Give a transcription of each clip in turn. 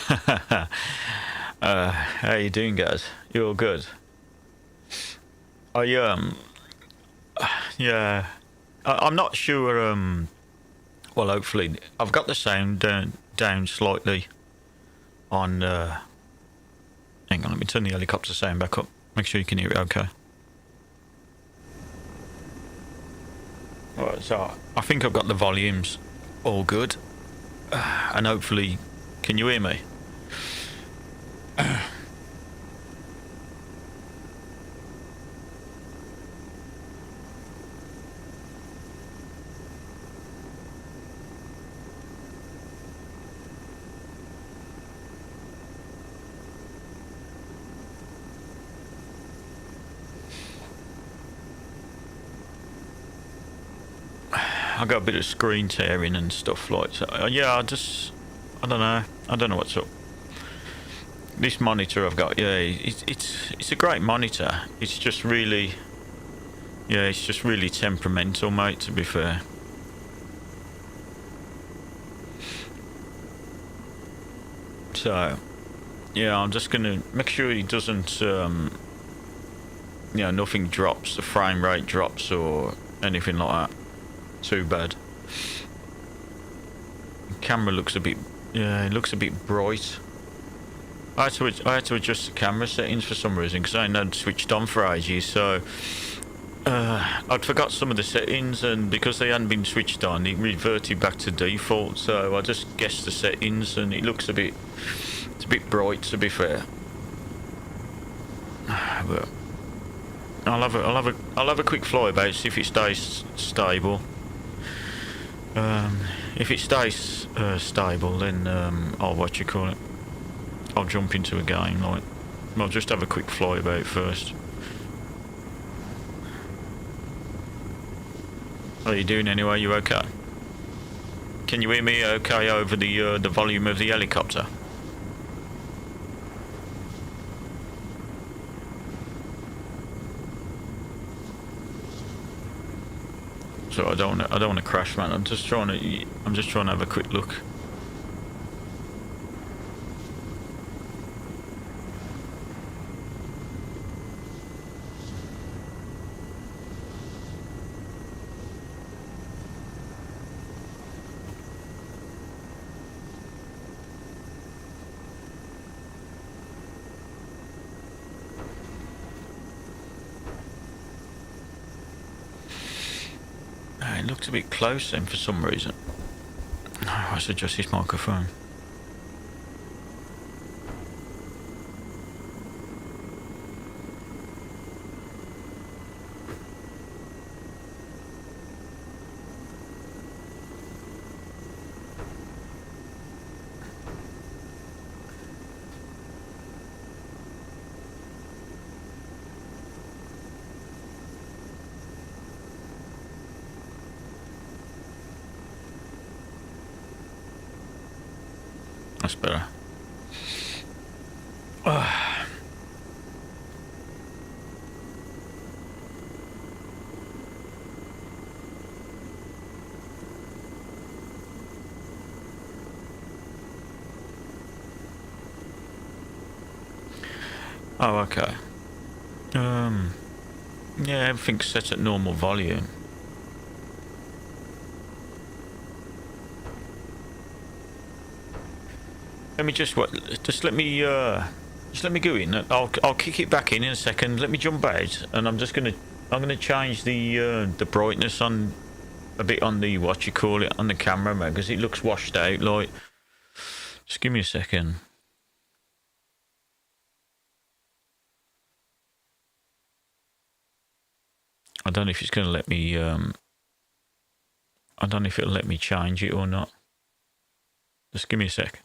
How you doing, guys? You all good? I yeah. I'm not sure. Well, hopefully, I've got the sound down slightly on. Hang on, let me turn the helicopter sound back up. Make sure you can hear it. Okay. Right, so I think I've got the volumes all good, and hopefully, can you hear me? I got a bit of screen tearing and stuff like so. Yeah, I don't know. I don't know what's up. This monitor I've got, yeah, it's a great monitor. It's just really, yeah, it's just really temperamental, mate. To be fair. So, yeah, I'm just gonna make sure he doesn't, nothing drops, the frame rate drops or anything like that. Too bad. The camera looks a bit, yeah, it looks a bit bright. I had to adjust the camera settings for some reason because I hadn't switched on for ages. So I'd forgot some of the settings, and because they hadn't been switched on, it reverted back to default. So I just guessed the settings, and it looks it's a bit bright, to be fair. But I'll have a quick flyby, see if it stays stable. If it stays stable, then I'll jump into a game. Like, I'll just have a quick flyby first. How are you doing anyway? You okay? Can you hear me okay over the volume of the helicopter? So I don't want to crash, man. I'm just trying to have a quick look. It looks a bit close then for some reason. I should adjust this microphone. That's better. Oh, okay. Yeah, everything's set at normal volume. Let me just let me go in. I'll kick it back in a second. Let me jump out, and I'm gonna change the brightness on a bit on the what you call it on the camera, man, because it looks washed out. Like, just give me a second. I don't know if it's gonna let me. I don't know if it'll let me change it or not. Just give me a sec.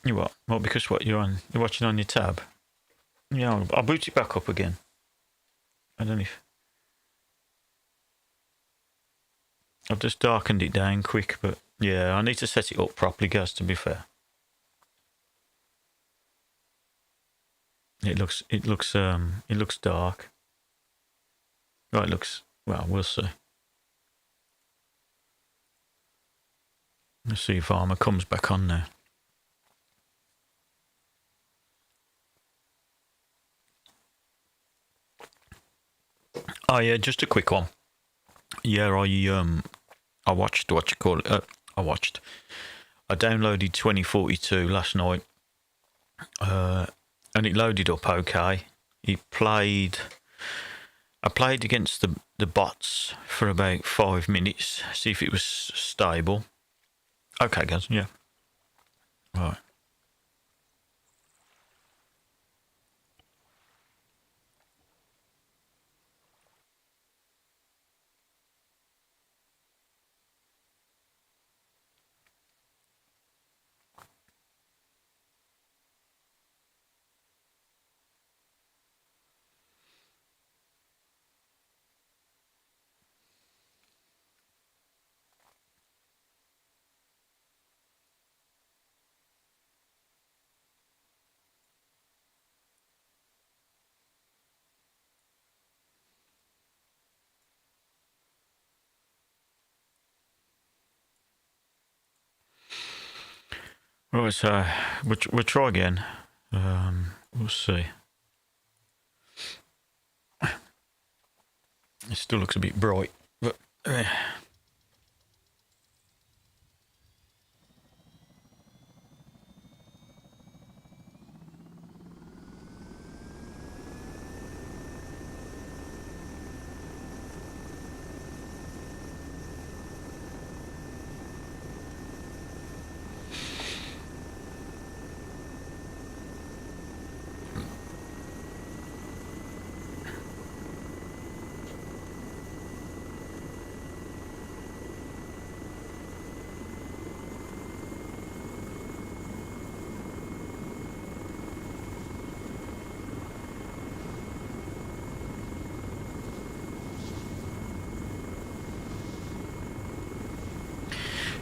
You what? Well, because what you're watching on your tab. Yeah, I'll boot it back up again. I don't know if I've just darkened it down quick, but yeah, I need to set it up properly, guys. To be fair, it looks dark. Right, it looks well. We'll see. Let's see if ARMA comes back on now. Oh yeah, just a quick one. Yeah, I watched what you call it. I downloaded 2042 last night, and it loaded up okay. I played against the bots for about 5 minutes, see if it was stable. Okay, guys, yeah. Right. Right, so we'll try again. We'll see. It still looks a bit bright, but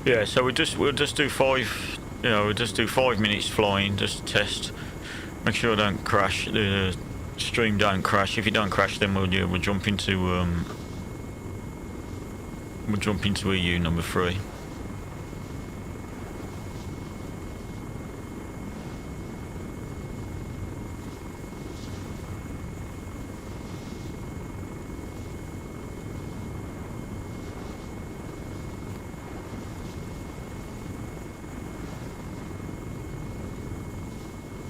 yeah. So we'll just do 5. We'll just do 5 minutes flying, just test. Make sure I don't crash. The stream don't crash. If it don't crash, then we'll jump into EU number 3.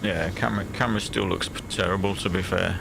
Yeah, camera still looks terrible, to be fair.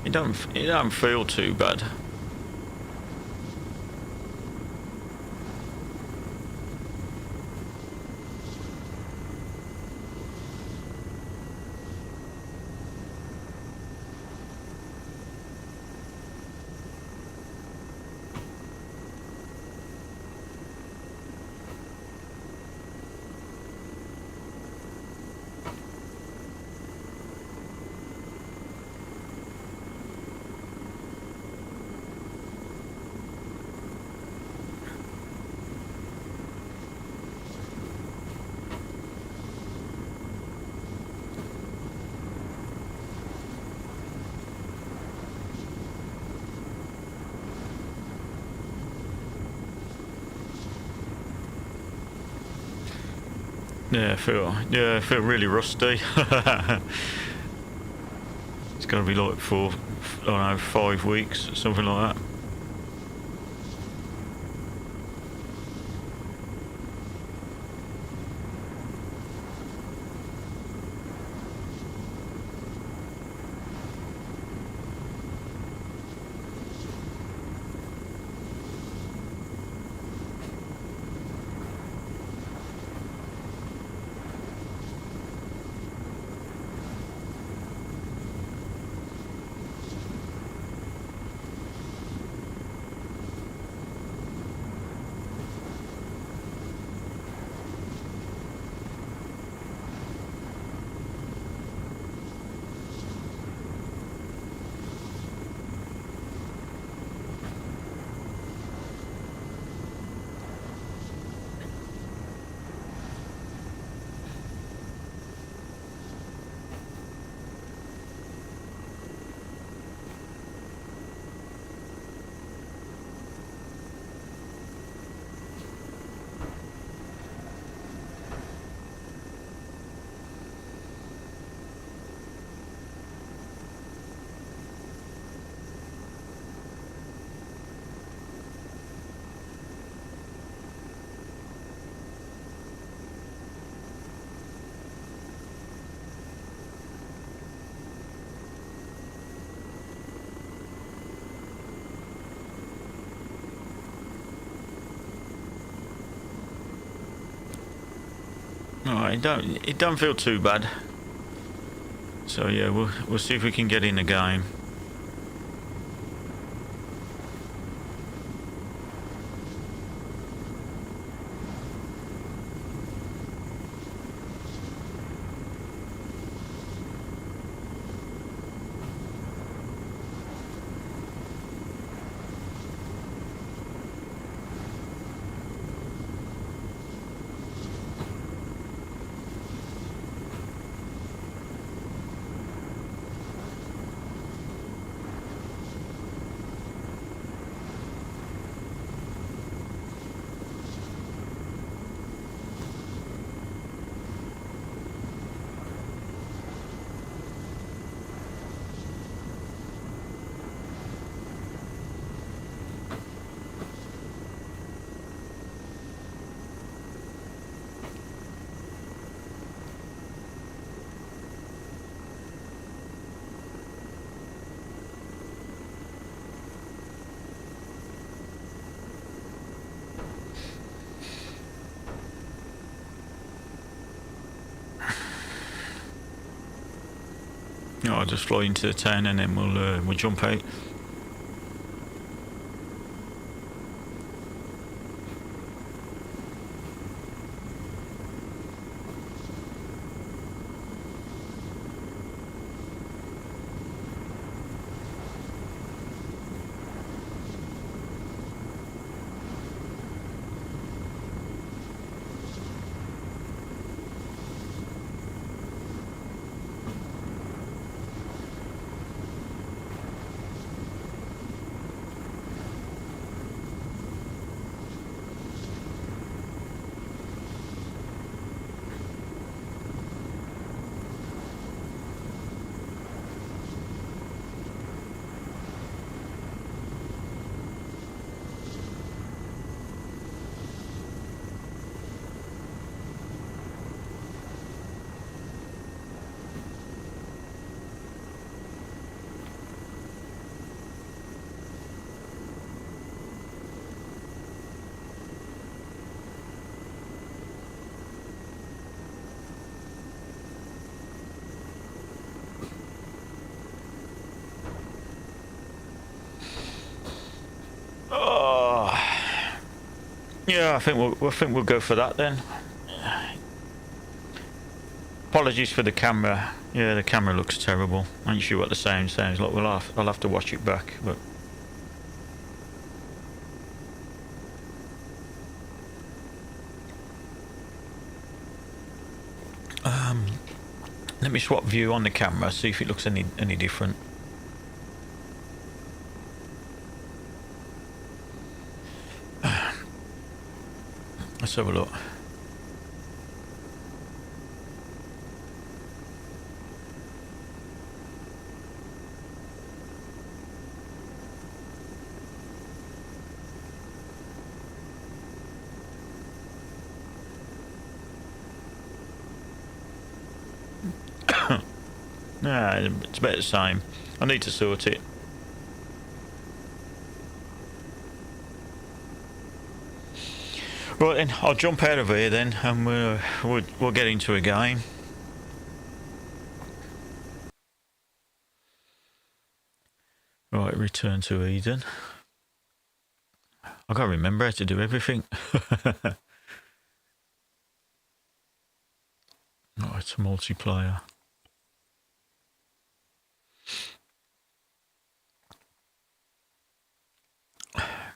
It don't feel too bad. I feel really rusty. It's gonna be like 5 weeks, something like that. Alright, it don't feel too bad. So yeah, we'll see if we can get in the game. I'll just fly into the town and then we'll jump out. Yeah, I think we'll go for that then. Apologies for the camera. Yeah, the camera looks terrible. I ain't sure what the sound sounds like. I'll have to watch it back. But let me swap view on the camera, see if it looks any different. Let's have a look. Nah, it's about the same. I need to sort it. Right then, I'll jump out of here then, and we'll get into a game. Right, return to Eden. I gotta remember how to do everything. Right, it's a multiplayer.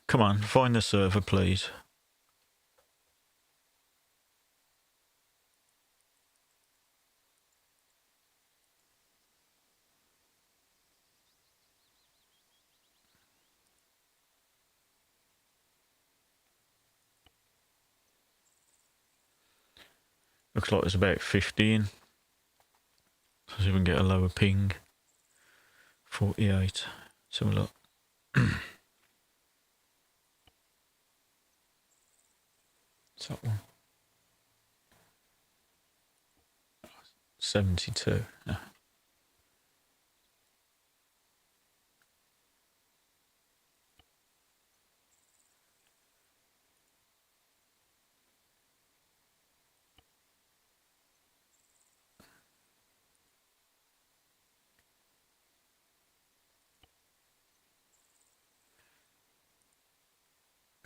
Come on, find the server, please. Looks like there's about 15. Let's see if we can get a lower ping. 48. So look. What's that one? 72. Yeah.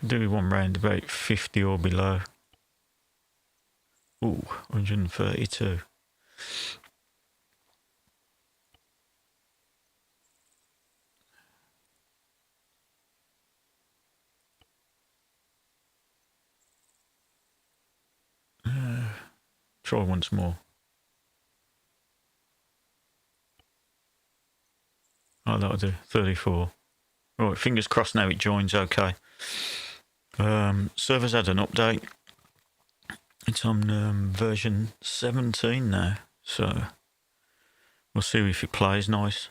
Do one round about 50 or below. Ooh, 132. Try once more. Oh, that'll do. 34. Right, fingers crossed now it joins okay. Server's had an update. It's on version 17 now, so we'll see if it plays nice.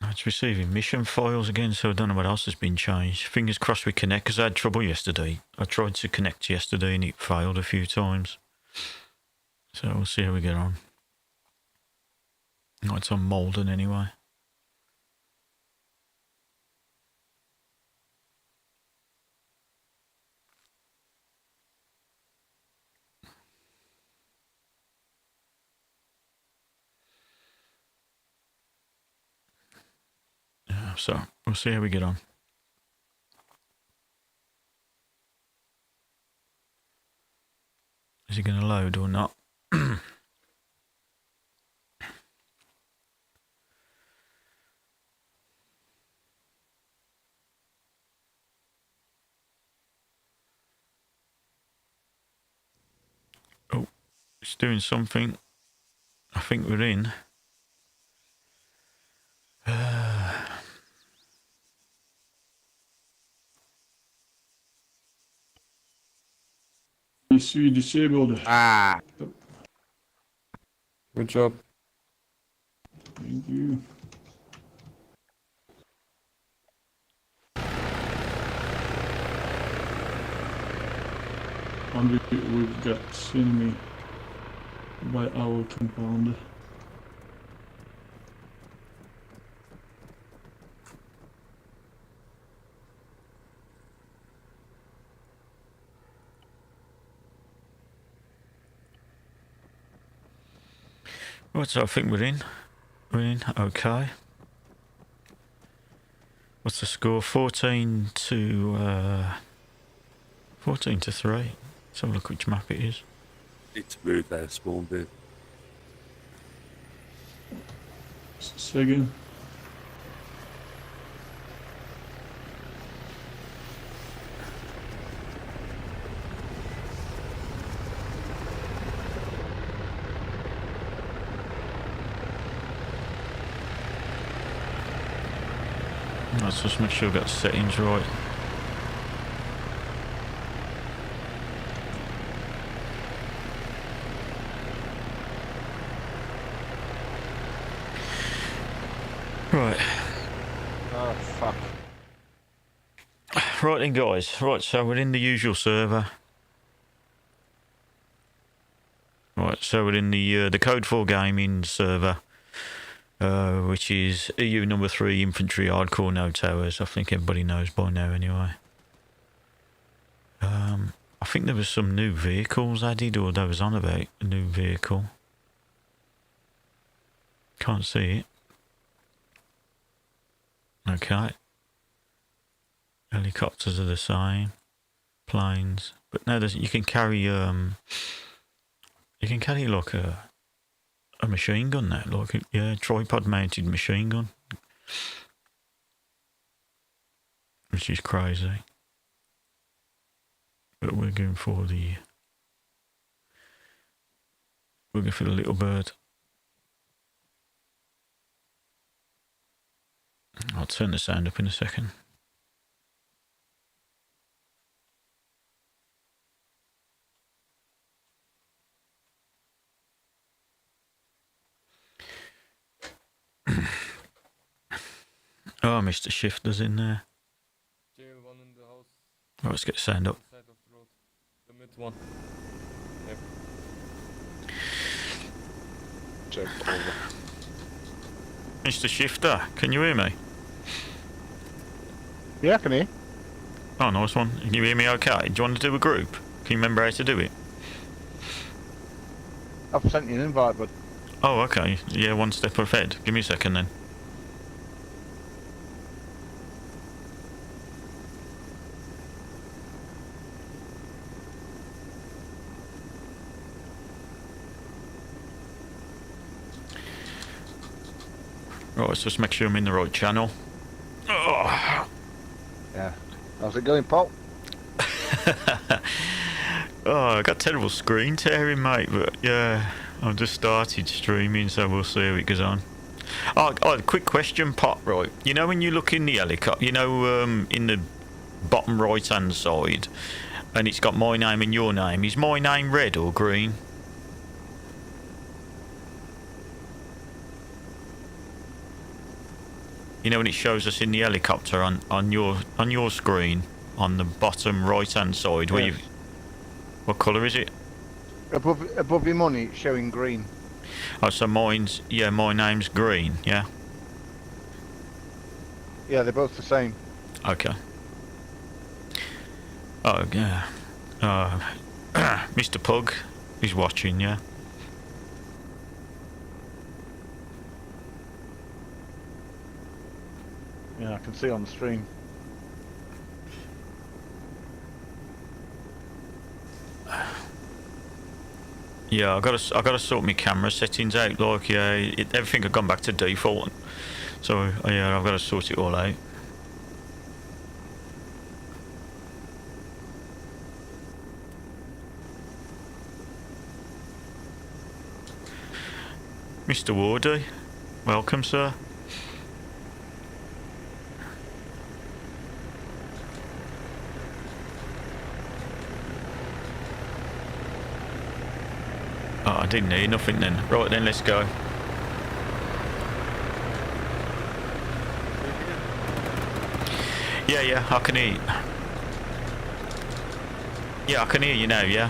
It's receiving mission files again, so I don't know what else has been changed. Fingers crossed we connect, because I had trouble yesterday. I tried to connect yesterday and it failed a few times. So we'll see how we get on. Oh, it's on Malden anyway. Yeah, so we'll see how we get on. Is it going to load or not? Oh, it's doing something. I think we're in. PC disabled. Ah. Good job. Thank you. And we've got enemy by our compound. Right, so I think we're in. We're in, okay. What's the score? 14 to 3. Let's have a look which map it is. Need to move their spawn bit. Say again. Let's just make sure we've got the settings right. Right. Oh, fuck. Right then, guys. Right, so we're in the usual server. Right, so we're in the codefourgaming server, which is EU number 3 infantry hardcore no towers. I think everybody knows by now anyway. I think there was some new vehicles added, or there was on about a new vehicle. Can't see it. Okay. Helicopters are the same. Planes. But now you can carry like a machine gun now, like a tripod mounted machine gun. Which is crazy. But we're going for the little bird. I'll turn the sound up in a second. Oh, Mr. Shifter's in there. One in the house. Right, let's get the sound up. Side of the road. The mid one. Yep. Check over. Mr. Shifter, can you hear me? Yeah, I can hear. Oh, nice one. Can you hear me okay? Do you want to do a group? Can you remember how to do it? I've sent you an invite, but Oh, okay. Yeah, one step ahead. Give me a second then. Right, let's just make sure I'm in the right channel. Oh. yeah. How's it going, Paul? Oh, I got terrible screen tearing, mate, but yeah, I've just started streaming, so we'll see how it goes on. Oh, quick question, Pot, right? You know when you look in the helicopter, you know, in the bottom right-hand side, and it's got my name and your name, is my name red or green? You know when it shows us in the helicopter on your screen, on the bottom right-hand side, where Yes. you... What colour is it? Above your money, it's showing green. Oh, so mine's... Yeah, my name's green, yeah? Yeah, they're both the same. Okay. Oh, yeah. Mr. Pug is watching, yeah? Yeah, I can see on the stream. Yeah, I gotta sort my camera settings out. Like, yeah, everything had gone back to default, so yeah, I've got to sort it all out. Mr. Wardy, welcome, sir. Oh, I didn't hear nothing then. Right then, let's go. Yeah, I can hear you. Yeah, I can hear you now, yeah?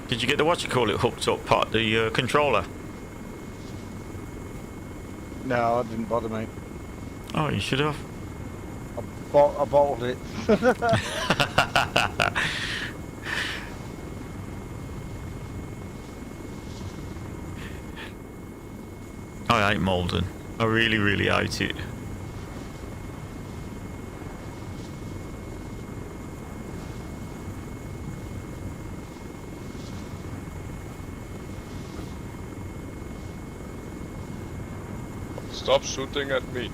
Did you get the whatchamacallit hooked up, Pot, the controller? No, I didn't bother, mate. Oh, you should have. I bottled it. I hate Malden. I really, really hate it. Stop shooting at me.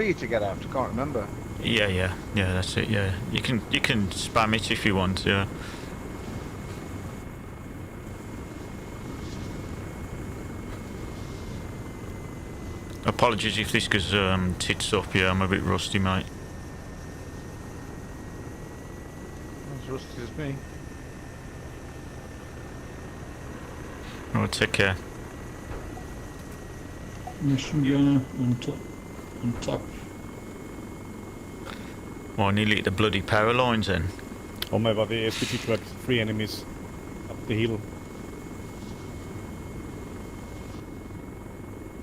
B to get out? I can't remember. Yeah, that's it. Yeah, you can spam it if you want. Yeah. Apologies if this goes tits up. Yeah, I'm a bit rusty, mate. As rusty as me. Oh, take care. Mission gunner on top. Well, I nearly hit the bloody power lines then. On my body, SPT truck, 3 enemies up the hill.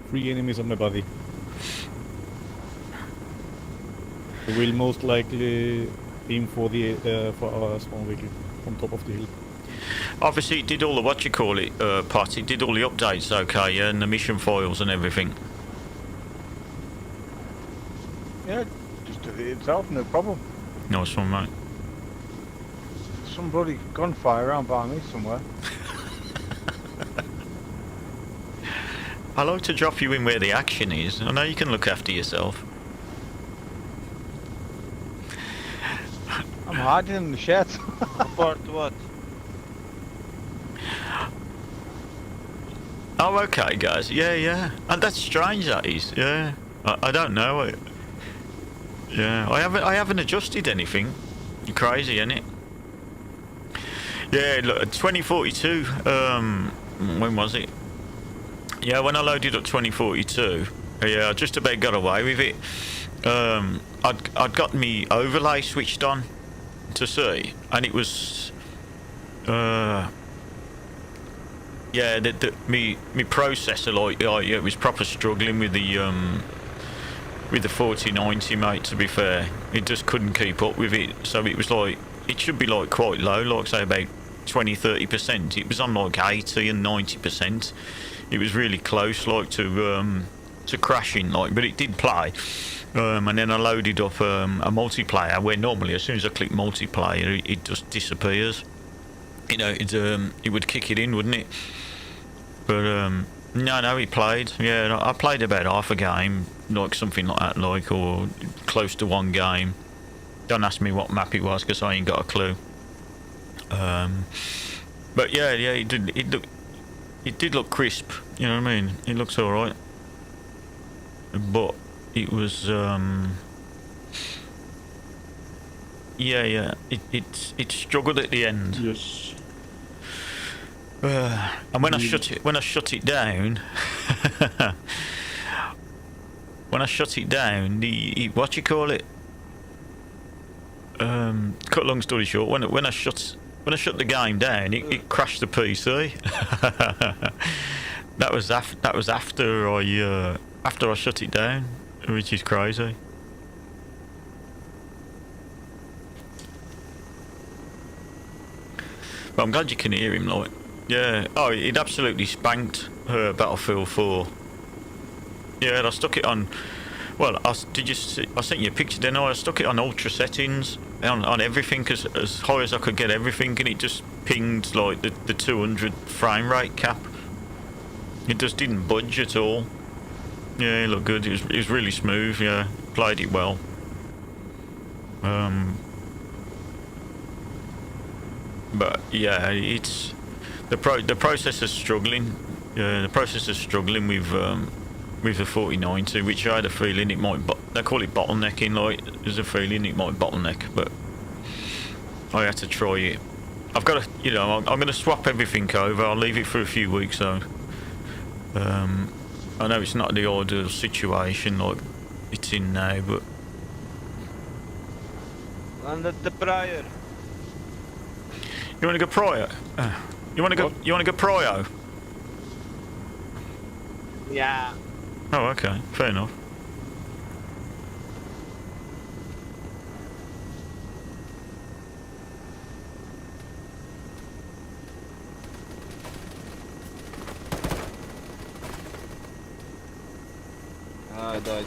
3 enemies on my body. We will most likely aim for the for our spawn vehicle on top of the hill. Obviously, it did all the parts. It did all the updates, okay, yeah, and the mission files and everything. Yeah, just did it itself, no problem. Nice one, mate. Some bloody gunfire around by me somewhere. I like to drop you in where the action is. I know you can look after yourself. I'm hiding in the shed. Apart what? Oh, okay, guys. Yeah. And that's strange, that is. Yeah. I don't know it. Yeah, I haven't adjusted anything. Crazy, isn't it? Yeah, look, 2042. When was it? Yeah, when I loaded up 2042. Yeah, I just about got away with it. I'd got me overlay switched on to see, and it was. Yeah, me processor it was proper struggling with the 4090, mate. To be fair, it just couldn't keep up with it. So it was like it should be like quite low, like say about 20-30%. It was on like 80 and 90%. It was really close, like to crashing, like. But it did play. And then I loaded up a multiplayer where normally as soon as I click multiplayer, it just disappears. You know, it would kick it in, wouldn't it? But no, he played. Yeah, I played about half a game, like something like that, like, or close to one game. Don't ask me what map it was because I ain't got a clue. But yeah, it did look crisp. You know what I mean? It looks all right. But it was yeah. It struggled at the end. Yes. And when I shut it down, the what you call it? Cut long story short, when I shut the game down, it crashed the PC. that was after I shut it down, which is crazy. But I'm glad you can hear him, like. Yeah. Oh, it absolutely spanked Battlefield 4. Yeah, I stuck it on. Well, I sent you a picture, didn't I? I stuck it on ultra settings on everything, cause as high as I could get everything, and it just pinged like the 200 frame rate cap. It just didn't budge at all. Yeah, it looked good. It was really smooth. Yeah, played it well. But yeah, it's the processor's struggling. Yeah, the processor's struggling with the 4090, which I had a feeling it might. They call it bottlenecking. Like, there's a feeling it might bottleneck, but I had to try it. I've got to, you know, I'm going to swap everything over. I'll leave it for a few weeks though. I know it's not the ideal situation like it's in now, but Under the prior. you want to go prior? You want to go? You want to go prio? Yeah. Oh, okay, fair enough. I died.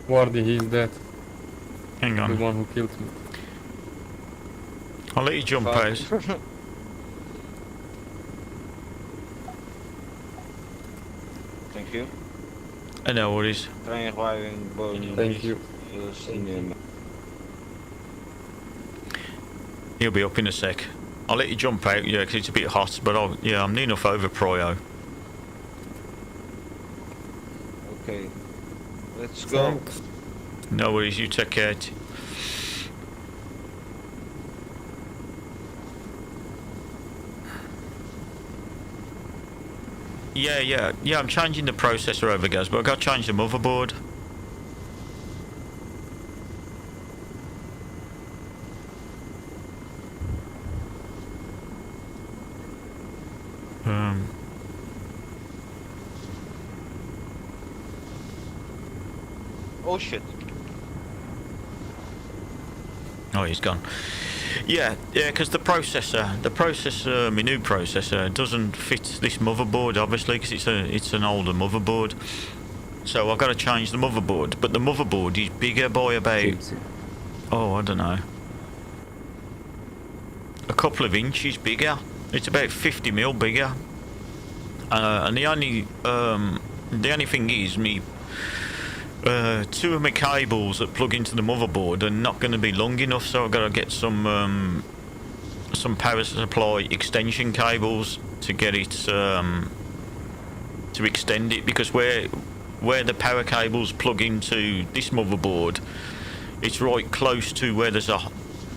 Wardy, he's dead. Hang The on, one who killed me. I'll let you jump Fuck. out. Thank you. No worries. Train reviving Bourne. Thank you. Is in He'll be up in a sec. I'll let you jump out, yeah, 'cause it's a bit hot, but I'm near enough over prio. Okay. Let's go. Thanks. No worries, you take care. Yeah, I'm changing the processor over, guys, but I've got to change the motherboard. Oh shit. Oh, he's gone. Yeah, because the processor, my new processor, doesn't fit this motherboard, obviously, because it's an older motherboard. So I've got to change the motherboard, but the motherboard is bigger by about, I don't know, a couple of inches bigger. It's about 50 mil bigger, and the only thing is two of my cables that plug into the motherboard are not going to be long enough, so I've got to get some power supply extension cables to get it to extend it, because where the power cables plug into this motherboard, it's right close to where there's a,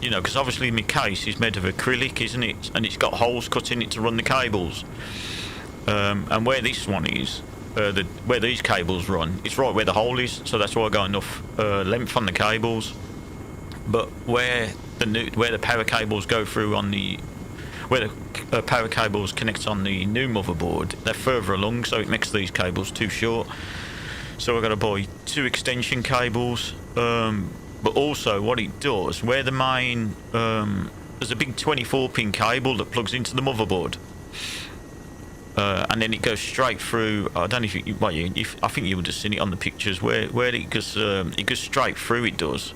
you know, because obviously my case is made of acrylic, isn't it, and it's got holes cut in it to run the cables, and where this one is, where these cables run, it's right where the hole is, so that's why I got enough length on the cables. But where the power cables go through on the, where the power cables connect on the new motherboard, they're further along, so it makes these cables too short. So I've got to buy two extension cables. But also what it does, where the main, there's a big 24-pin cable that plugs into the motherboard. And then it goes straight through. I don't know I think you would have seen it on the pictures where it goes straight through. It does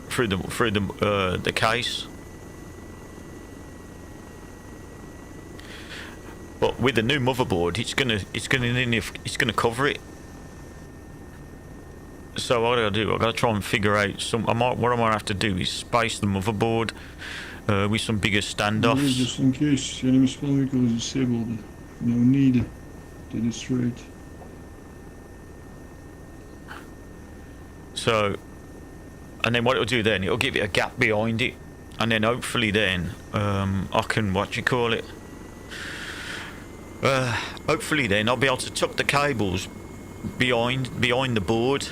through the case. But with the new motherboard, it's gonna cover it. So what I gotta do? I gotta try and figure out what I might have to do is space the motherboard with some bigger standoffs. Just in case enemy spawn vehicle is disabled, no need to destroy it. So, and then what it'll do then, it'll give it a gap behind it, and then hopefully then I can hopefully then I'll be able to tuck the cables behind the board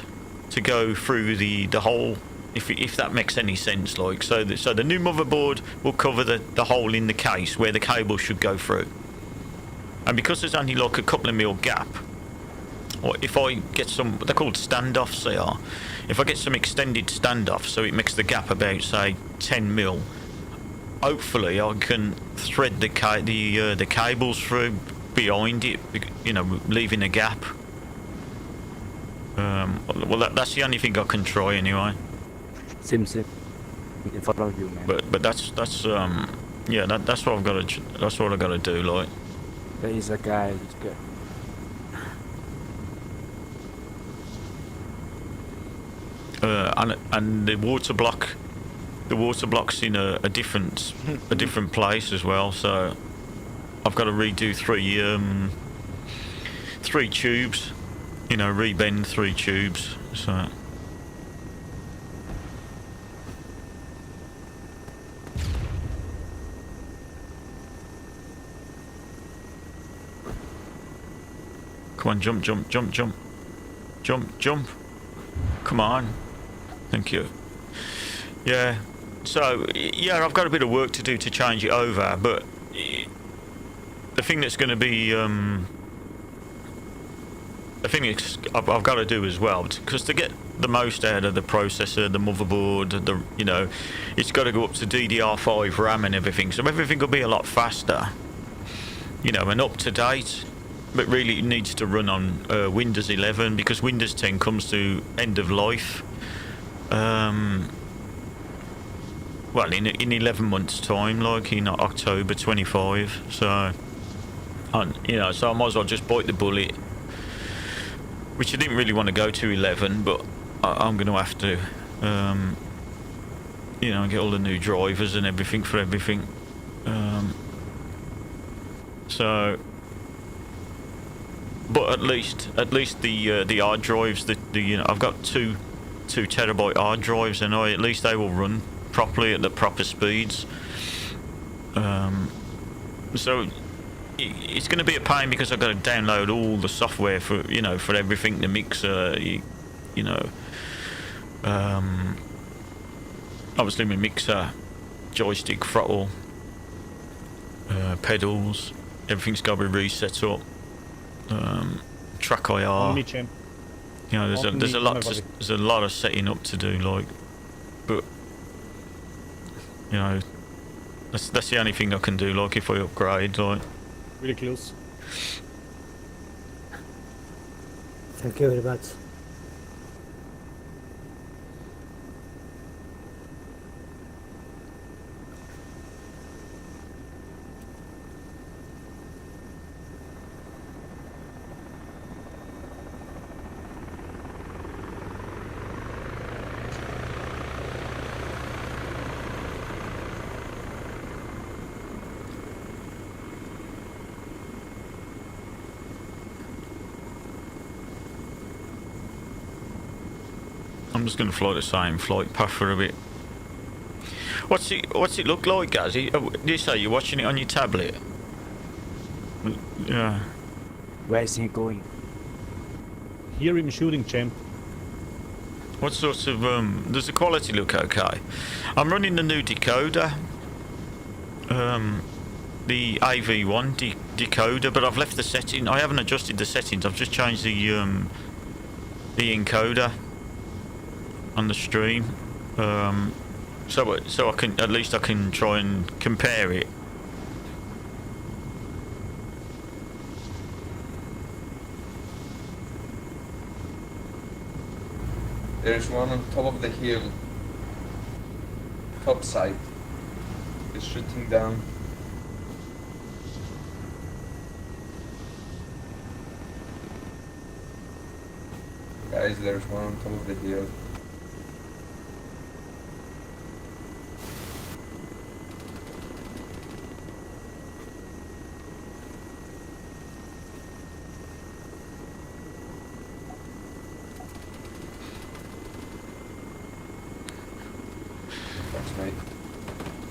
to go through the hole, if that makes any sense. Like, so the new motherboard will cover the hole in the case where the cable should go through, and because there's only like a couple of mil gap, or if I get some, they're called standoffs, they are, if I get some extended standoffs so it makes the gap about, say, 10 mil, hopefully I can thread the cables through behind it, you know, leaving a gap. Well, that's the only thing I can try anyway. Sim. In front of you, man. But that's yeah, that's what I've got to. That's what I got to do. Like, There is a guy. He's good. and the water block's in a different place as well. So I've got to redo three tubes. You know, rebend 3 tubes. So. Come on, jump. Come on. Thank you. Yeah. So, yeah, I've got a bit of work to do to change it over, but the thing that's going to be, the thing I've got to do as well, because to get the most out of the processor, the motherboard, you know, it's got to go up to DDR5 RAM and everything, so everything will be a lot faster, you know, and up to date. But really it needs to run on Windows 11, because Windows 10 comes to end of life. Well, in 11 months' time, like in October 25. So And, you know, so I might as well just bite the bullet. Which I didn't really want to go to 11, but I'm going to have to. You know, get all the new drivers and everything for everything. So, but at least the hard drives, the you know, I've got two terabyte hard drives, and at least they will run properly at the proper speeds. So it's going to be a pain because I've got to download all the software for, you know, for everything, the mixer, you know, obviously my mixer, joystick, throttle, pedals, everything's got to be reset up. Track IR. On me, champ. You know, there's a lot of setting up to do, like, but you know, that's the only thing I can do, like, if I upgrade, like. Really close. Thank you very much. I'm just going to fly the same flight path for a bit. What's it look like, Gazzy? You say you're watching it on your tablet? Yeah. Where is he going? Hear him shooting, champ. What sort of does the quality look okay? I'm running the new decoder. The AV1 decoder, but I've left the setting. I haven't adjusted the settings. I've just changed the encoder on the stream, so I can, at least I can try and compare it. There's one on top of the hill, top side. It's shooting down. Guys, there's one on top of the hill.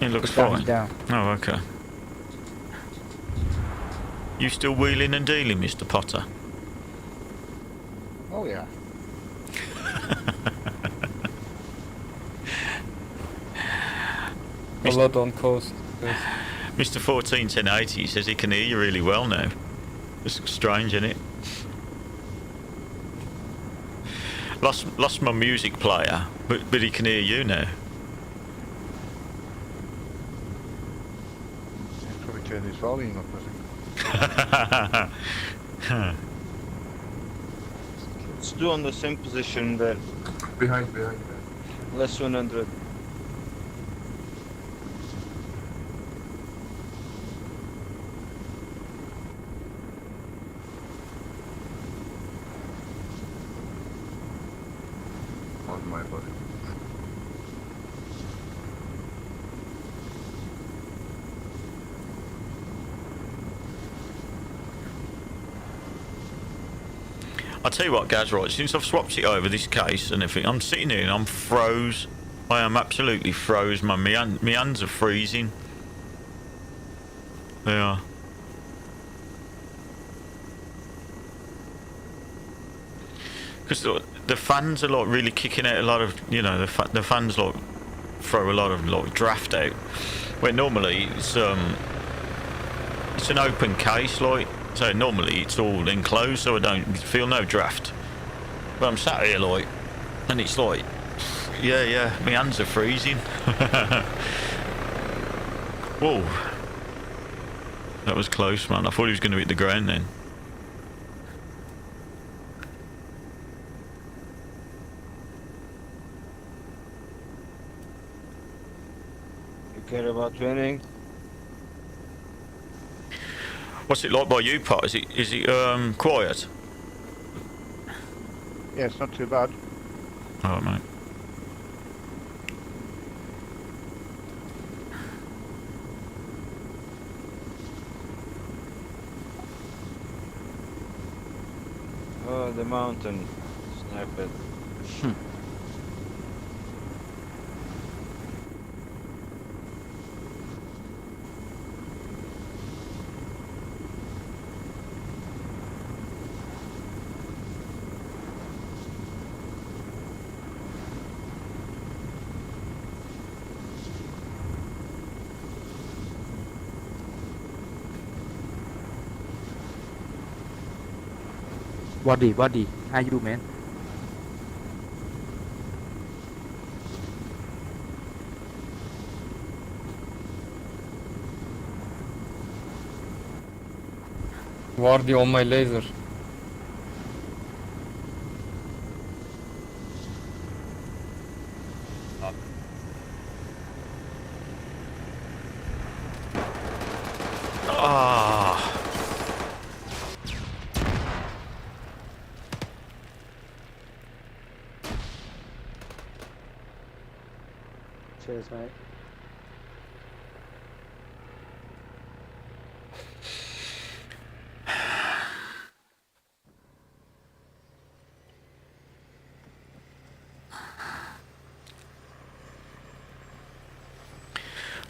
It looks Down, fine. down. Oh, okay. You still wheeling and dealing, Mr. Potter? Oh yeah. A lot on coast. Yes. Mr. 141080 says he can hear you really well now. It's strange, isn't it? Lost my music player, but he can hear you now. Probably turn his volume up, I think. Let's do on the same position there. Behind. Less 100. On my body. I'll tell you what, Gaz, right, since I've swapped it over, this case and everything, I'm sitting here and I'm froze. I am absolutely froze, man. My hands are freezing. They are. Because the fans are like really kicking out a lot of, you know, the fans like throw a lot of like draft out. Where normally it's an open case, like, so normally it's all enclosed, so I don't feel no draft. But I'm sat here like, and it's like, yeah, my hands are freezing. Whoa. That was close, man. I thought he was going to hit the ground then. You care about winning? What's it like by you, Pot? Is it quiet? Yeah, it's not too bad. Oh, mate. Oh, the mountain. Snipe it. Body, how you, man? Wardy on my laser. Ah. Cheers, mate.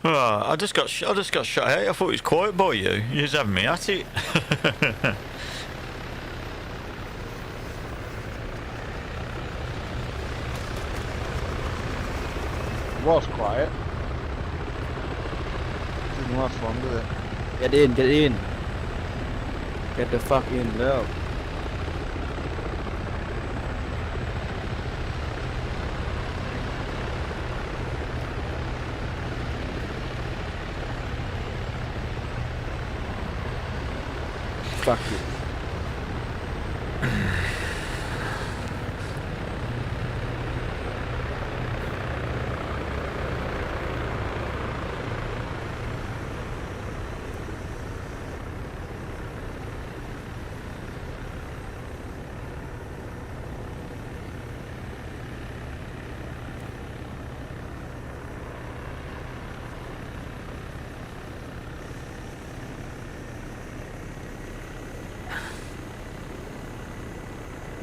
Oh, I just got shot out. I thought it was quiet by you. You was having me at it. It was quiet. Didn't last long, did it? Get in, get in. Get the fuck in, now. Fuck you.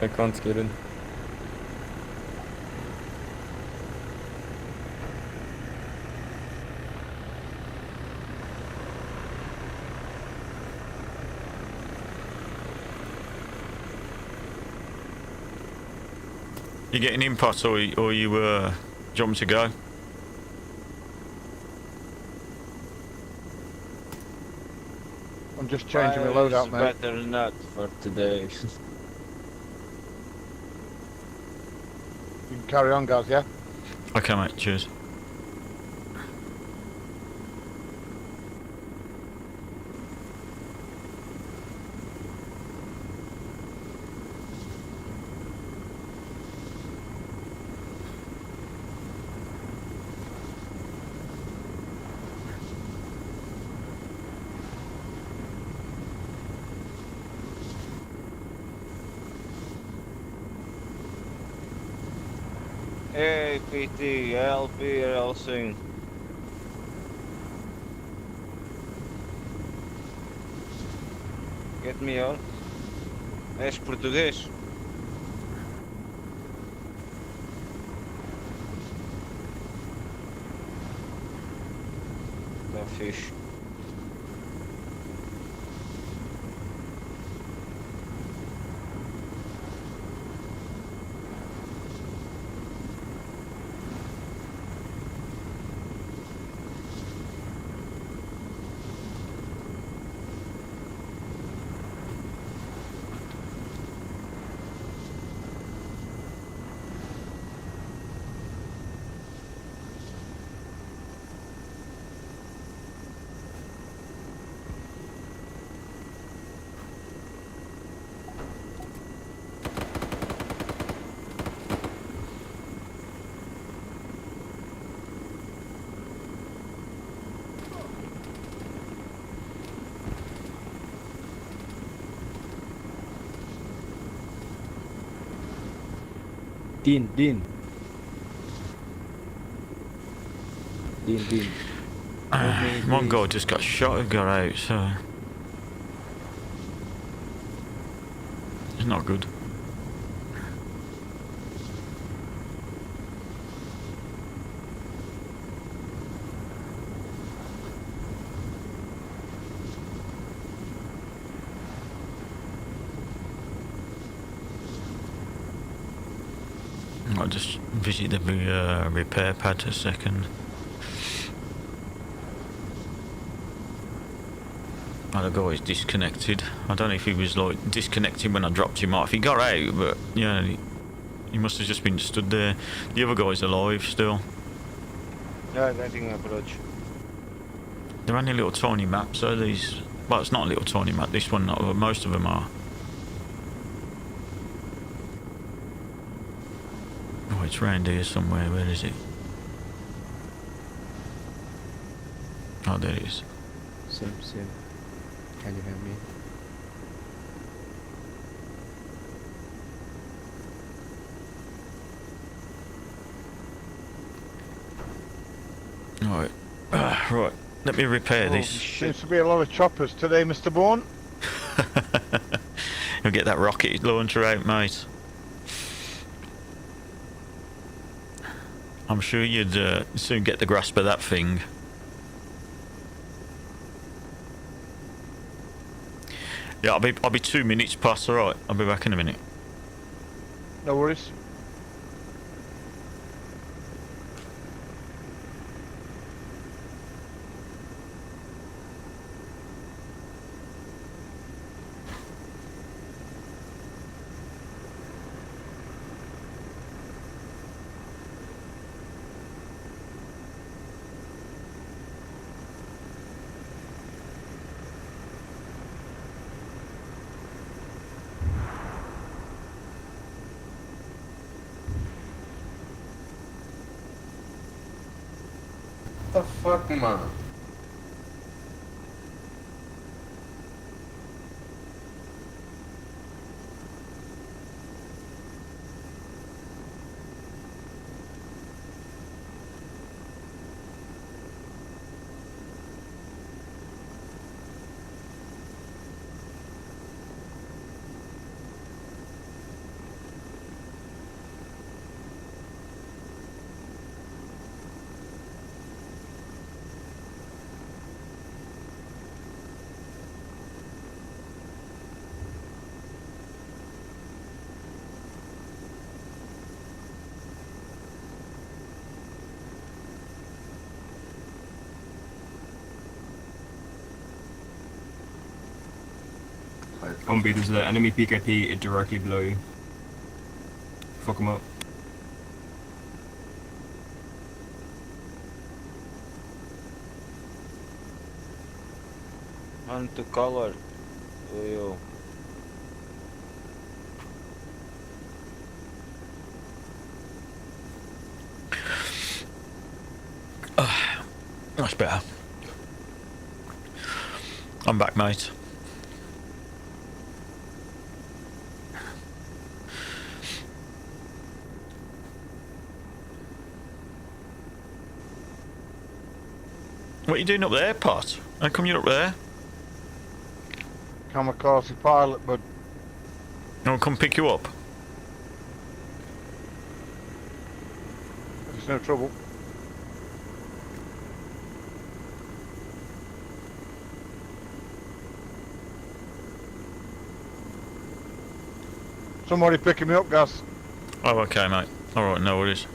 I can't get in. You getting in, Pot, or you jump to go? I'm just changing my loadout, mate. Better not for today. You can carry on, guys, yeah? Okay, mate. Cheers. Hey, PT, help here, I'll sing. Get me out. És português. Tá fixe. Dean. Dean. One guy just got shot and got out, so it's not good. I'll just visit the repair pad a second. Oh, the guy's disconnected. I don't know if he was like disconnected when I dropped him off. He got out, but yeah, he must have just been stood there. The other guy's alive still. Yeah, getting approach. They're only little tiny maps, so these. Well, it's not a little tiny map. This one, not, but most of them are. Oh, it's round here somewhere. Where is it? Oh, there it is. Same. Can you hear me? Alright. Right. Let me repair this. Seems to be a lot of choppers today, Mr. Bourne. You'll get that rocket launcher out, mate. I'm sure you'd soon get the grasp of that thing. Yeah, I'll be 2 minutes past. Alright, I'll be back in a minute. No worries. What the fuck, man? Umbi, there's an enemy PKP directly below you. Fuck him up. On to color. To you. That's better. I'm back, mate. What are you doing up there, Pot? How come you're up there? Kamikaze pilot, bud. I'll come pick you up. There's no trouble. Somebody picking me up, Gus. Oh, okay, mate. Alright, no worries.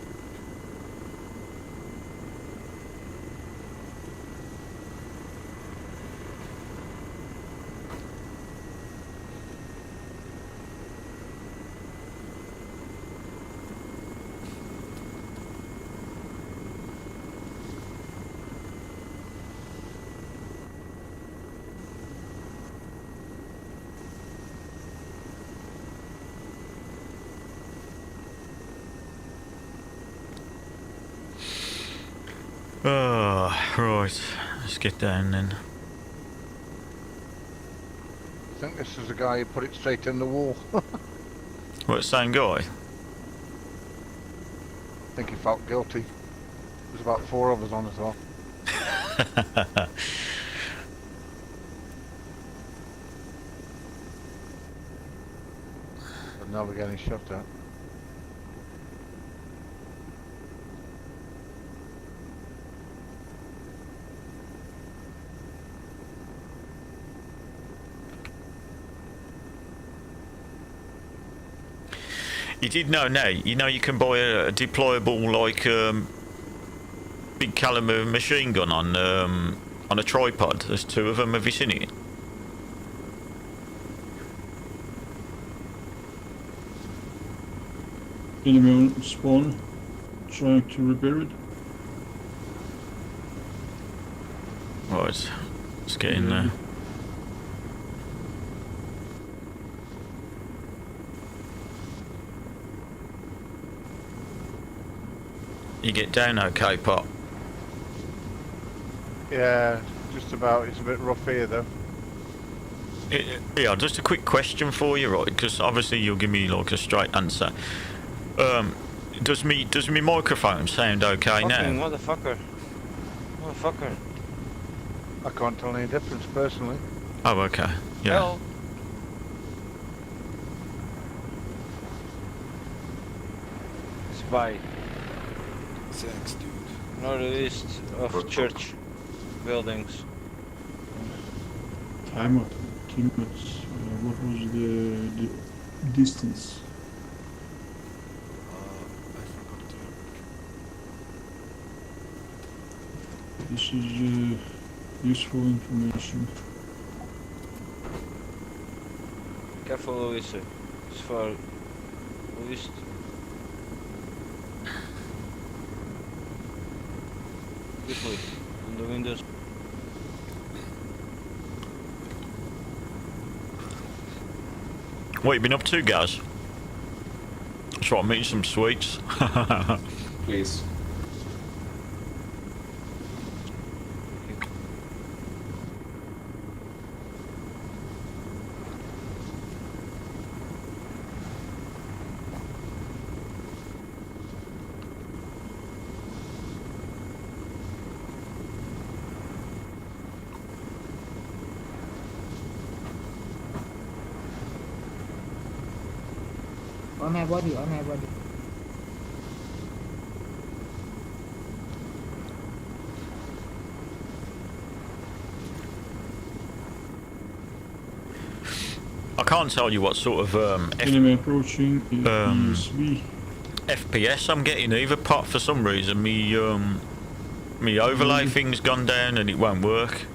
Oh, right. Let's get down then. I think this is the guy who put it straight in the wall. What, same guy? think he felt guilty. There's about 4 of us on as well. But now we're getting shot at. You did know now, you know you can buy a deployable, like, big caliber machine gun on a tripod. There's 2 of them. Have you seen it? Enemy on spawn, trying to repair it. Right, let's get in there. You get down okay, Pop? Yeah, just about. It's a bit rough here though. Yeah, just a quick question for you, right? Because obviously you'll give me like a straight answer. Does me microphone sound okay Fucking now? motherfucker. Motherfucker. I can't tell any difference personally. Oh, okay. Yeah. Hell. Spy. Thanks, dude. Northeast of church buildings. Time up. Teammates. What was the distance? I forgot to. This is useful information. Careful, Louis. It's far east. Quickly, on the windows. What you been up to, guys? Try to meet some sweets. Please. On my body, on my body. I can't tell you what sort of Enemy approaching. ESV. FPS I'm getting either, Pop. For some reason, me overlay thing's gone down and it won't work.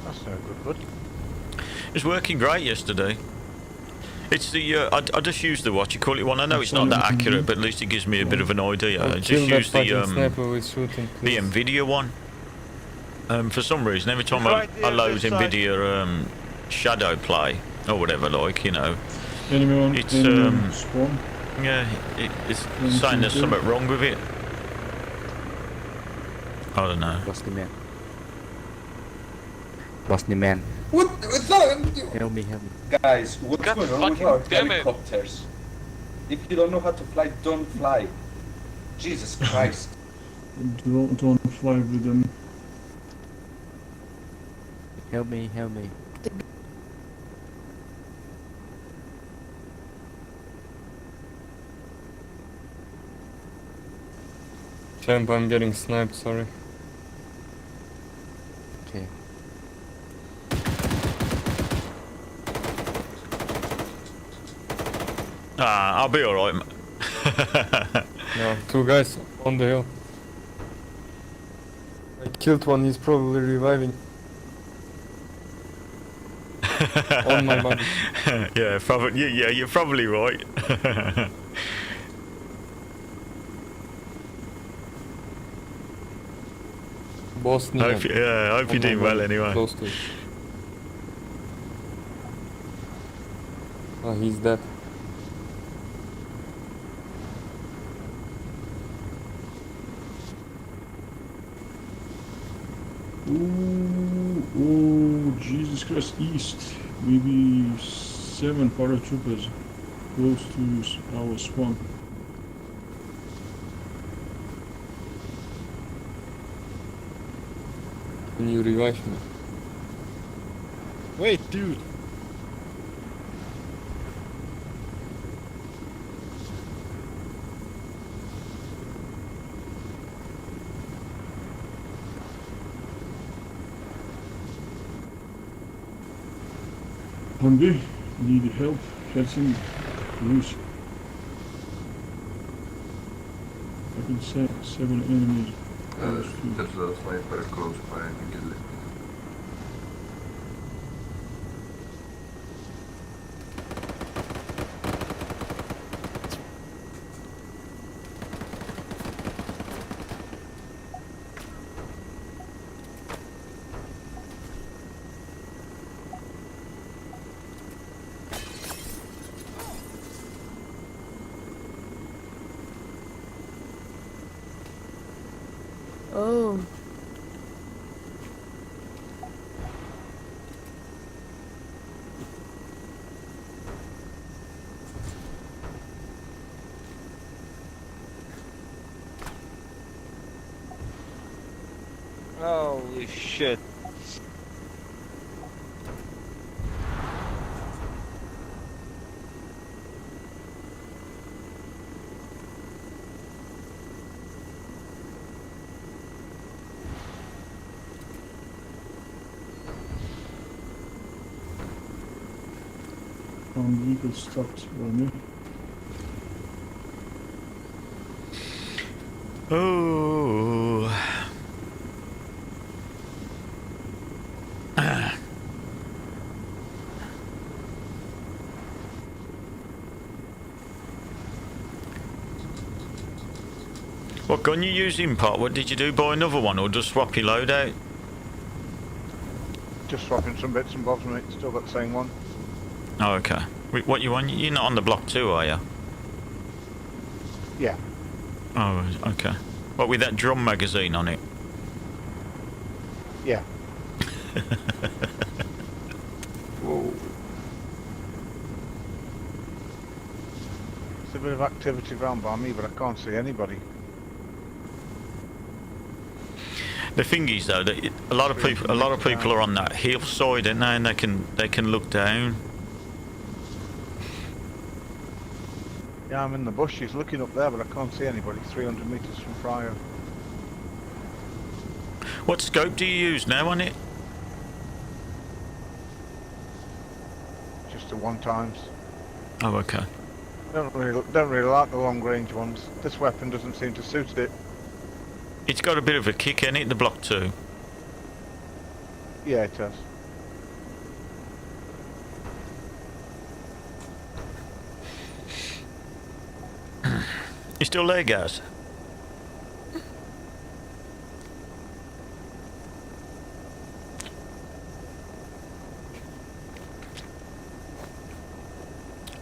That's no good, bud. It was working great yesterday. It's the I just use the what you call it one. I know it's not that accurate, but at least it gives me a bit of an idea. I just Kill that use the fucking sniper with shooting, the please. Nvidia one. For some reason, every time Right I there, load this side. Nvidia Shadow Play or whatever, like, you know, Enemy on It's, enemy on spawn. yeah, it's saying there's something wrong with it. I don't know. Lost the man. Lost the man. What? Help me, help me. Guys, what's God going on with fucking our damn it. helicopters? If you don't know how to fly, don't fly. Jesus Christ. Don't fly with them. Help me, help me. Champ, I'm getting sniped, sorry. Okay. Ah, I'll be alright. No, 2 guys on the hill. I killed one, he's probably reviving. On my body. Yeah, probably. Yeah, you're probably right. Bosnia. I hope you're doing well anyway. Close to it. Oh, he's dead. Ooh, Jesus Christ, east. Maybe 7 paratroopers close to our swamp. Can you revive me? Wait, dude. Hungry? Need help? Catching loose. I can set 7 enemies close to. There's a sniper close by, I think it. Oh. Holy shit. Vehicle stopped by me. Oh. What gun you using, Pot? What did you do? Buy another one or just swap your load out? Just swapping some bits and bobs, mate. Still got the same one. Oh, okay. Wait, what you want? You're not on the block too, are you? Yeah. Oh, okay. What, with that drum magazine on it? Yeah. Whoa. There's a bit of activity round by me, but I can't see anybody. The thing is, though, that a lot of people are on that hillside, aren't they? And they can look down. Yeah, I'm in the bushes looking up there, but I can't see anybody. 300 metres from Fryer. What scope do you use now on it? Just the one times. Oh, okay. Don't really like the long range ones. This weapon doesn't seem to suit it. It's got a bit of a kick in it, the Block 2. Yeah, it does. You still there, guys?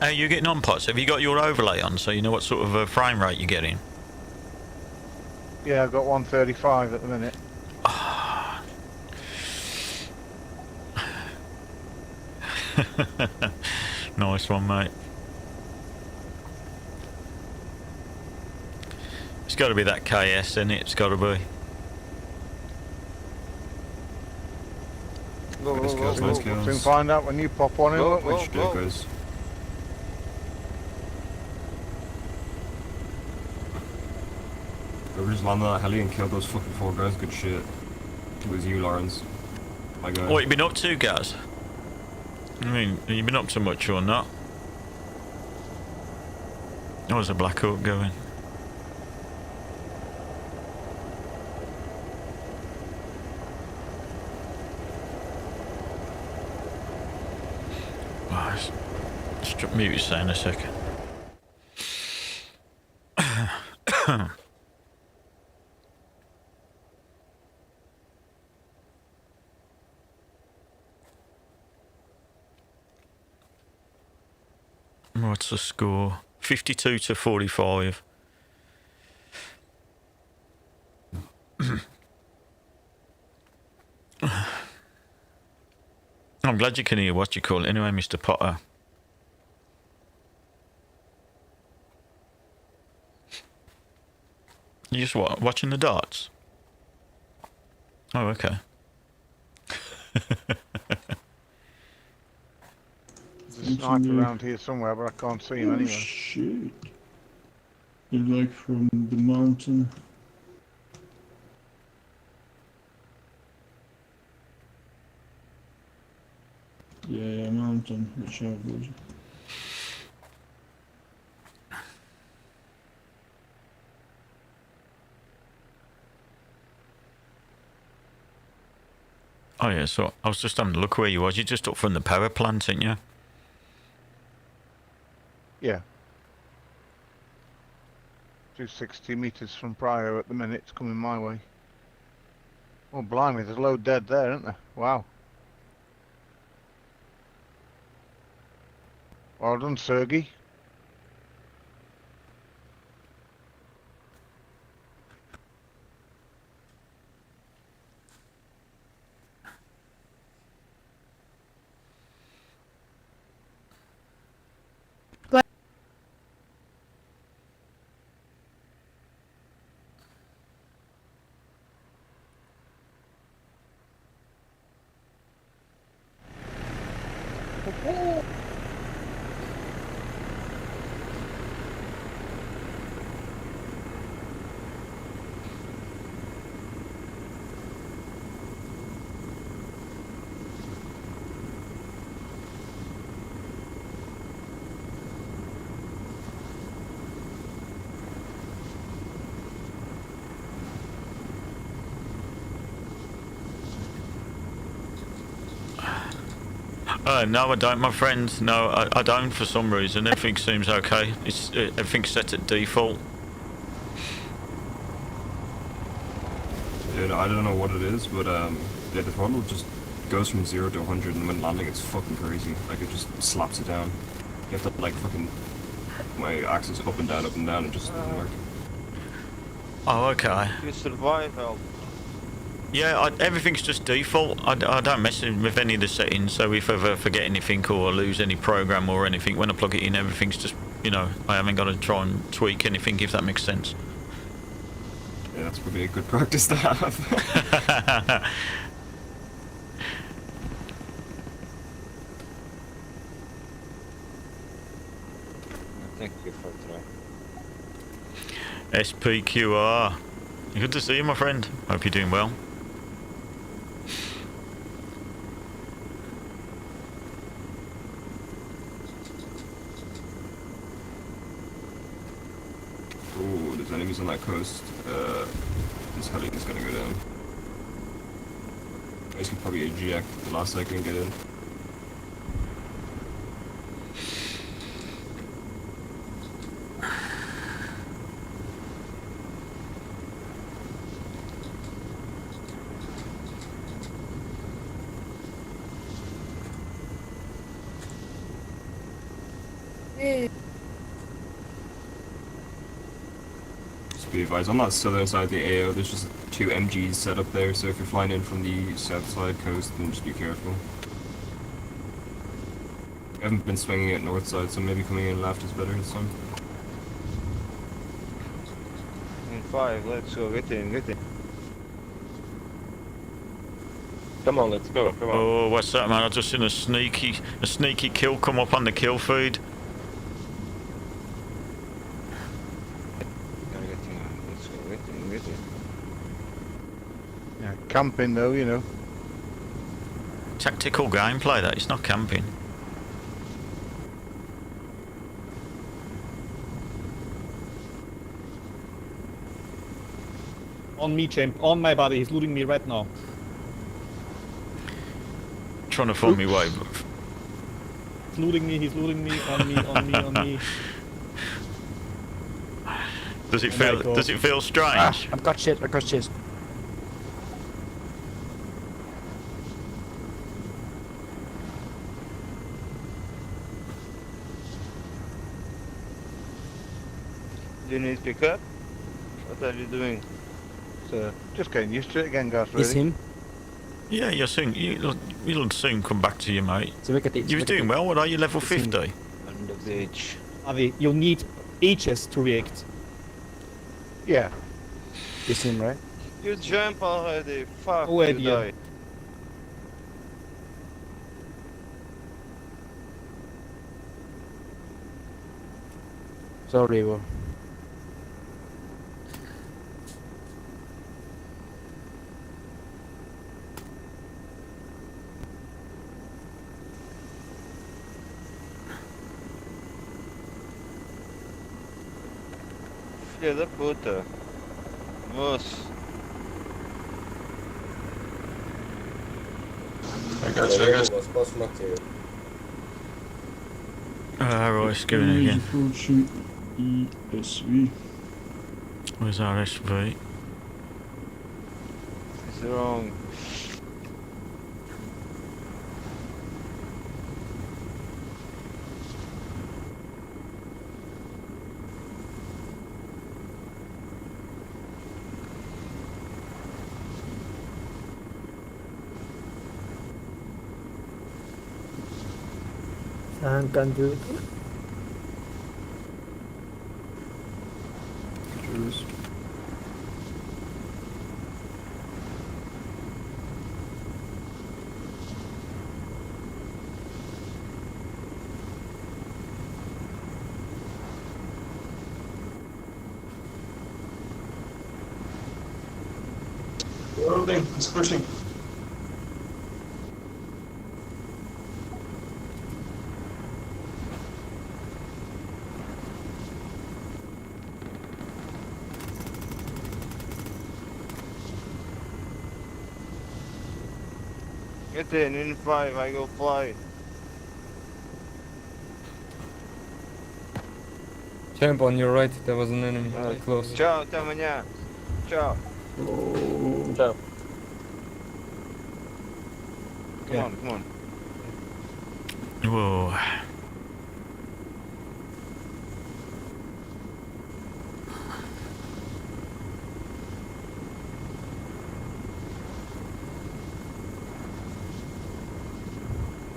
How are you getting on, Pots? Have you got your overlay on so you know what sort of frame rate you're getting? Yeah, I've got 135 at the minute. Nice one, mate. It's got to be that KS, isn't it? It's got to be. Go, Nice go, kills, go, nice go. kills. Soon find out when you pop one in, Go, won't we? go. Which goes. Whoever just landed that heli and killed those fucking 4 guys, good shit. It was you, Lawrence. My guy. What you been up to, guys? I mean, have you been up to much or not? Oh, there's a Black Hawk going. Oh, just mute your sound a second. What's the score? 52 to 45. I'm glad you can hear what you call it anyway, Mr. Potter. You just watching the darts? Oh, okay. There's a sniper around here somewhere, but I can't see him Oh anyway. shit. They're like from the mountain. Yeah, mountain, whichever was. Oh yeah, so I was just having a look where you was. You just up from the power plant, ain't you? Yeah. 260 metres from Pryor at the minute. It's coming my way. Oh, blimey, there's a load dead there, isn't there? Wow. Well done, Sergey. No, I don't, my friend. No, I don't for some reason. Everything seems okay. Everything's set at default. Dude, I don't know what it is, but yeah, the throttle just goes from 0 to 100, and when landing it's fucking crazy. Like, it just slaps it down. You have to, like, fucking... My axis up and down, and it just doesn't work. Oh, okay. You survive, Al. Yeah, everything's just default. I don't mess with any of the settings, so if I ever forget anything or lose any program or anything, when I plug it in, everything's just, you know, I haven't got to try and tweak anything, if that makes sense. Yeah, that's probably a good practice to have. Thank you for trying. SPQR. Good to see you, my friend. Hope you're doing well. Ooh, there's enemies on that coast. This heading is gonna go down. I guess we can probably eject the last second and get in. Just be advised, on that southern side of the AO, there's just 2 MGs set up there, so if you're flying in from the south side coast, then just be careful. I haven't been swinging it north side, so maybe coming in left is better this time. In 5, let's go. Get in. Come on, let's go. Come on. Oh, what's that, man? I just seen a sneaky kill come up on the kill feed. Gotta get in. Let's go. Get in. Yeah, camping though, you know. Tactical gameplay, that. It's not camping. On me, champ. On my body. He's looting me right now. Trying to find me way. He's looting me. On me. Does it Oh my feel? God. Does it feel strange? I got shit. Do you need pickup? What are you doing? So just getting used to it again, guys. It's Really. him. Yeah, you'll soon come back to you, mate. So look at it. You was doing well. What are you, level It's in- 50? On the beach. Avi, you'll need ages to react. Yeah. It's him, right? You jump already. Fuck, Go ahead, you yeah. die. Sorry, bro. Filha da puta. Moço. Royce, give it Enemy is again. approaching ESV. Where's RSV? It's wrong. Can do it. Cheers. Loading, it's pushing. Get in 5, I go fly. Champ, on your right, there was an enemy close. Ciao, até amanhã. Ciao. Oh, Ciao. Come on, come on. Whoa.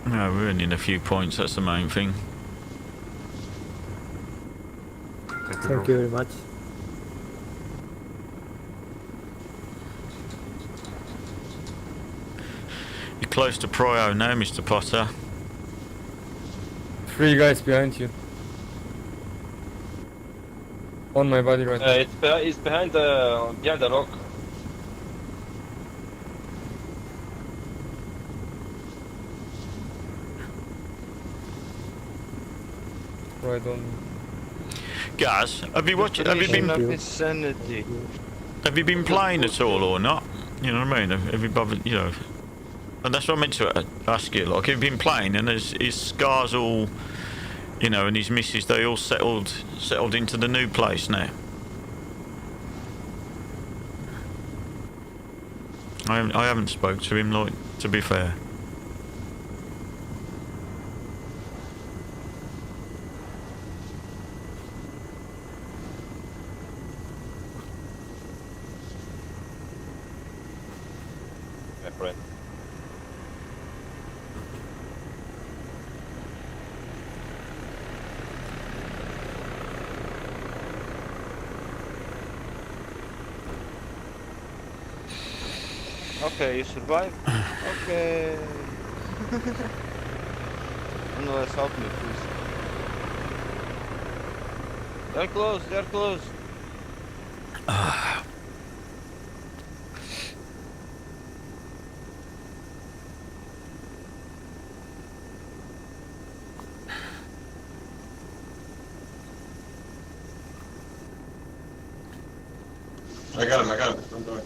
No, we're earning a few points, that's the main thing. Thank you very much. You're close to Prio now, Mr. Potter. 3 guys behind you. On my body right now. It's behind the rock. Right on. Guys, have you watched? Have you Definition been? of insanity. Have you been playing at all or not? You know what I mean? Have you bothered? You know, and that's what I meant to ask you. Like, have you been playing? And his scars all, you know, and his missus, they all settled into the new place now. I haven't spoke to him, like, to be fair. My friend. Okay, you survive? Okay. Unless help me, please. They're close, they're close. I got him. I'm going.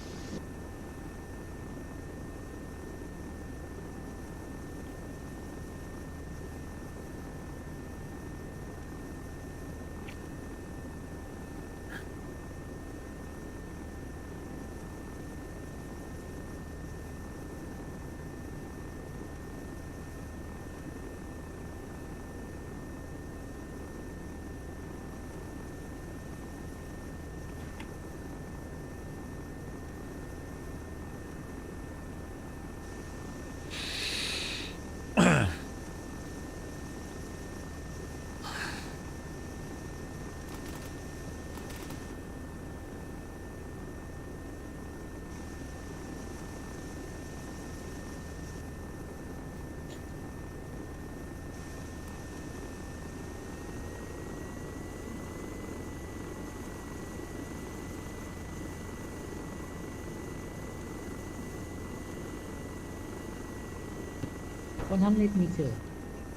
100 meters.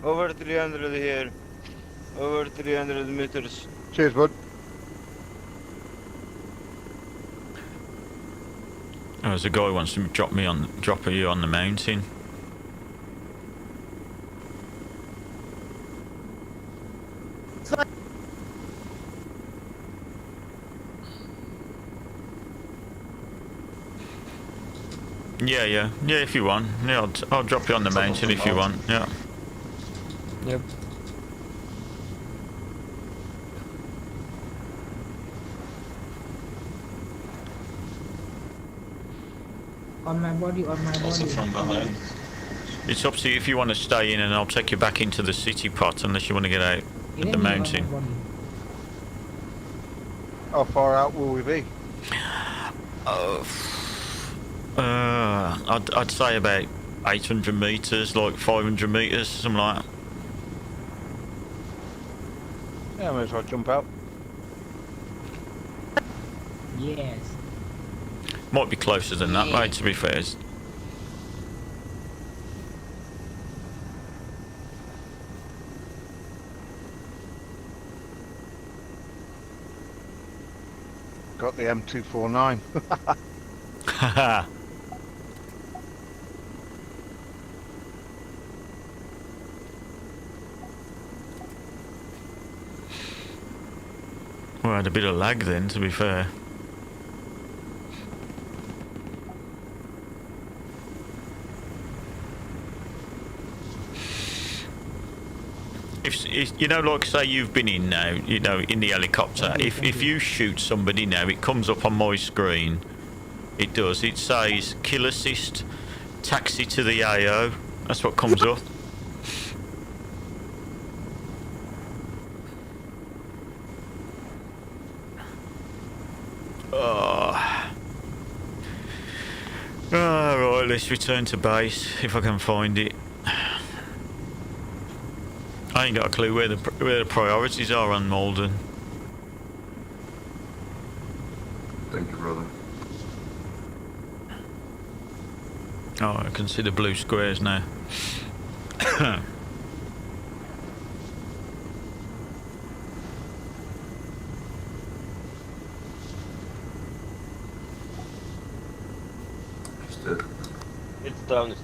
Over 300 here. Over 300 meters. Cheers, bud. Oh, there's a guy who wants to drop you on the mountain. Yeah, if you want. Yeah, I'll drop you on the mountain if you want. Yeah. Yep. On my body, on my Also body. from behind. It's up to you if you want to stay in, and I'll take you back into the city pot unless you want to get out at the mountain. How far out will we be? I'd say about 800 meters, like 500 meters, something like that. Yeah, I may as well jump out. Yes. Might be closer than that, mate, to be fair. Got the M249. Haha. Well, I had a bit of lag then, to be fair. If you know, like say you've been in now, you know, in the helicopter. If you shoot somebody now, it comes up on my screen. It does. It says kill assist, taxi to the AO. That's what comes up. Right, let's return to base if I can find it. I ain't got a clue where the priorities are on Malden. Thank you, brother. Oh, I can see the blue squares now. Just did. It's down.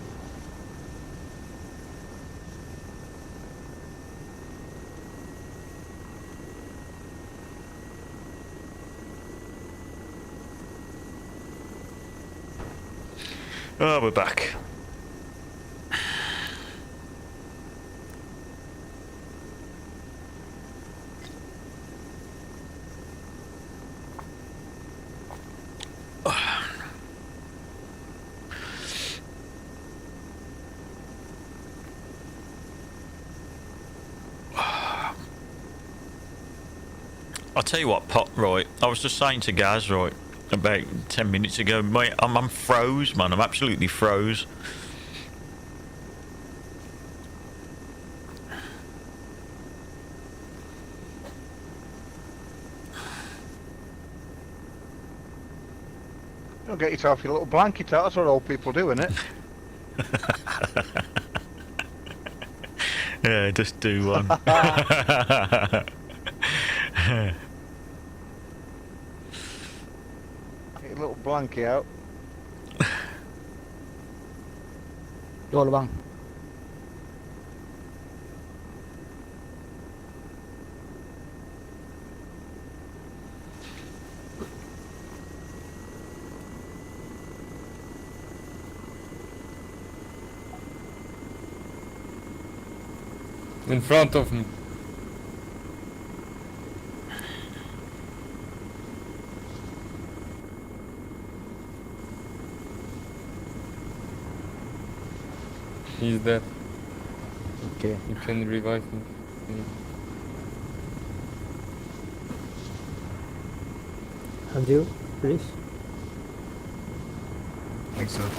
Oh, we're back. I'll tell you what, Pop, right, I was just saying to Gaz, right, about 10 minutes ago, mate, I'm froze, man, I'm absolutely froze. Don't get yourself your little blanket out, that's what old people do, innit? Yeah, just do one. Get your little blanket out. Vô rồi băng. In front of me. He's dead. Okay. You can revive him. And you, please. Thanks, sir.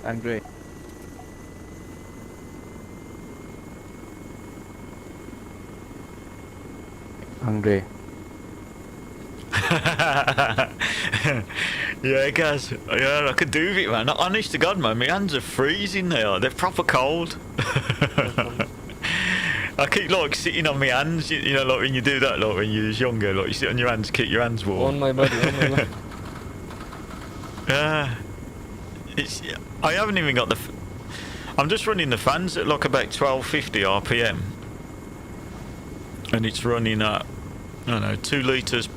Andre. Andre. Yeah, guys. Yeah, I could do it, man. Honest to God, man, my hands are freezing now. They're proper cold. I keep like sitting on my hands, you know, like when you do that, like when you was younger, like you sit on your hands, keep your hands warm. On my body, on my body. It's. I haven't even got the. I'm just running the fans at like about 1250 RPM, and it's running at, I don't know, 2 liters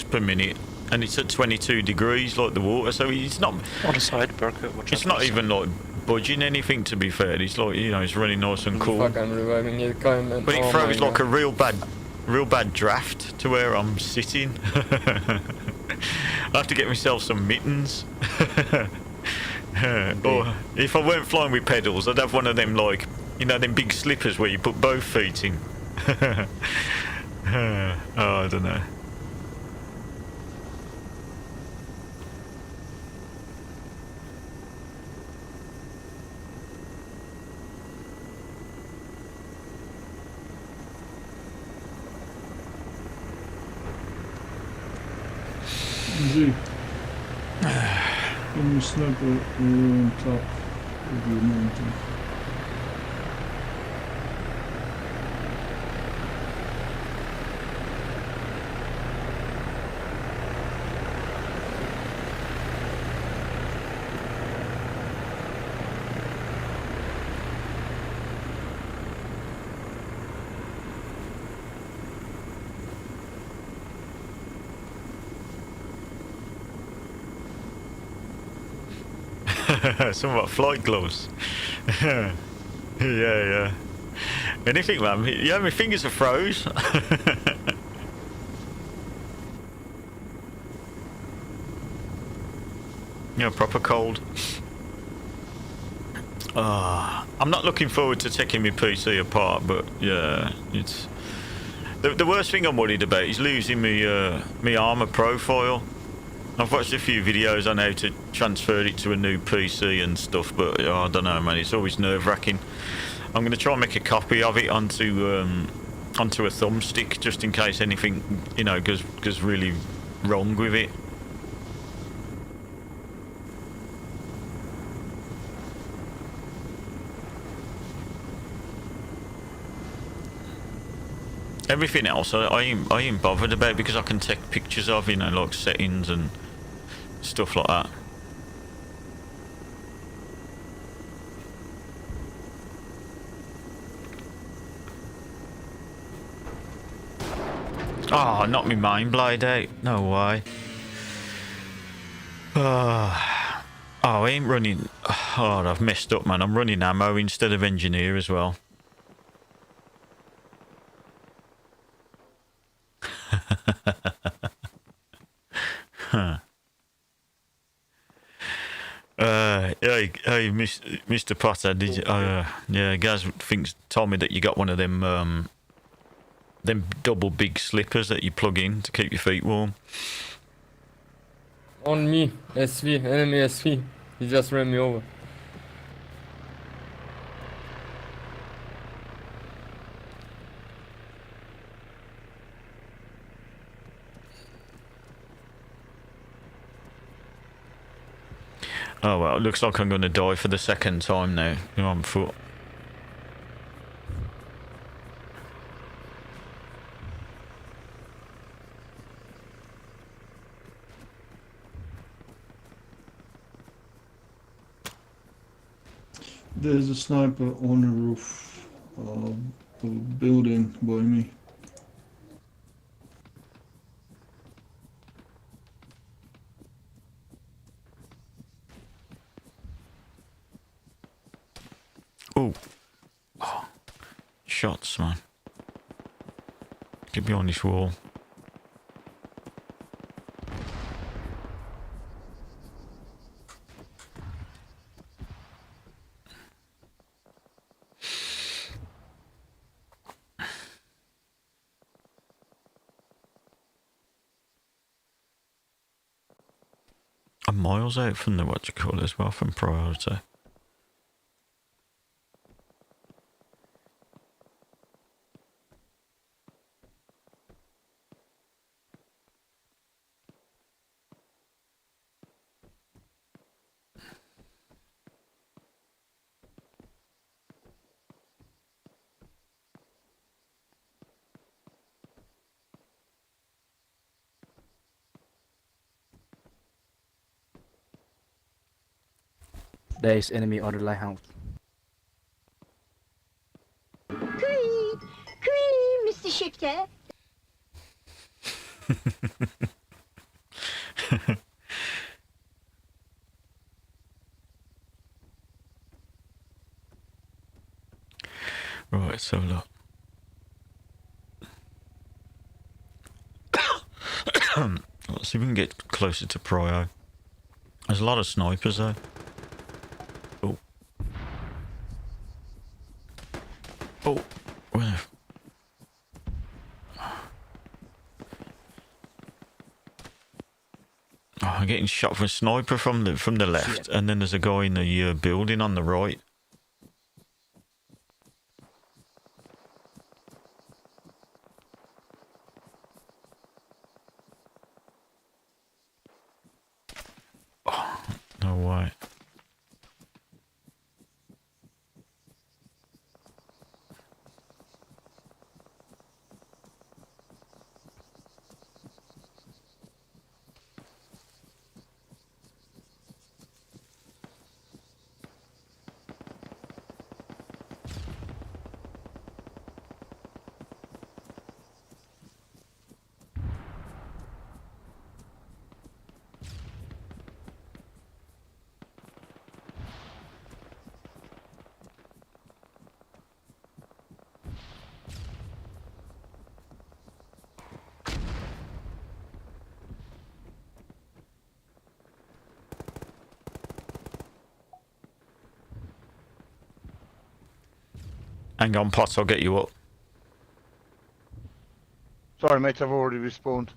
per minute, and it's at 22 degrees like the water. So it's not. On the side, Burger. It's not even like budging anything, to be fair. It's like, you know, it's running nice and cool. Fuck, I'm reviving it, man. But it throws like a real bad draft to where I'm sitting. I have to get myself some mittens. Or if I weren't flying with pedals, I'd have one of them, like, you know, them big slippers where you put both feet in. Oh, I don't know. Easy. Can you sniper on top of the mountain? Somewhat flight gloves. Yeah. Anything, man. Yeah, my fingers are froze. Yeah, proper cold. I'm not looking forward to taking my PC apart, but yeah, it's the worst thing I'm worried about is losing my ARMA profile. I've watched a few videos on how to transfer it to a new PC and stuff, but I don't know, man. It's always nerve-wracking. I'm going to try and make a copy of it onto a thumbstick, just in case anything, you know, goes really wrong with it. Everything else I ain't bothered about, because I can take pictures of, you know, like settings and stuff like that. Oh, knocked me mind blade out. No way. Oh, I ain't running. Oh, I've messed up, man. I'm running ammo instead of engineer as well. Huh. Hey, Mr. Potter, did you? Yeah, Gaz told me that you got one of them double big slippers that you plug in to keep your feet warm. On me, SV, enemy SV. He just ran me over. Oh well, it looks like I'm going to die for the second time now. I'm on foot. There's a sniper on the roof of the building by me. Ooh. Oh. Shots, man. Get behind this wall. I'm miles out from the what you call it as well, from priority. There is enemy on the lighthouse. Cui, cui, Mr. Shifter. Right, so look. Let's see if we can get closer to Prio. There's a lot of snipers though. Oh. Oh. Where? Oh, I'm getting shot from a sniper from the left, and then there's a guy in the building on the right. Oh, no way. Hang on, Potts, I'll get you up. Sorry, mate, I've already respawned.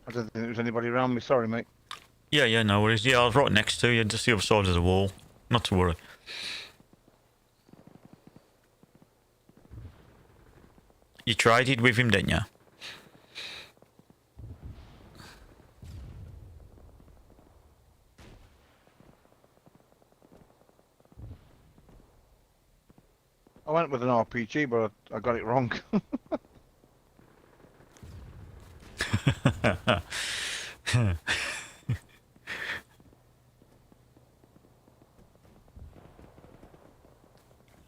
I don't think there was anybody around me. Sorry, mate. Yeah, no worries. Yeah, I was right next to you, just the other side of the wall. Not to worry. You traded with him, didn't you? I went with an RPG, but I got it wrong.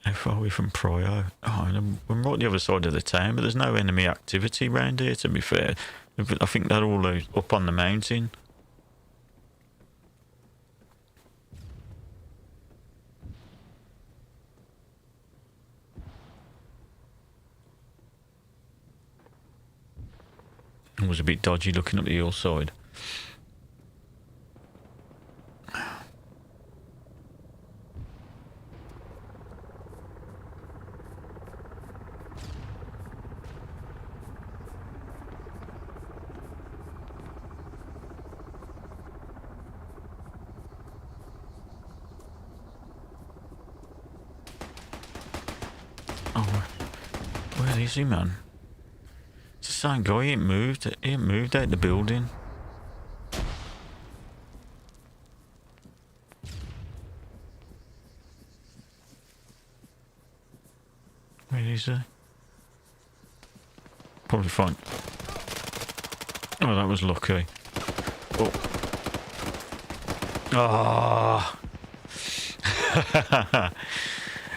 How far are we from Prio? Oh, we're right the other side of the town, but there's no enemy activity around here, to be fair. I think they're all up on the mountain. It was a bit dodgy looking up the hillside. Oh, where is he, man? It's the same guy. He ain't moved out the building. Where is he? Probably fine. Oh, that was lucky. Oh. Ah.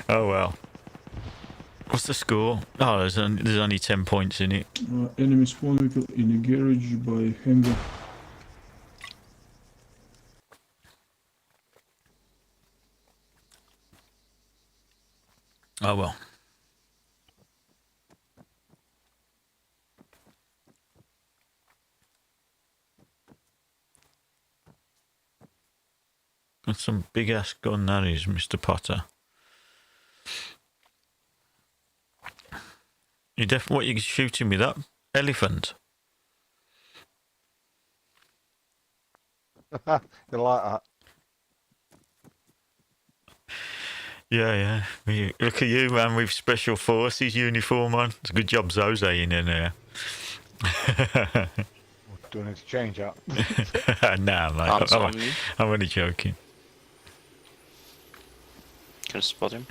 Oh well. What's the score? Oh, there's only 10 points in it. Enemy spawn vehicle in a garage by hangar. Oh well. That's some big ass gun that is, Mr. Potter. What you shooting with that elephant? You like that? Yeah. Look at you, man, with Special Forces uniform on. It's a good job Zo's in there. Do I need to change that? Nah, mate. I'm only joking. Can spot him.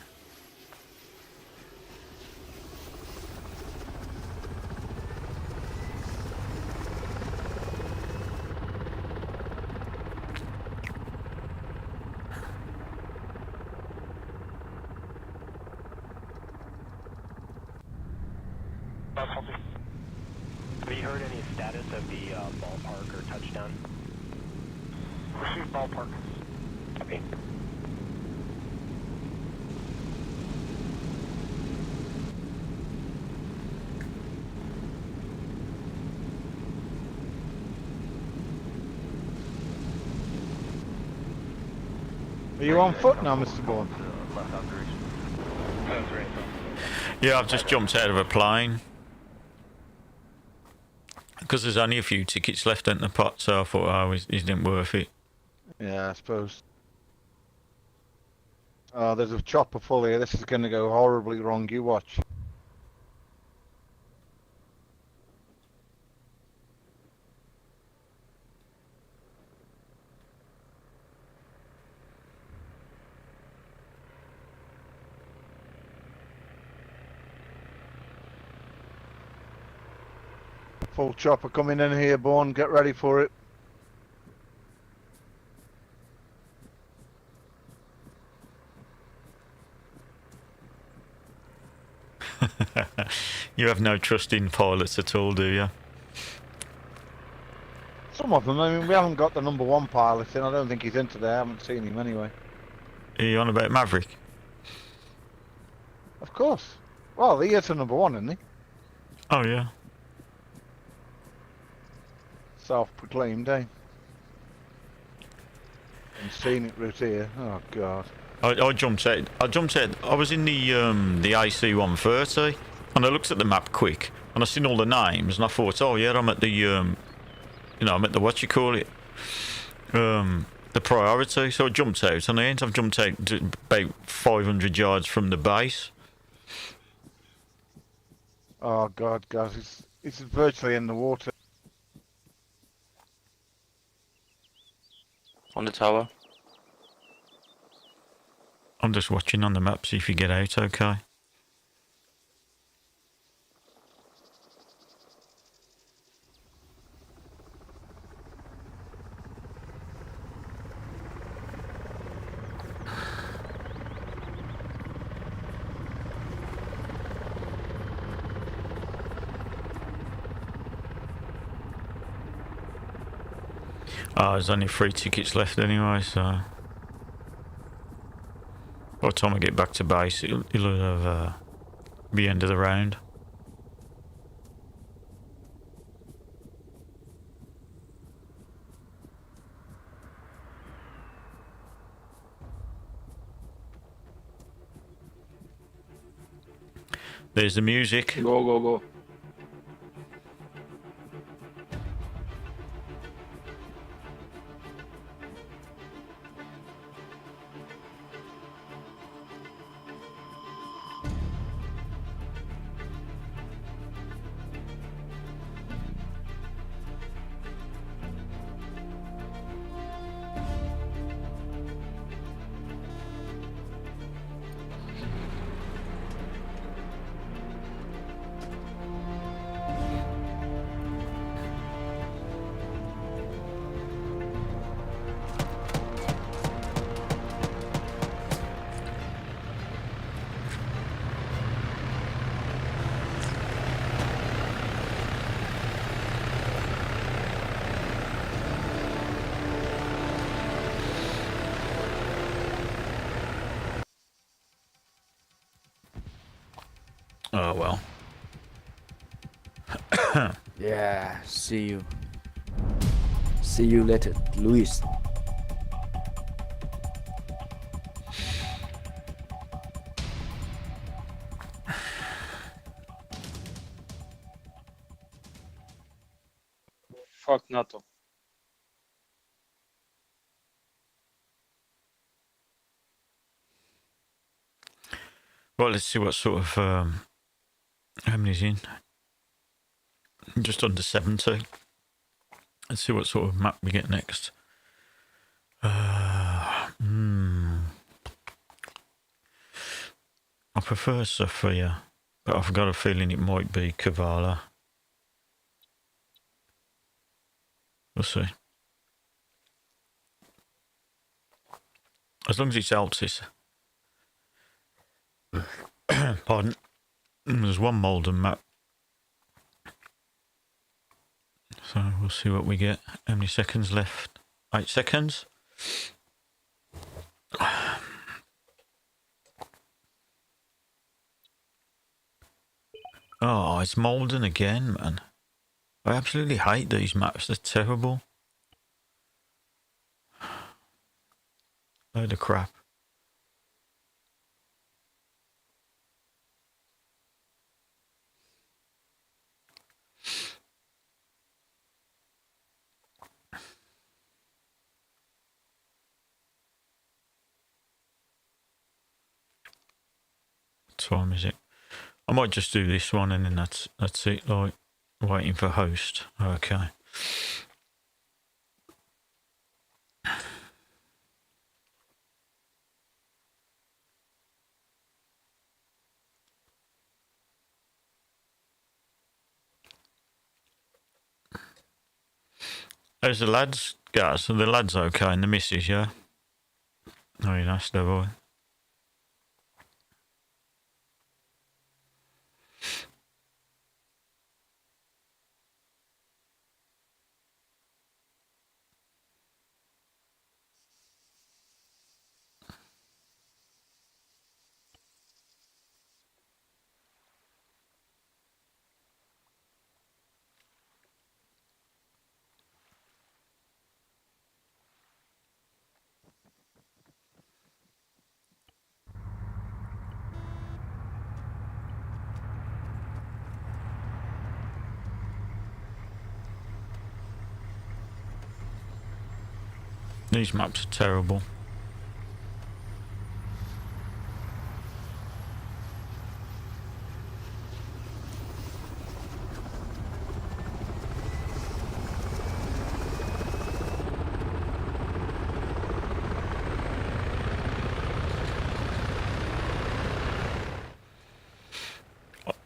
Have you heard any status of the ballpark or touchdown? Receive ballpark. Copy. Are you on foot now, Mr. Bourne? Yeah, I've just jumped out of a plane. Because there's only a few tickets left in the pot, so I thought, oh, isn't worth it. Yeah, I suppose. Oh, there's a chopper full here. This is going to go horribly wrong. You watch. Full chopper coming in here, Bourne. Get ready for it. You have no trust in pilots at all, do you? Some of them. I mean, we haven't got the #1 pilot in. I don't think he's in today. I haven't seen him anyway. Are you on about Maverick? Of course. Well, he is the #1, isn't he? Oh, yeah. Self-proclaimed, eh? And seen it route here. Oh God. I jumped out. I was in the AC 130, and I looked at the map quick, and I seen all the names, and I thought, oh yeah, I'm at the I'm at the what you call it, the priority. So I jumped out, and I've jumped out to about 500 yards from the base. Oh God, guys, it's virtually in the water. On the tower. I'm just watching on the map, see if you get out okay. Oh, there's only 3 tickets left anyway, so by the time I get back to base, it'll have be end of the round. There's the music. Go. Oh well. Yeah, see you. See you later, Luis. Fuck NATO. Well, let's see what sort of how many's in. Just under 70. Let's see what sort of map we get next. I prefer Sophia, but I've got a feeling it might be Kavala. We'll see. As long as it's Altis. Pardon. There's one Malden map. So we'll see what we get. How many seconds left? 8 seconds. Oh, it's Malden again, man. I absolutely hate these maps. They're terrible. Load of crap. What time is it? I might just do this one and then that's it, like waiting for host. Okay. There's the lads, guys. Are the lads okay and the missus, yeah? Very nice, though, boy. These maps are terrible.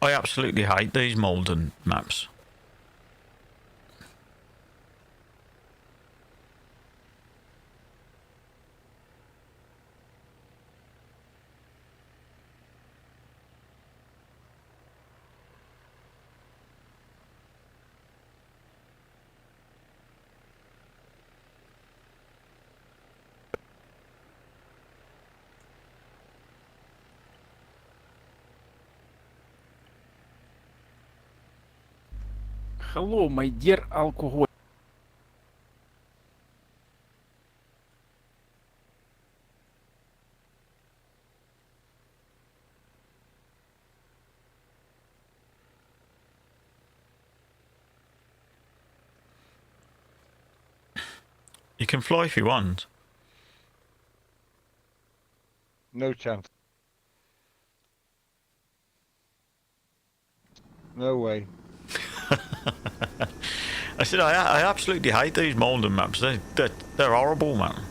I absolutely hate these Malden maps. Hello, my dear alcohol. You can fly if you want. No chance. No way. I said I absolutely hate these Malden maps. They're horrible, man.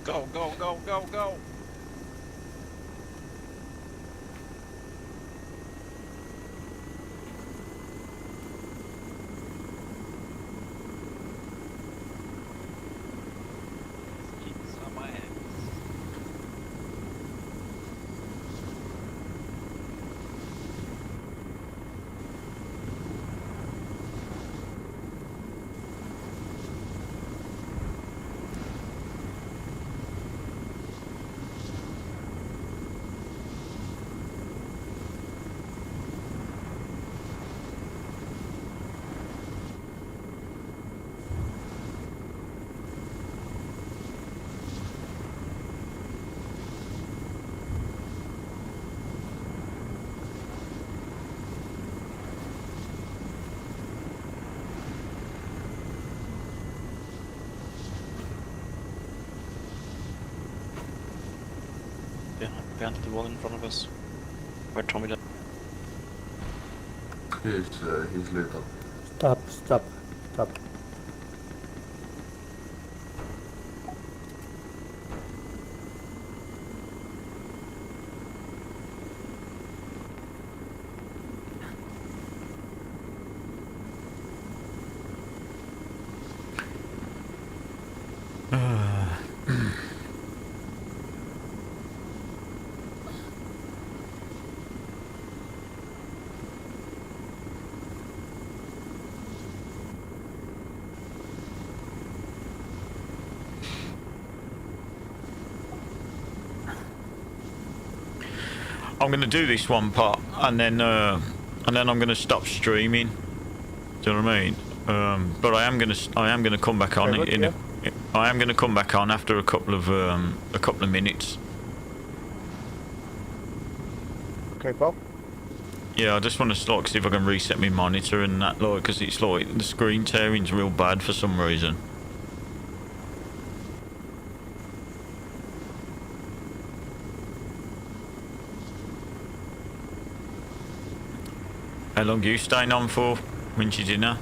Go, go, go, go, go. behind the wall in front of us. Where Tommy died. He's lit up. Stop, stop, stop. I'm gonna do this one part, and then I'm gonna stop streaming. Do you know what I mean? But I am gonna come back on I am gonna come back on after a couple of minutes. Okay, Bob. Yeah, I just want to see if I can reset my monitor and that, like, because it's like the screen tearing's real bad for some reason. How long are you staying on for? When's your dinner?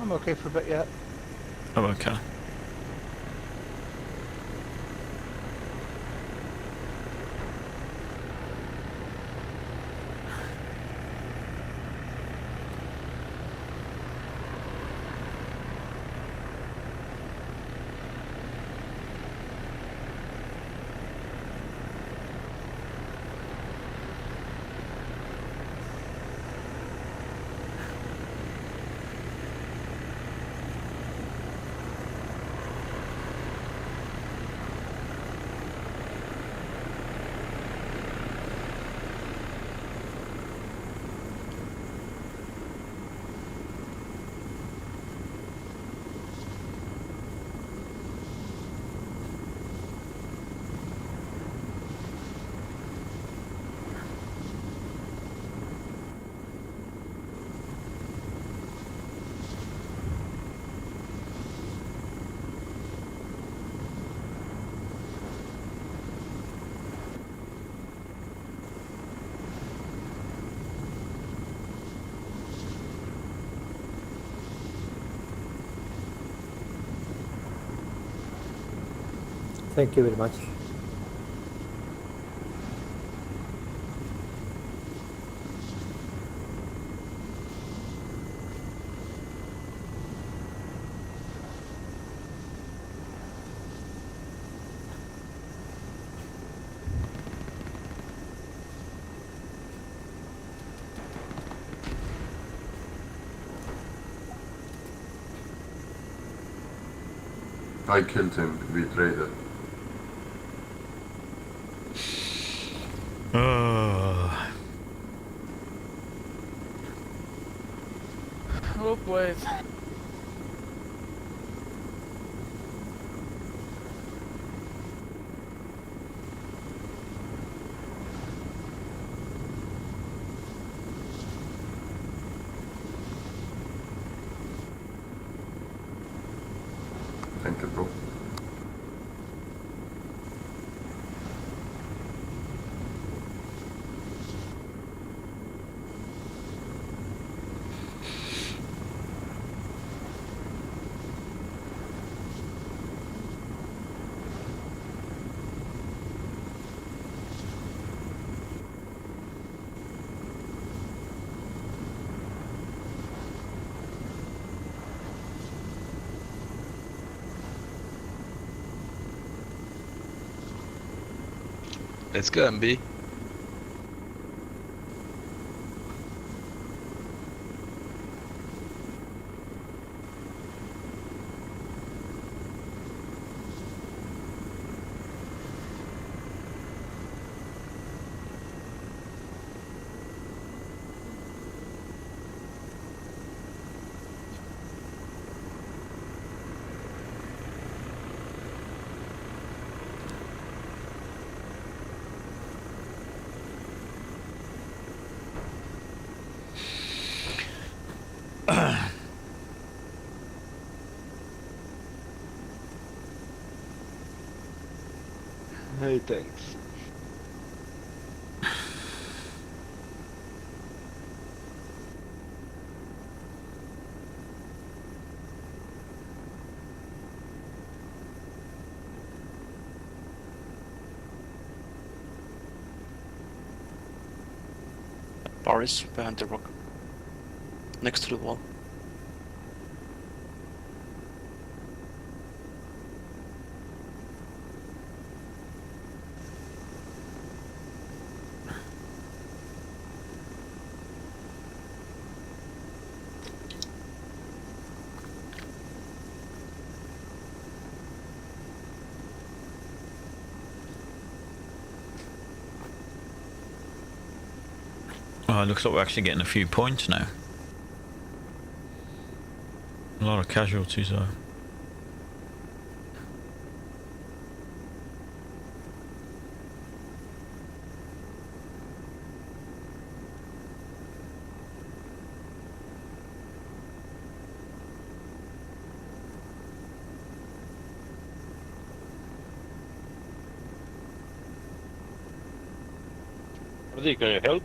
I'm okay for a bit yet. Oh, okay. Thank you very much. I killed him. We traded. Oh boy. Thank you, bro. Let's go, MB. Hey, thanks. Bar is behind the rock. Next to the wall. Oh, it looks like we're actually getting a few points now. A lot of casualties though. Can you help?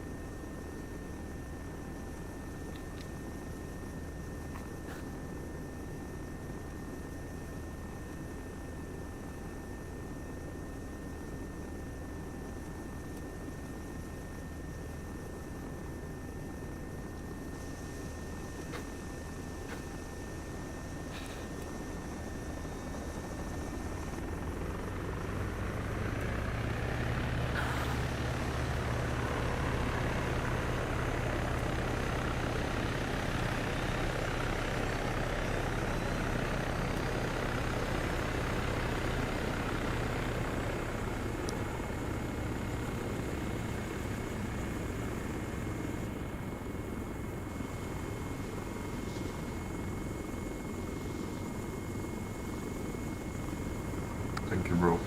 Thank you, bro.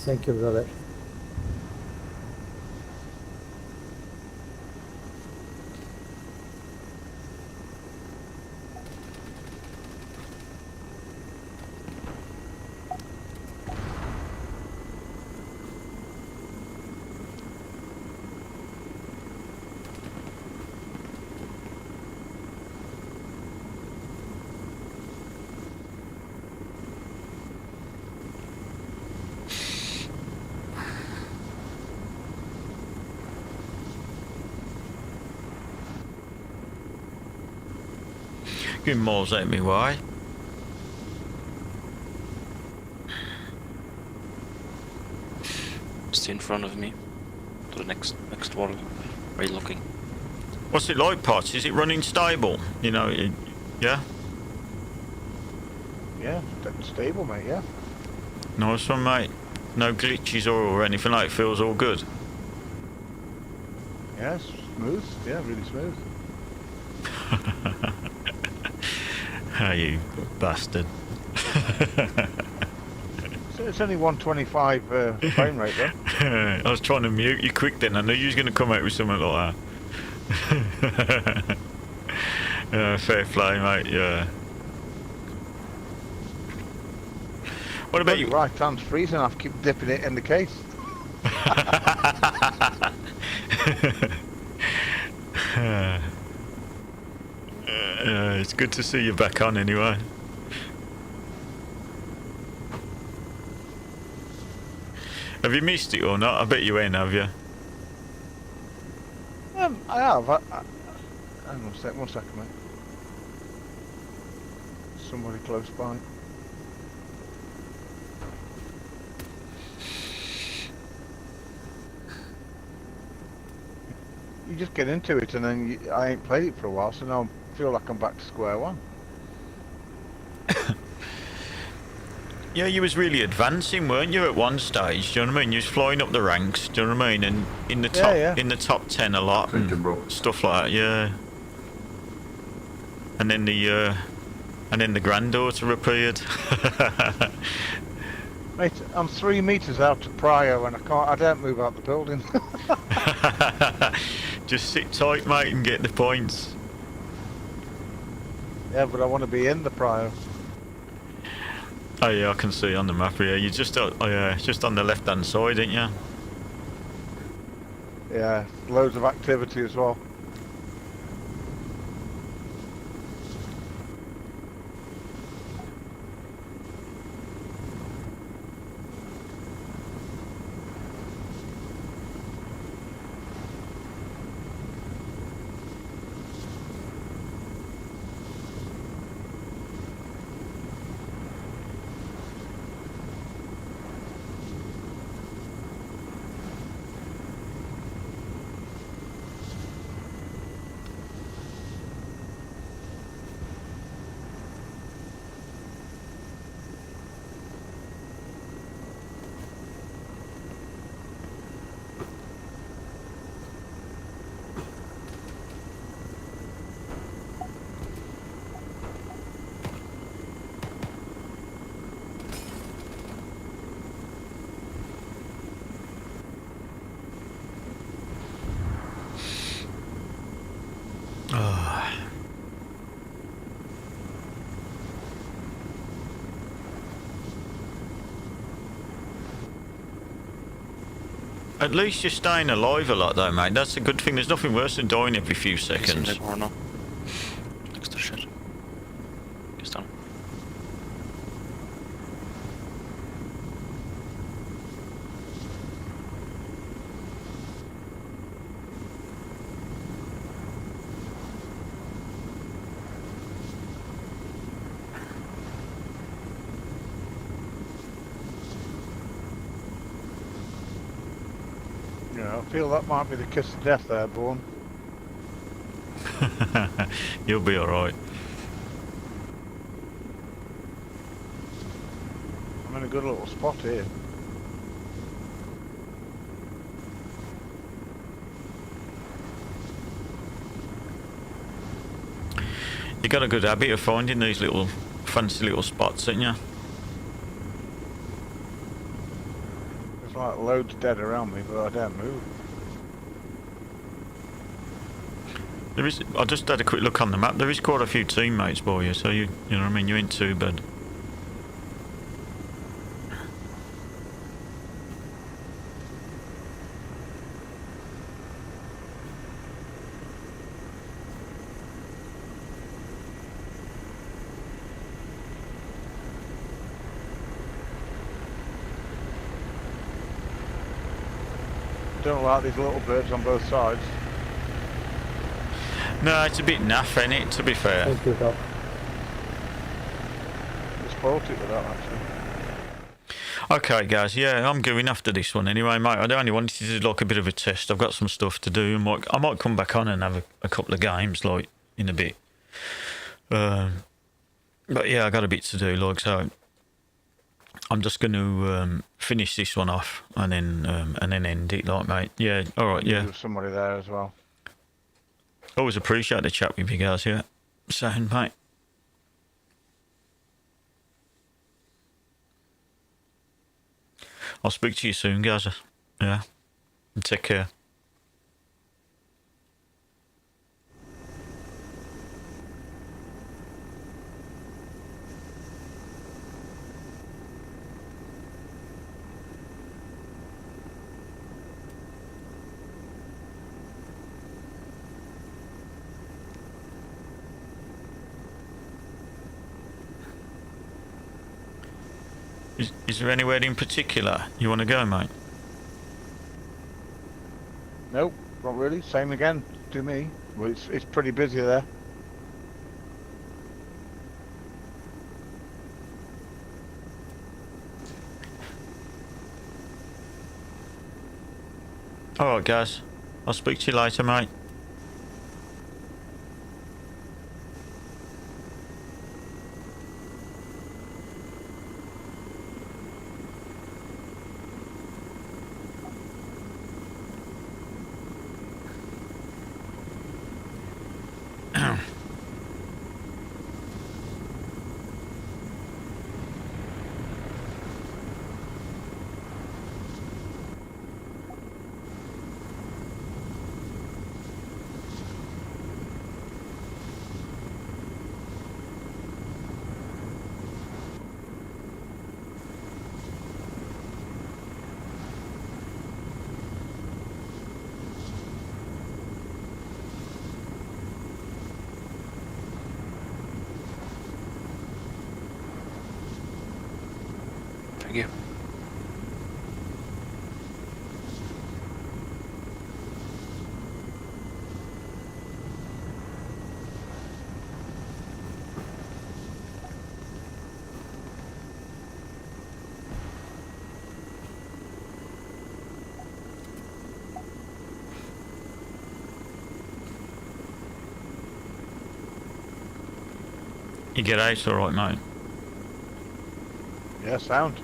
Thank you, brother. Good miles out me way. Just in front of me. To the next wall. Where are you looking? What's it like, Potts? Is it running stable? You know, yeah? Yeah, stable, mate, yeah. Nice one, mate. No glitches or anything like it. Feels all good. Yeah, smooth. Yeah, really smooth. Ah, you bastard. So it's only 125 frame rate, though. I was trying to mute you quick then. I knew you was going to come out with something like that. Fair play, mate, yeah. What about you? Right hand's freezing. I have to keep dipping it in the case. It's good to see you back on anyway. Have you missed it or not? I bet you ain't, have you? I have. Hang on a sec, 1 second, mate. Somebody close by. You just get into it and then I ain't played it for a while, so now I feel like I'm back to square one. Yeah, you was really advancing, weren't you, at one stage? Do you know what I mean? You was flying up the ranks. Do you know what I mean? And in the top, in the top 10 a lot, and stuff like that. Yeah. And then the granddaughter appeared. Mate, I'm 3 meters out to Pryor and I don't move out the building. Just sit tight, mate, and get the points. Yeah, but I want to be in the Pryor. Oh yeah, I can see on the map. Yeah, you're just just on the left-hand side, ain't you? Yeah, loads of activity as well. At least you're staying alive a lot though, mate. That's a good thing. There's nothing worse than dying every few seconds. Next to shit. Just done. Yeah, I feel that might be the kiss of death there, Bourne. You'll be alright. I'm in a good little spot here. You got a good habit of finding these little fancy little spots, haven't you? There's like loads dead around me, but I don't move. There is. I just had a quick look on the map. There is quite a few teammates by you, so you know what I mean. You ain't too bad. Don't like these little birds on both sides. No, it's a bit naff, ain't it? To be fair. Thank you, Doc. I spoilt it with that actually. Okay, guys. Yeah, I'm going after this one anyway, mate. I only wanted to do like a bit of a test. I've got some stuff to do. I might come back on and have a couple of games like in a bit. But yeah, I got a bit to do, like so. I'm just going to finish this one off and then end it, like, mate. Yeah, all right, yeah. There's somebody there as well. Always appreciate the chat with you guys, yeah. Sound, mate. I'll speak to you soon, guys. Yeah. And take care. Is there anywhere in particular you want to go, mate? Nope, not really. Same again to me. Well, it's pretty busy there. Alright guys, I'll speak to you later, mate. Thank you. You get out alright, mate? Yeah, sound.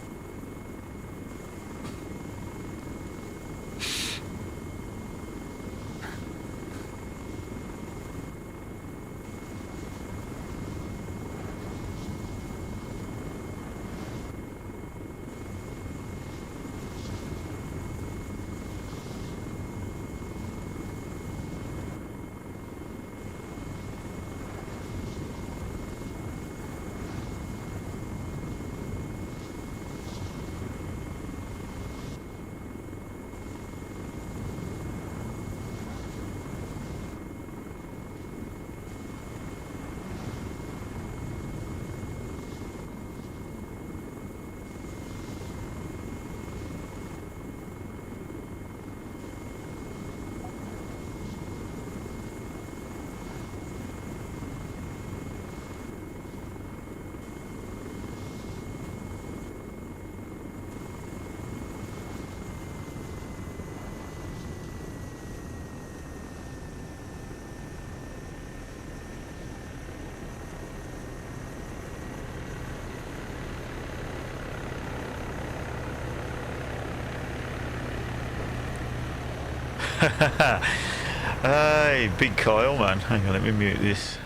Hey, big Kyle, man. Hang on, let me mute this.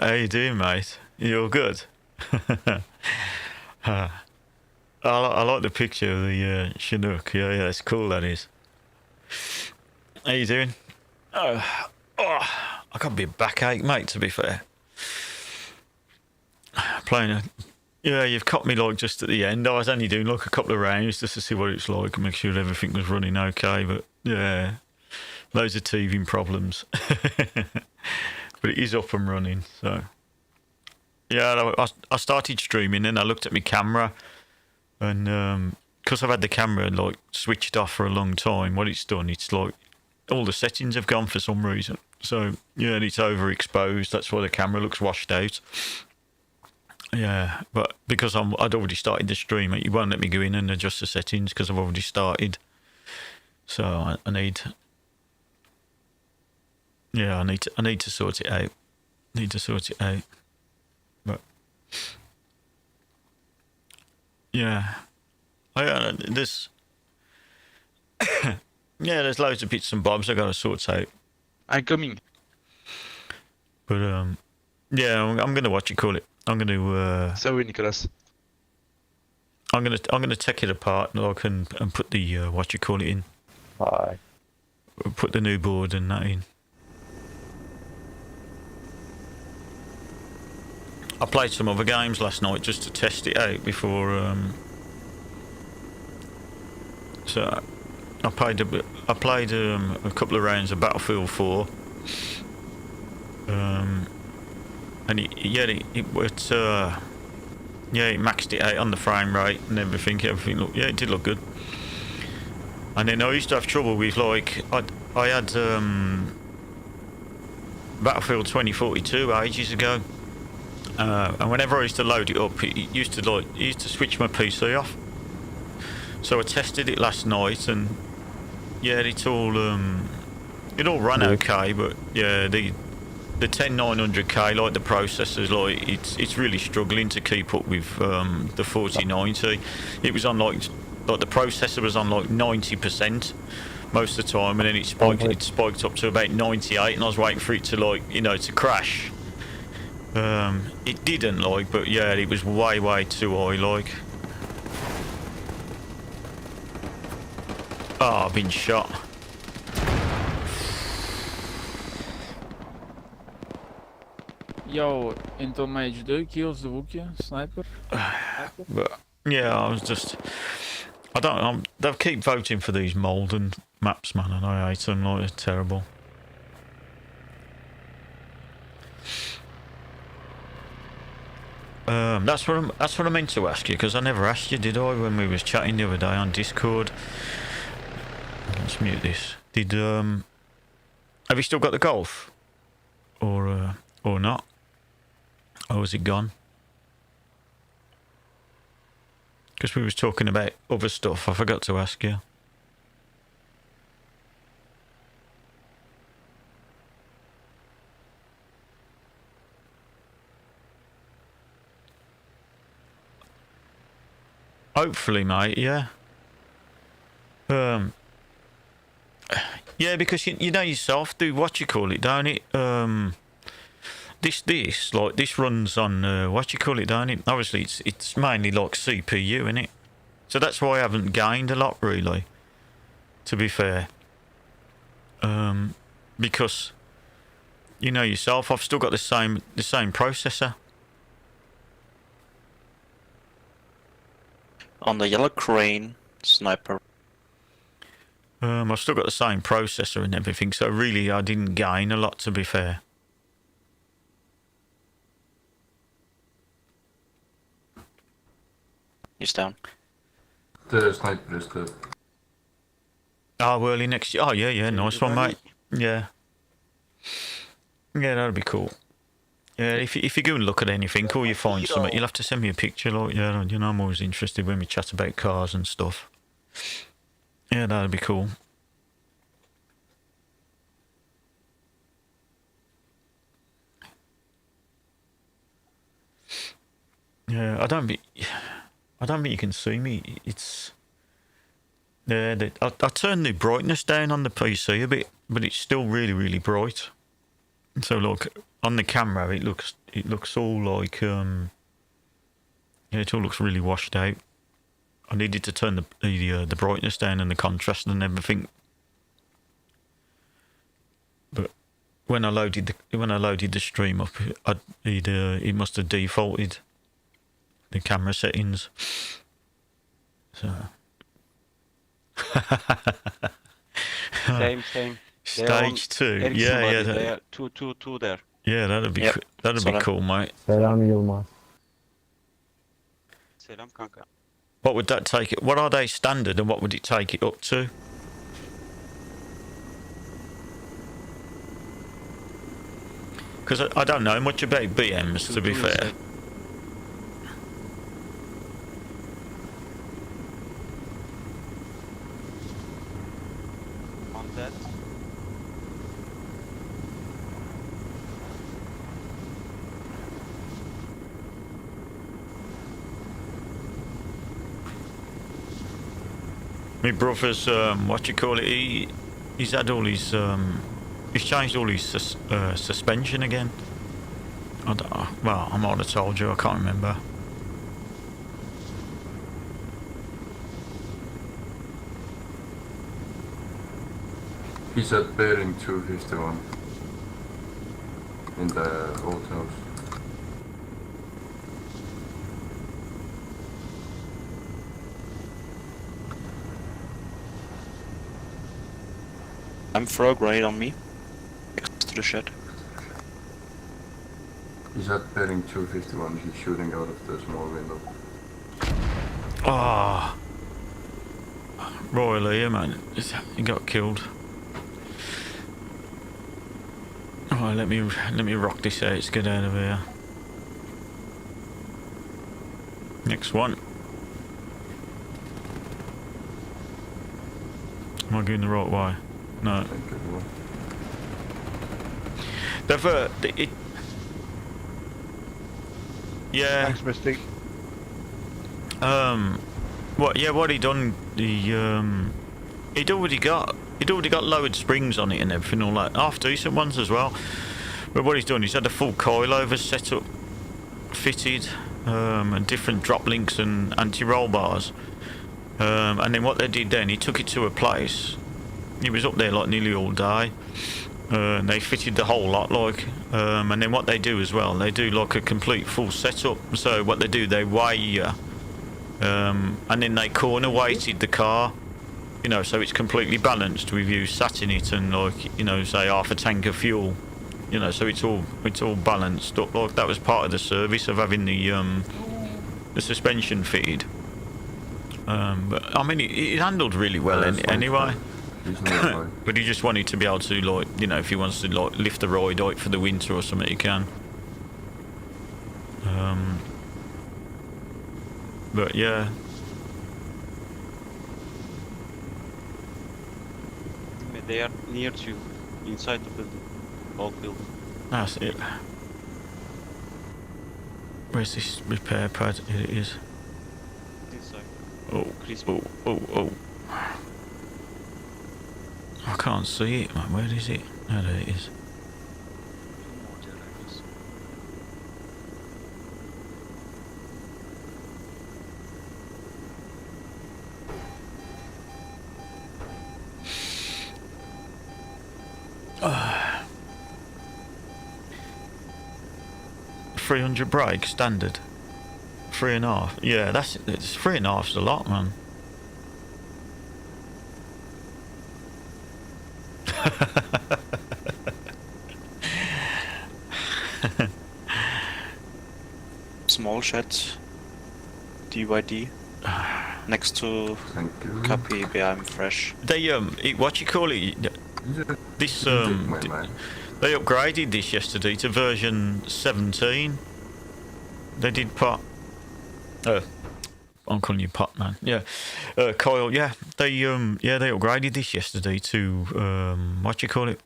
How you doing, mate? You all good? I like the picture of the Chinook. Yeah, that's cool, that is. How you doing? I got a bit of backache, mate, to be fair. Yeah, you've caught me like just at the end. I was only doing like a couple of rounds just to see what it's like and make sure everything was running okay, but yeah, loads of teething problems. But it is up and running, so yeah. I started streaming and I looked at my camera, and because I've had the camera like switched off for a long time, what it's done, it's like all the settings have gone for some reason. So yeah, and it's overexposed. That's why the camera looks washed out. Yeah, but because I'd already started the stream, it won't let me go in and adjust the settings because I've already started. So I need. Yeah, I need to sort it out. But yeah, there's yeah, there's loads of bits and bobs I got to sort out. I'm coming. But yeah, I'm gonna I'm gonna. Sorry, Nicholas. I'm gonna take it apart and put the in. Hi. Put the new board and that in. I played some other games last night just to test it out before. So I played a couple of rounds of Battlefield 4. And it maxed it out on the frame rate and everything. Everything looked, it did look good. And then I used to have trouble with like I had Battlefield 2042 ages ago, and whenever I used to load it up, it used to switch my PC off. So I tested it last night, and yeah, it all ran okay, but yeah, the 10900K, like the processors, like it's really struggling to keep up with the 4090. It was on like the processor was on like 90% most of the time, and then it spiked up to about 98, and I was waiting for it to to crash. It didn't, but yeah, it was way too high, Oh, I've been shot. Yo, então mais 2 kills do Wookiee, sniper. But yeah, they'll keep voting for these Malden maps, man, and I hate them. They're terrible. That's what I meant to ask you, because I never asked you, did I, when we was chatting the other day on Discord? Let's mute this. Have you still got the Golf, or not? Or is it gone? Because we was talking about other stuff. I forgot to ask you. Hopefully, mate. Yeah. Yeah, because you know yourself, do what you call it, don't it? This runs on don't it? Obviously, it's mainly like CPU, isn't it? So that's why I haven't gained a lot, really. To be fair, because you know yourself, I've still got the same processor. On the yellow crane sniper. I've still got the same processor and everything, so really I didn't gain a lot, to be fair. He's down. The sniper is good. Oh, early next year. Oh, yeah, nice one, mate. Yeah. Yeah, that'd be cool. Yeah, if you go and look at anything, or you find something, you'll have to send me a picture. Yeah, you know, I'm always interested when we chat about cars and stuff. Yeah, that'd be cool. Yeah, I don't think you can see me. It's I turned the brightness down on the PC a bit, but it's still really bright. So look, on the camera it looks all like yeah, it all looks really washed out. I needed to turn the brightness down and the contrast and everything. But when I loaded the stream up, it must have defaulted the camera settings. So Same. Stage 2. Yeah. There. Two there. Yeah, that'd be cool, mate. Selam Yılmaz. Selam kanka. What would that take it? What are they standard, and what would it take it up to? Because I don't know much about BMs, to be fair. On that. My brother's what you call it? He's had all his he's changed all his suspension again. I don't know. Well, I might have told you. I can't remember. He's at bearing 251 in the old house. I'm frog right on me. Next to the shed. He's at bearing 251, he's shooting out of the small window. Ah, Royal here, man. He got killed. Oh, let me rock this out. Let's get out of here. Next one. Am I going the right way? No. They've yeah. Thanks, Misty. What he done? He'd already got lowered springs on it and everything, all that. Half decent ones as well. But what he's done, he's had a full coilover set up, fitted, and different drop links and anti-roll bars. And then what they did then, he took it to a place. He was up there like nearly all day. And they fitted the whole lot, like. And then what they do as well, they do like a complete full setup. So what they do, they weigh you. And then they corner weighted the car. You know, so it's completely balanced with you sat in it and like, you know, say half a tank of fuel. You know, so it's all balanced up. Like that was part of the service of having the suspension fitted. But I mean, it handled really well anyway. But he just wanted to be able to, like, you know, if he wants to like lift the ride out for the winter or something, he can. But yeah. They are near to you, inside the building, old building. That's it. Where's this repair pad? Here it is. Inside. Oh. I can't see it, man. Where is it? Oh, there it is. Uh, 300 brake standard. 3.5. Yeah, it's 3.5's a lot, man. Small shed, DYD, next to copy behind fresh. They what you call it? This they upgraded this yesterday to version 17. They did pot. I'm calling you pot, man. Yeah, Kyle. Yeah, they upgraded this yesterday to what you call it?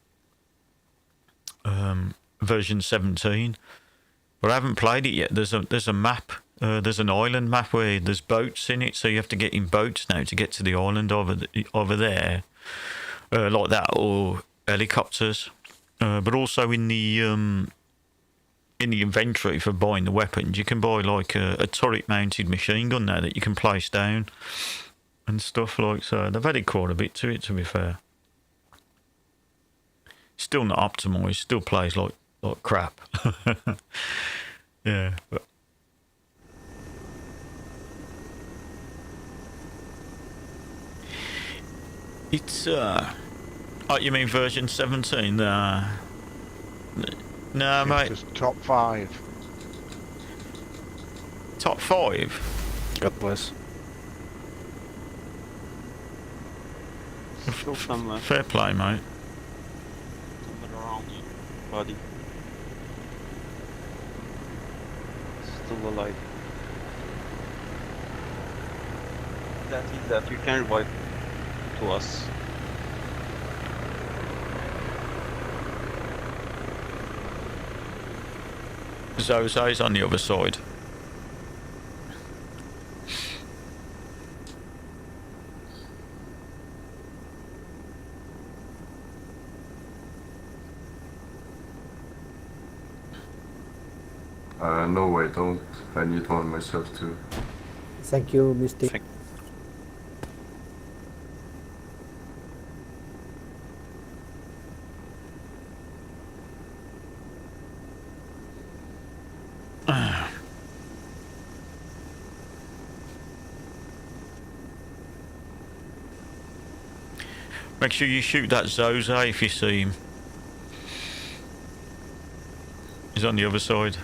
Version 17. But I haven't played it yet. There's a map. There's an island map where there's boats in it, so you have to get in boats now to get to the island over there, like that, or helicopters. But also in the inventory for buying the weapons, you can buy like a turret-mounted machine gun now that you can place down and stuff like so. They've added quite a bit to it, to be fair. Still not optimised. Still plays like crap. Yeah, but it's oh, you mean version 17? No, mate. Just top 5. Top 5. God bless. Still some Fair play, mate. somewhere around you, buddy. Still alive. That is that you can revive to us. Zozo's on the other side. No, I don't. I need one myself too. Thank you, Misty. Make sure you shoot that Zozo if you see him. He's on the other side.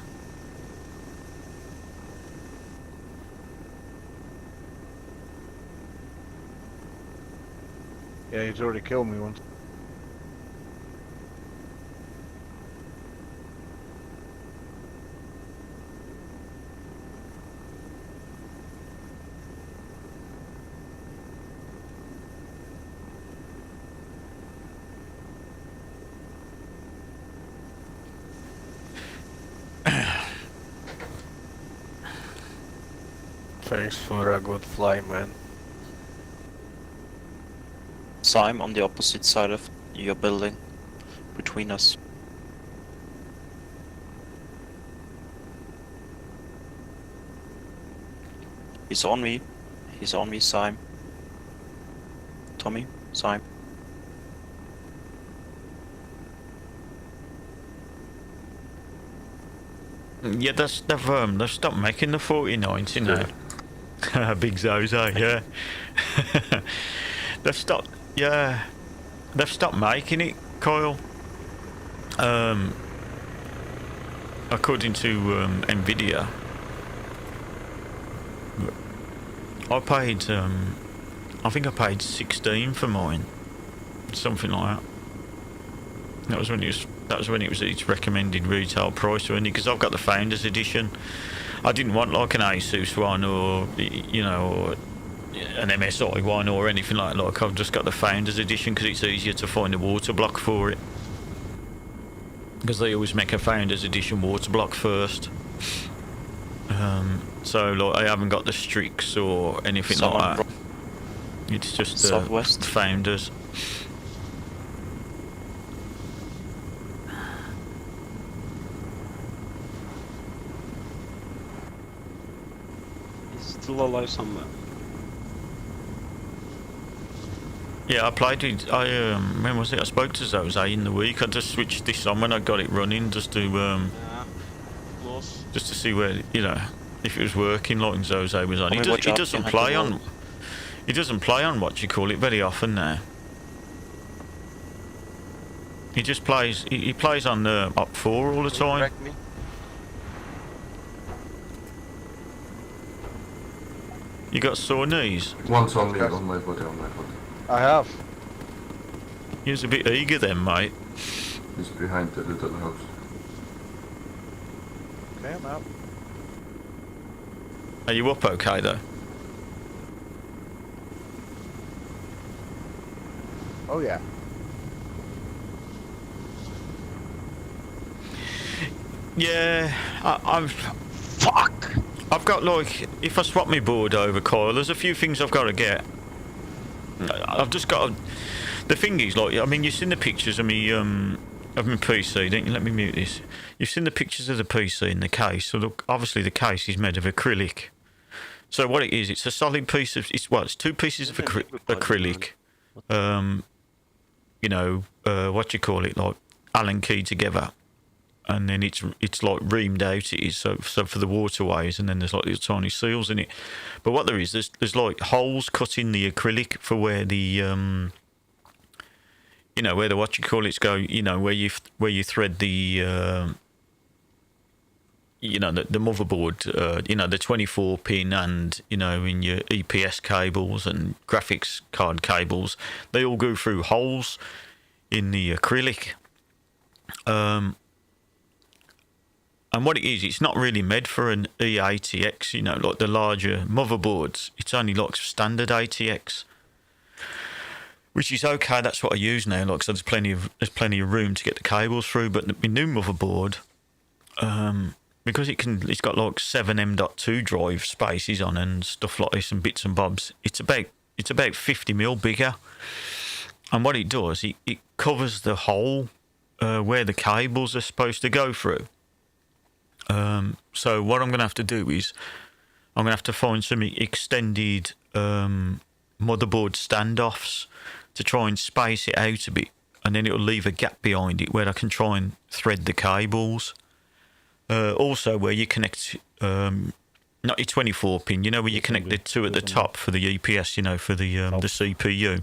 Yeah, he's already killed me once. Thanks for a good fly, man. So I'm on the opposite side of your building, between us. He's on me. He's on me, Sim. Tommy, Sim. Yeah, they've stopped making the 49s, you know. Big Zozo, yeah. They've stopped making it, Kyle. According to Nvidia, I paid I think I paid 16 for mine, something like that. That was when it was its recommended retail price, really, because I've got the Founders Edition. I didn't want like an Asus one or, you know, or an MSI one or anything like that. Like, I've just got the Founders Edition because it's easier to find a water block for it. Because they always make a Founders Edition water block first. So like, I haven't got the Strix or anything like that. It's just Southwest Founders. He's still alive somewhere. Yeah, I played it. When was it? I spoke to Jose in the week. I just switched this on when I got it running, just to just to see where, you know, if it was working. Like Jose was on. He doesn't play on. He doesn't play on what you call it very often now. He just plays. He plays on Op 4 all the time. You got sore knees? One's on me, on my body. I have. He was a bit eager then, mate. He's behind the little house. Okay, I'm out. Are you up okay though? Oh yeah. Yeah, I'm. Fuck! I've got like, if I swap my board over, Kyle, there's a few things I've got to get. I've just got to, the thing is, like, I mean, you've seen the pictures of me, of my PC, didn't you? Let me mute this. You've seen the pictures of the PC in the case. So look, obviously the case is made of acrylic. So what it is, it's a solid piece of, it's two pieces of acrylic. You know, what you call it, like Allen key together. And then it's like reamed out. It is so for the waterways, and then there's like little tiny seals in it. But what there is, there's like holes cut in the acrylic for where the you know, where the what you call it's go. You know, where you thread the you know, the motherboard. You know, the 24 pin, and you know, in your EPS cables and graphics card cables, they all go through holes in the acrylic. And what it is, it's not really made for an E80X, you know, like the larger motherboards. It's only like standard ATX, which is okay. That's what I use now, like, so there's plenty of room to get the cables through. But the new motherboard, because it's got like 7 M.2 drive spaces on and stuff like this and bits and bobs. It's about 50mm bigger, and what it does, it covers the hole where the cables are supposed to go through. So what I'm going to have to do is I'm going to have to find some extended motherboard standoffs to try and space it out a bit, and then it'll leave a gap behind it where I can try and thread the cables. Also where you connect, not your 24 pin, you know, where you connect the two at the top for the EPS, you know, for the CPU.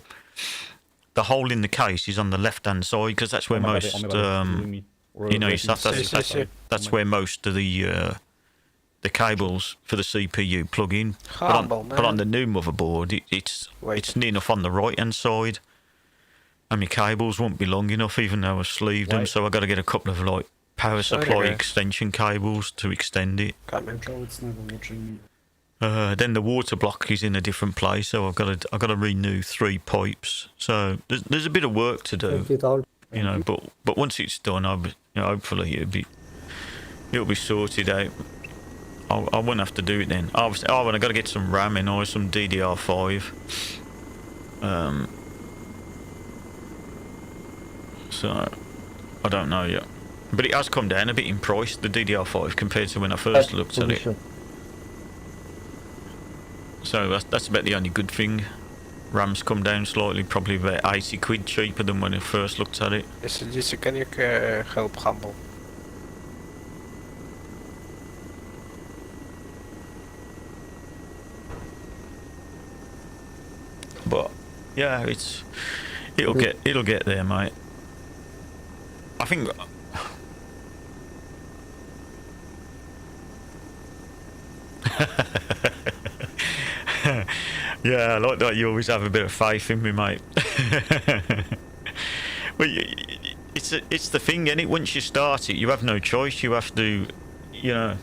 The hole in the case is on the left-hand side, because that's where most... you know, that's where most of the cables for the CPU plug in. But on the new motherboard, it's near enough on the right hand side, and my cables won't be long enough, even though I've sleeved them. So I've got to get a couple of like power supply extension cables to extend it. Then the water block is in a different place, so I've got to renew 3 pipes. So there's a bit of work to do. You know, but once it's done, hopefully it'll be sorted out. I won't have to do it then. Obviously, oh, and I got to get some RAM in or some DDR5. So I don't know yet, but it has come down a bit in price, the DDR5, compared to when I first looked at it. So that's about the only good thing. RAM's come down slightly, probably about 80 quid cheaper than when I first looked at it. Yes, can you help Humble? But yeah, it'll get there, mate. I think. Yeah, I like that you always have a bit of faith in me, mate. Well, it's the thing, innit? Once you start it, you have no choice. You have to, you know.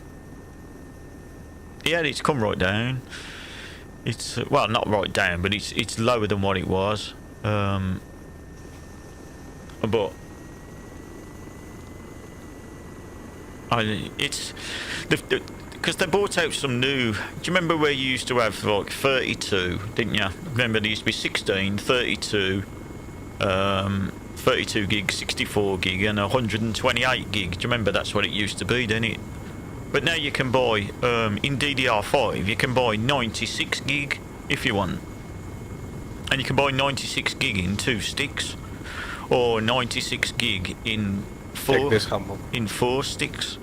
Yeah, it's come right down. It's well, not right down, but it's lower than what it was. But it's because they bought out some new. Do you remember where you used to have like 32, didn't you? Remember there used to be 16, 32, 32 gig, 64 gig, and 128 gig. Do you remember that's what it used to be, didn't it? But now you can buy in DDR5. You can buy 96 gig if you want, and you can buy 96 gig in 2 sticks, or 96 gig in 4 sticks.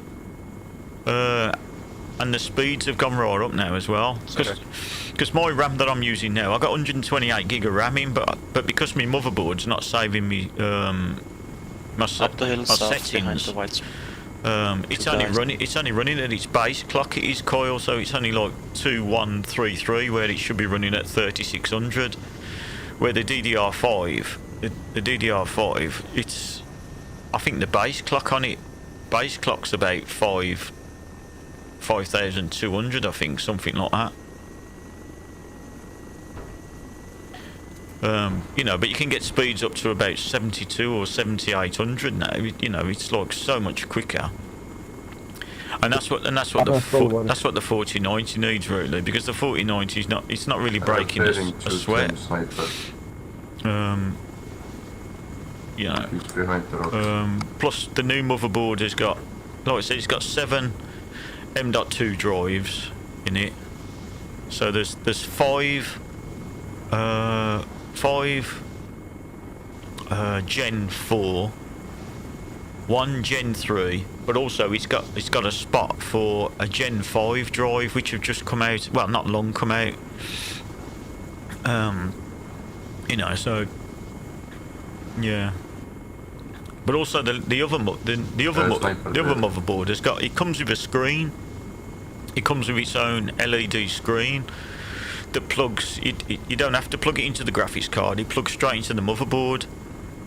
And the speeds have gone right up now as well. Because my RAM that I'm using now, I got 128 gig of RAM in, but because my motherboard's not saving me my settings. It's only running at its base clock. It is coil, so it's only like 2133, where it should be running at 3600. Where the DDR5, it's, I think the base clock on it, base clock's about 5,200, I think, something like that. You know, but you can get speeds up to about 72 or 7800 now. You know, it's like so much quicker. And that's what the 4090 needs, really, because the 4090 is it's not really breaking a sweat. You know, plus the new motherboard has got, like I said, it's got 7 M.2 drives in it. So there's 5 Gen 4, 1 Gen 3, but also it's got a spot for a Gen 5 drive, which have just come out. Well, not long come out. You know, so yeah. But also the other motherboard has got. It comes with a screen. It comes with its own LED screen that plugs. You don't have to plug it into the graphics card. It plugs straight into the motherboard.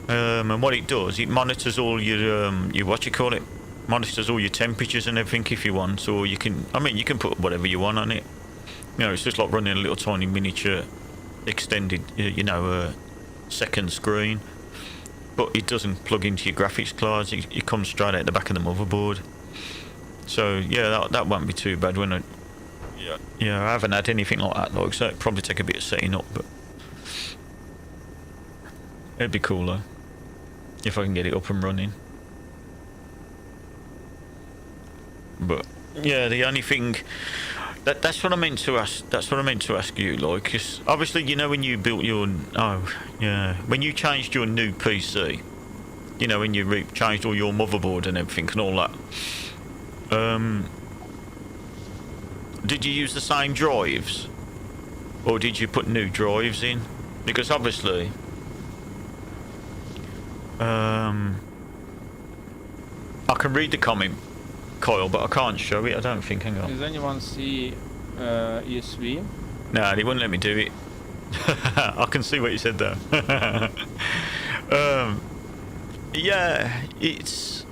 And what it does, it monitors all your monitors all your temperatures and everything if you want. Or you can put whatever you want on it. You know, it's just like running a little tiny miniature extended, second screen. But it doesn't plug into your graphics cards. It comes straight out the back of the motherboard. So yeah, that won't be too bad when I haven't had anything like that, so it'd probably take a bit of setting up, but it'd be cool though if I can get it up and running. But yeah, the only thing that's what I meant to ask. That's what I meant to ask you, like, because obviously, you know, when you built your when you changed your new PC, you know, when you changed all your motherboard and everything and all that, did you use the same drives, or did you put new drives in? Because obviously, I can read the comment, Kyle, but I can't show it. I don't think. Hang on. Does anyone see ESV? No, they wouldn't let me do it. I can see what you said there. Yeah, it's.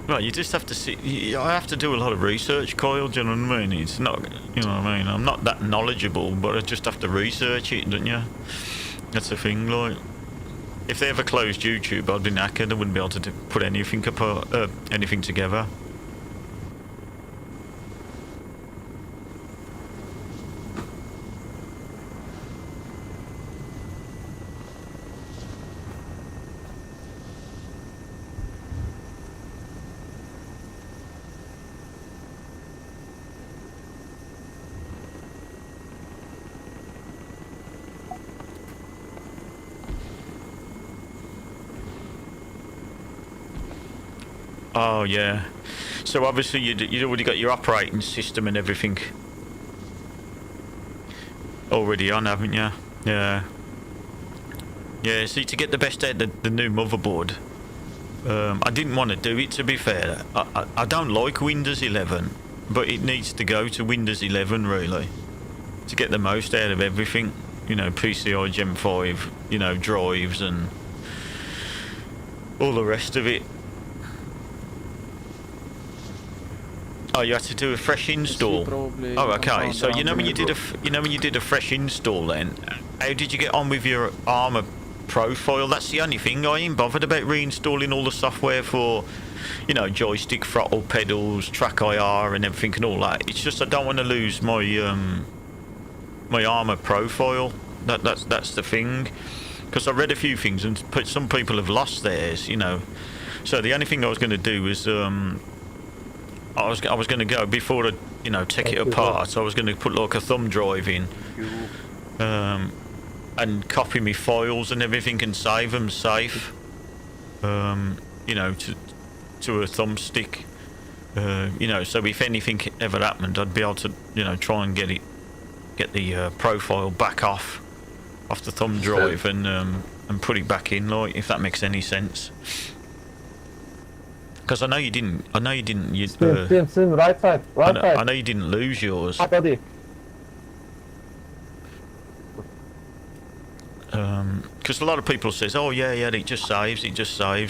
Well, you just have to see. I have to do a lot of research, Kyle. Do you know what I mean? It's not. You know what I mean? I'm not that knowledgeable, but I just have to research it, don't you? That's the thing, like. If they ever closed YouTube, I'd be knackered. I wouldn't be able to put anything apart, anything together. Oh yeah. So obviously you'd already got your operating system and everything already on, haven't you? Yeah. Yeah. See, to get the best out of the new motherboard, I didn't want to do it. To be fair, I don't like Windows 11, but it needs to go to Windows 11 really to get the most out of everything. You know, PCI Gen 5, you know, drives and all the rest of it. Oh, you had to do a fresh install. Oh, okay. So you know when you did a fresh install, then how did you get on with your ARMA profile? That's the only thing. I ain't bothered about reinstalling all the software for, you know, joystick, throttle, pedals, track IR, and everything and all that. It's just I don't want to lose my my ARMA profile. That's the thing. Because I read a few things and some people have lost theirs. You know, so the only thing I was going to do was I was going to go before I, you know, take it apart. I was going to put like a thumb drive in, and copy me files and everything and save them safe. You know, to a thumbstick. You know, so if anything ever happened, I'd be able to, you know, try and get the profile back off the thumb drive and put it back in, like, if that makes any sense. Because I know you didn't. Swim, right side, right side. I know you didn't lose yours. Body. Because a lot of people says, "Oh yeah, it just saves,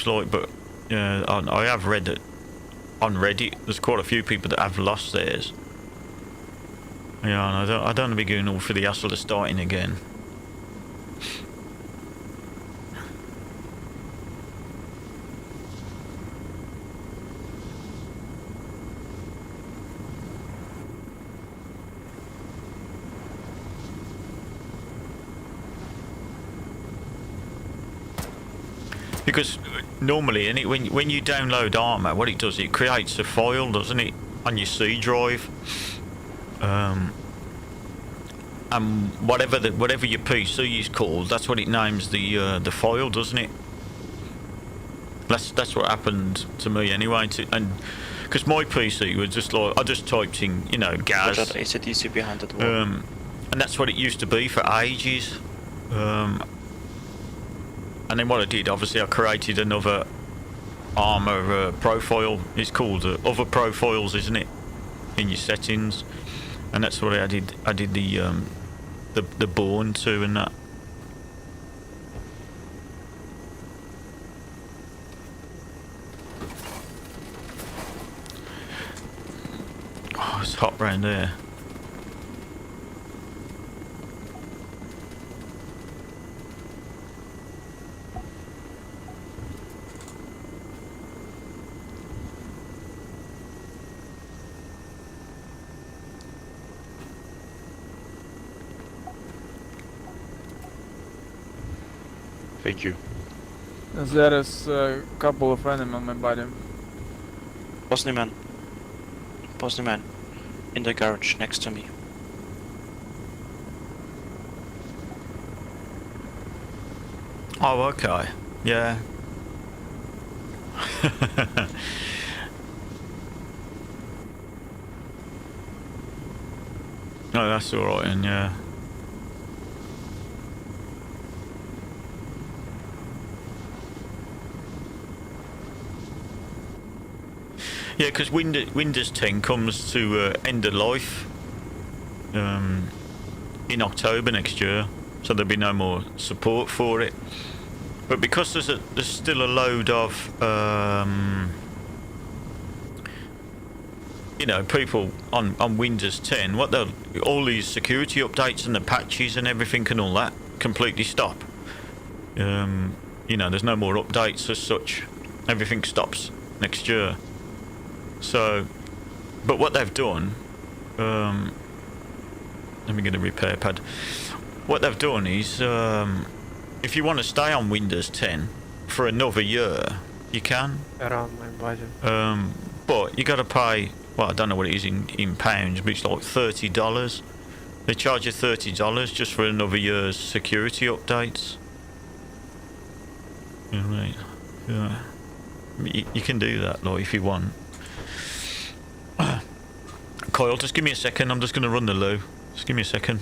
like." But I have read that on Reddit. There's quite a few people that have lost theirs. Yeah, and I don't want to be going all for the hassle of starting again. Because normally, when you download ARMA, what it does, it creates a file, doesn't it, on your C drive, and whatever your PC is called, that's what it names the file, doesn't it? That's what happened to me anyway. And because my PC was just like, I just typed in, you know, gas. ACDC behind the wall. And that's what it used to be for ages. And then what I did, obviously, I created another ARMA profile. It's called other profiles, isn't it, in your settings? And that's what I did. I did the Bourne to and that. Oh, it's hot round there. Thank you. There is a couple of enemies on my body. Bosnian man. In the garage next to me. Oh, okay. Yeah. No, that's alright, and yeah. Yeah, because Windows 10 comes to end of life in October next year, so there'll be no more support for it. But because there's still a load of you know, people on Windows 10, all these security updates and the patches and everything and all that completely stop. You know, there's no more updates as such. Everything stops next year. So, but what they've done, let me get a repair pad. What they've done is, if you want to stay on Windows 10 for another year, you can. Around my budget. But you got to pay. Well, I don't know what it is in pounds, but it's like $30. They charge you $30 just for another year's security updates. Right. Yeah. You can do that, like, if you want. Kyle, just give me a second. I'm just going to run the loo. Just give me a second.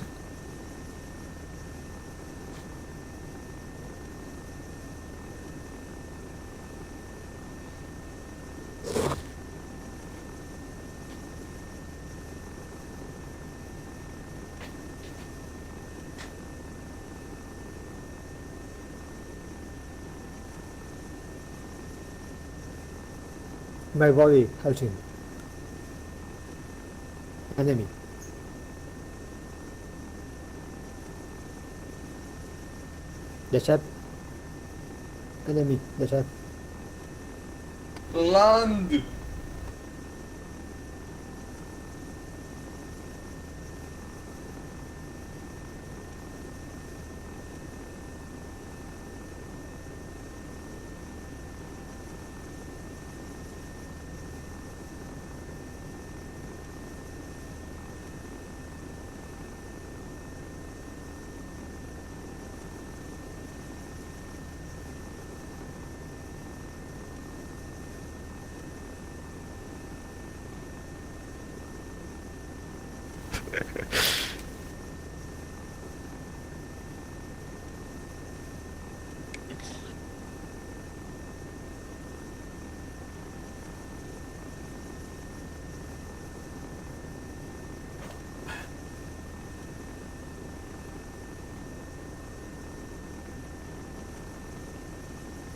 My body touching. Enemy. The chat. Enemy. The chat. Land!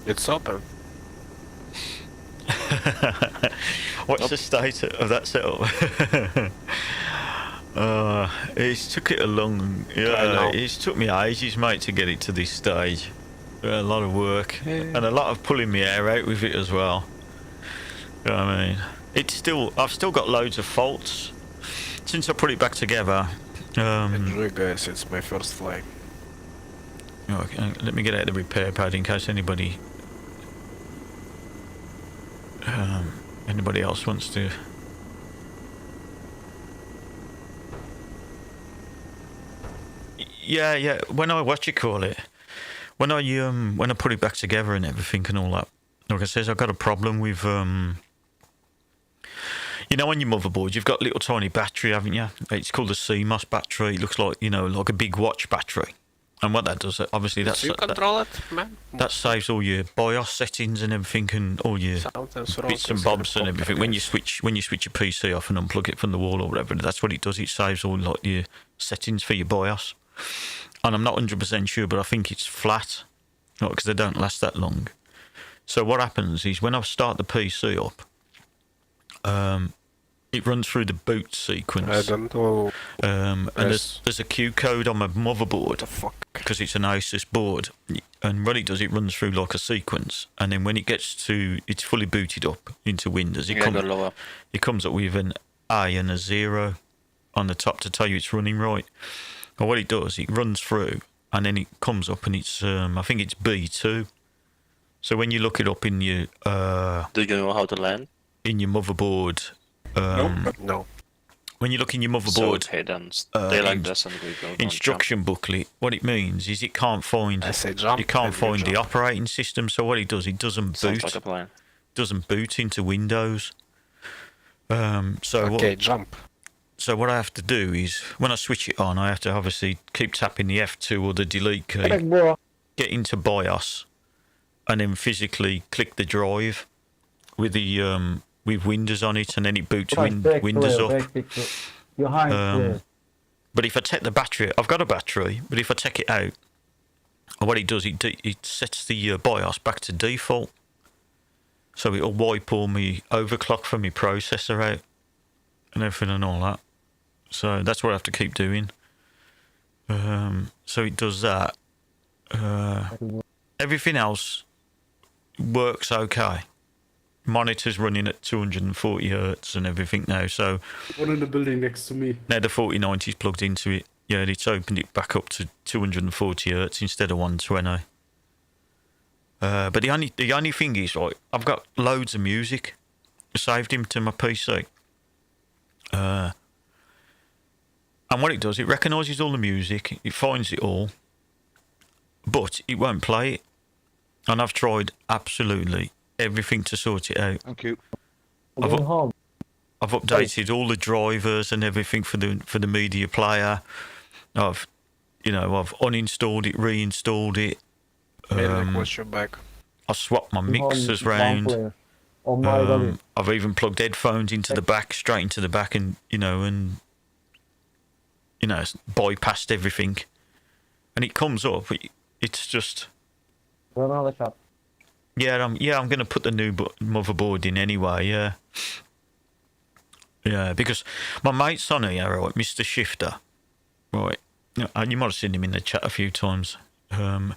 It's open. What's the state of that setup? It's took it a long... Yeah, it's took me ages, mate, to get it to this stage. A lot of work. And a lot of pulling my hair out with it as well. You know what I mean? I've still got loads of faults. Since I put it back together... Enjoy, guys, it's my first flight. Okay, let me get out the repair pad in case anybody else wants to. Yeah. When I when I put it back together and everything and all that, like I says, I've got a problem with on your motherboard you've got a little tiny battery, haven't you? It's called a CMOS battery. It looks like like a big watch battery. And what that does, obviously, You control it, man. That saves all your BIOS settings and everything, and all your bits and bobs and everything. When you switch your PC off and unplug it from the wall or whatever, that's what it does. It saves all like your settings for your BIOS. And I'm not 100% sure, but I think it's flat, because they don't last that long. So what happens is when I start the PC up, it runs through the boot sequence. I don't know. And there's a Q code on my motherboard because it's an Asus board. And what it does, it runs through like a sequence. And then when it gets to, it's fully booted up into Windows. It comes up with an A and a 0 on the top to tell you it's running right. And what it does, it runs through and then it comes up and it's, I think it's B2. So when you look it up in your... do you know how to land? In your motherboard... No. When you look in your motherboard instruction booklet, what it means is it can't find the operating system. So what it does, it doesn't boot into Windows. Jump. So what I have to do is when I switch it on, I have to obviously keep tapping the F2 or the delete key, get into BIOS, and then physically click the drive with the with Windows on it, and then it boots Windows up. But if I take the battery, I've got a battery, but if I take it out, what it does, it sets the BIOS back to default. So it'll wipe all my overclock from my processor out and everything and all that. So that's what I have to keep doing. So it does that. Everything else works okay. Monitor's running at 240 hertz and everything now, so... One in the building next to me. Now the 4090's plugged into it. Yeah, it's opened it back up to 240 hertz instead of 120. But the only thing is, right, I've got loads of music saved into my PC. And what it does, it recognises all the music, it finds it all, but it won't play it. And I've tried absolutely everything to sort it out. Thank you. I've updated all the drivers and everything for the media player. I've uninstalled it, reinstalled it. What's your back? I swapped my mixers round. I've even plugged headphones into the back, straight into the back, and bypassed everything. And it comes up. It's just. Yeah, I'm going to put the new motherboard in anyway. Yeah. Yeah, because my mate's on here, right, Mr. Shifter, right. And you might have seen him in the chat a few times. And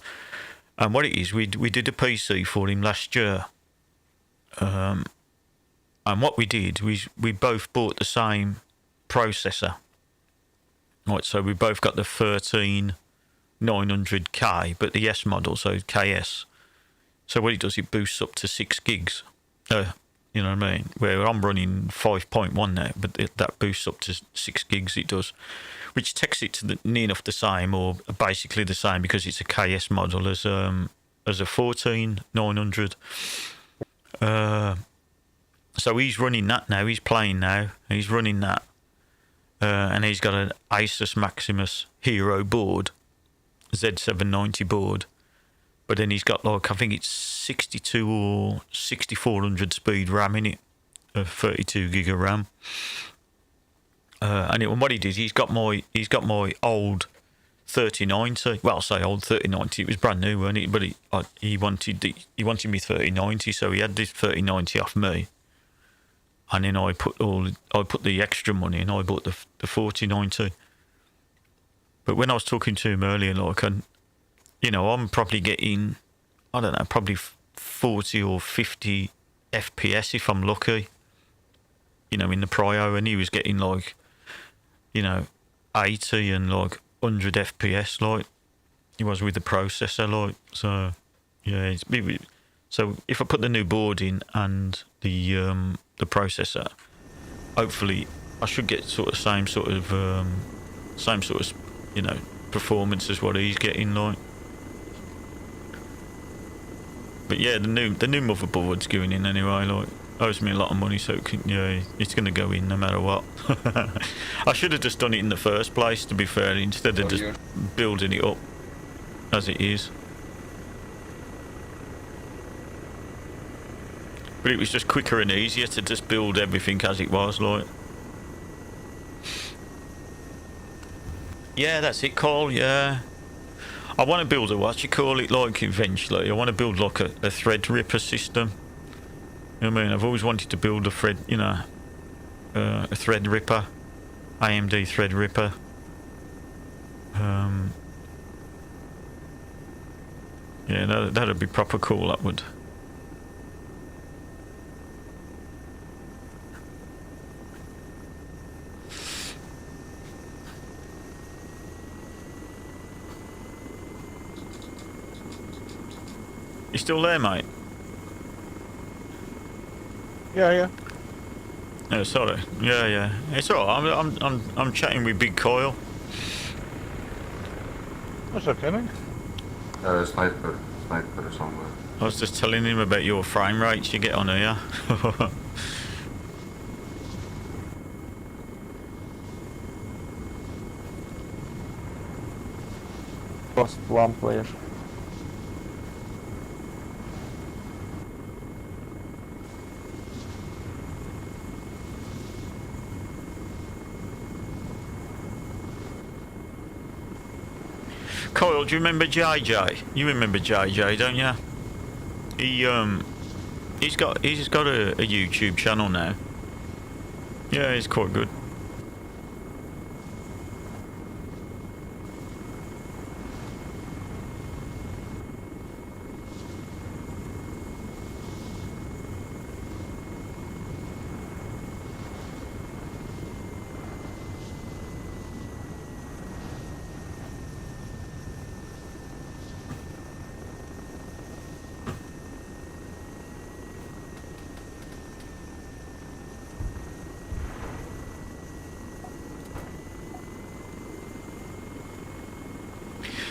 what it is, we did a PC for him last year. And what we did, we both bought the same processor. Right, so we both got the 13900K, but the S model, so KS. So what it does, it boosts up to 6 gigs. You know what I mean? Where I'm running 5.1 now, but that boosts up to 6 gigs it does, which takes it to near enough the same, or basically the same, because it's a KS model as a 14900. So he's running that now. He's playing now. He's running that, and he's got an Asus Maximus Hero board, Z790 board. But then he's got, like, I think it's 62 or 6400 speed RAM in it, 32 gig of RAM. And what he did, he's got my old 3090. Well, I say old 3090. It was brand new, wasn't it? But he wanted me 3090, so he had this 3090 off me. And then I put the extra money in. I bought the 4090. But when I was talking to him earlier, like, I'm probably getting, I don't know, probably 40 or 50 FPS if I'm lucky, in the Prio, and he was getting like, 80 and like 100 FPS, like, he was with the processor, like, so, yeah, so if I put the new board in and the processor, hopefully I should get same sort of, performance as what he's getting, like. But yeah, the new motherboard's going in anyway. Like, owes me a lot of money, so it's going to go in no matter what. I should have just done it in the first place, to be fair, instead of just building it up as it is. But it was just quicker and easier to just build everything as it was, like. Yeah, that's it, Cole. Yeah. I want to build like, eventually. I want to build like a Threadripper system. You know what I mean? I've always wanted to build a Threadripper, AMD Threadripper. Yeah, that'd be proper cool, that would. You still there, mate? Yeah. Oh, sorry. Yeah. It's alright. I'm chatting with Big Coil. That's okay, mate. Sniper somewhere. I was just telling him about your frame rates you get on here. Lost one player. Coil, do you remember JJ? You remember JJ, don't you? He's got a YouTube channel now. Yeah, he's quite good.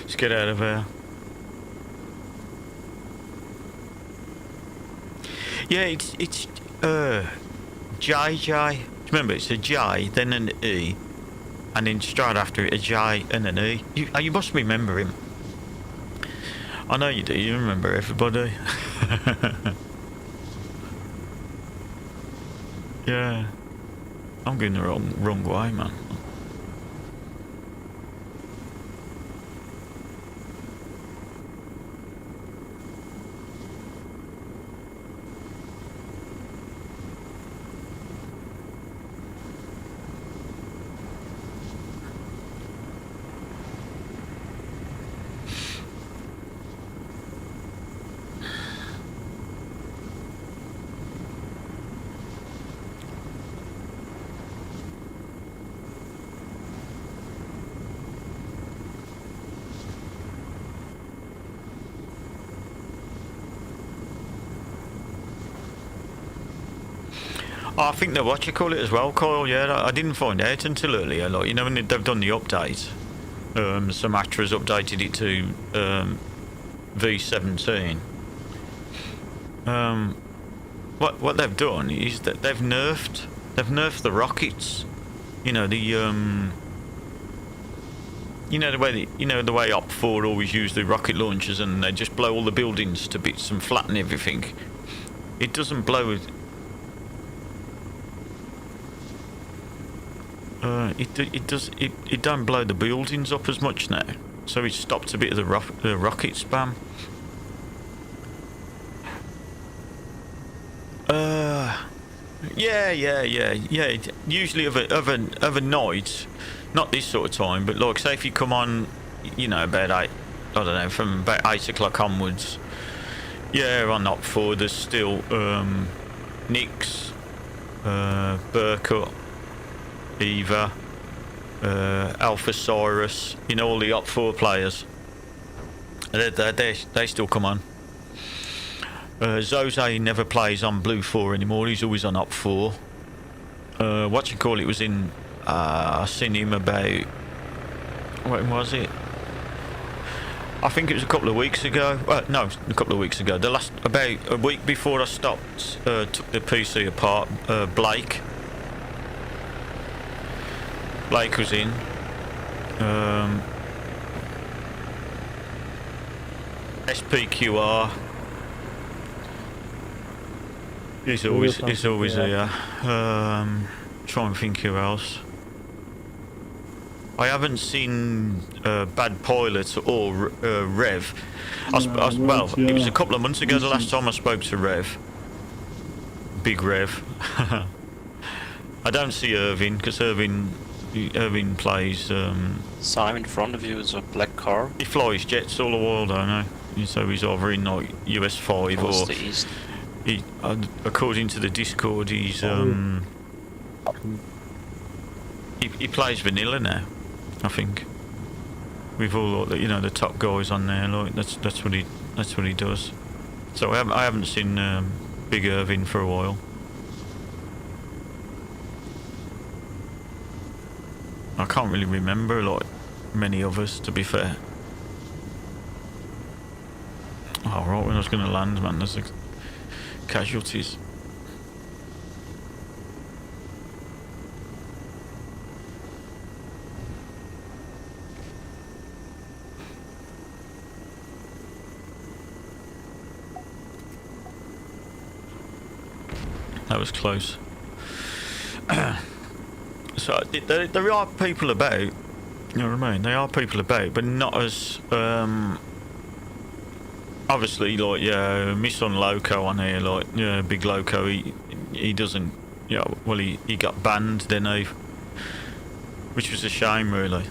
Let's get out of here. Yeah, it's JJ. Remember, it's a J, then an E, and then straight after it a J and an E. You must remember him. I know you do. You remember everybody. Yeah, I'm going the wrong way, man. I think they're what you call it as well, Kyle. Yeah, I didn't find out until earlier. Like, you know, when they've done the update, Sumatra's updated it to V17. What they've done is that they've nerfed the rockets. You know, the the way Op 4 always use the rocket launchers and they just blow all the buildings to bits and flatten everything. It doesn't blow it. It don't blow the buildings up as much now, so it stopped a bit of the rocket spam. Yeah. Usually of a night, not this sort of time, but like say if you come on, you know, about 8, I don't know, from about 8 o'clock onwards. Yeah, on Op 4 there's still Nix, Burkut, Eva, Alpha Cyrus, you know, all the Op 4 players. They still come on. Zoze never plays on Blue 4 anymore, he's always on Op 4. What you call it was in, I seen him about, when was it? I think it was a couple of weeks ago. No, a couple of weeks ago. About a week before I stopped, took the PC apart, Blake was in. SPQR. He's always here. Try and think who else. I haven't seen Bad Pilot or Rev. It was a couple of months ago the last time I spoke to Rev. Big Rev. I don't see Irvin because Irvin plays. Sam in front of you is a black car. He flies jets all the while, don't know. So he's either in like US 5 or. The east. According to the Discord, he's he plays vanilla now, I think. With all the top guys on there, like that's what he does. So I haven't seen Big Irvin for a while. I can't really remember like many others, to be fair. Oh, right when I was going to land, man, there's casualties. That was close. So there are people about, you know what I mean? There are people about, but not as obviously, like, yeah, my son Loco on here, like, yeah, Big Loco, he doesn't, well, he got banned, didn't he? Which was a shame, really.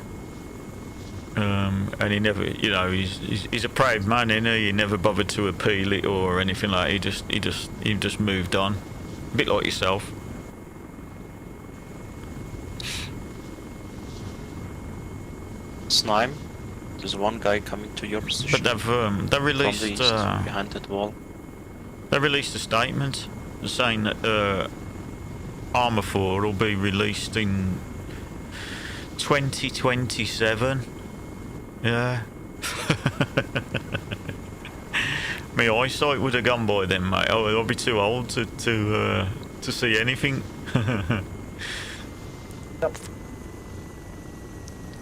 And he never, he's a proud man, isn't he? He never bothered to appeal it or anything like that. He just moved on, a bit like yourself. Snime, there's one guy coming to your position. But they've released behind that wall. They released a statement saying that ARMA 4 will be released in 2027. Yeah. My eyesight would have gone by then, mate. I'll be too old to see anything.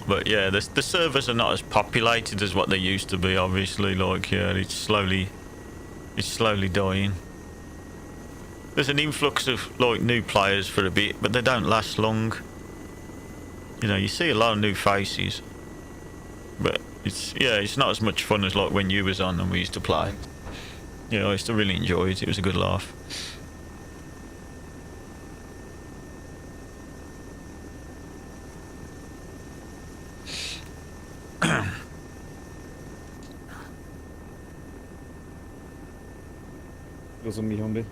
But yeah, the servers are not as populated as what they used to be. Obviously, like yeah, it's slowly dying. There's an influx of like new players for a bit, but they don't last long. You know, you see a lot of new faces, but it's not as much fun as like when you was on and we used to play. Yeah, I used to really enjoy it. It was a good laugh. There's a me on me.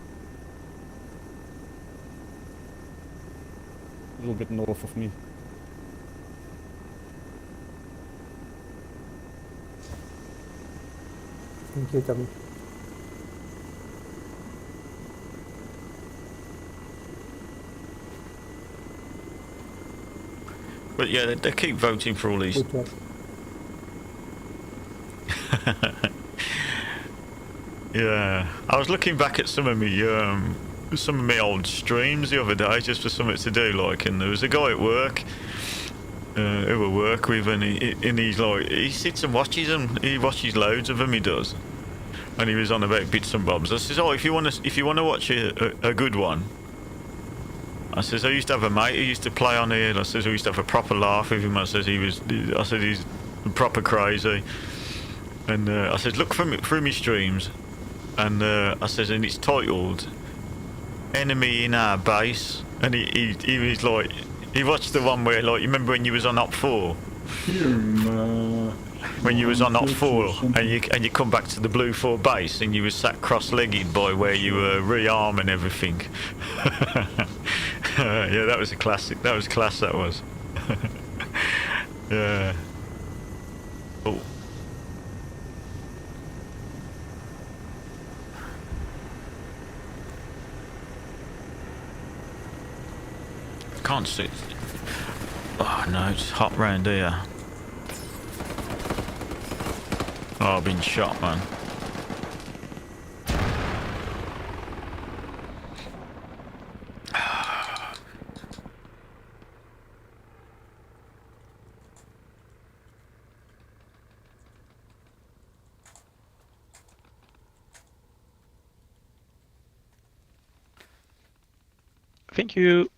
A little bit north of me. Thank you, Tommy. But yeah, they keep voting for all these. Good job. Yeah, I was looking back at some of me old streams the other day just for something to do, like, and there was a guy at work who I work with, and he's like, he sits and watches them. He watches loads of them. He does, and he was on about bits and bobs. I says, oh, if you want to watch a good one. I says, I used to have a mate who used to play on here. I says, we used to have a proper laugh with him. I said he's proper crazy. And I said, look through my streams. And I says, and it's titled Enemy in Our Base. And he was like, he watched the one where, like, you remember when you was on Op 4? When you was on Op 4 and you come back to the Blue 4 base and you was sat cross-legged by where you were rearming everything. Yeah, that was a classic. That was class, that was. Yeah. Oh. Can't see. Oh no, it's hot round here. Oh, I've been shot, man. Thank you.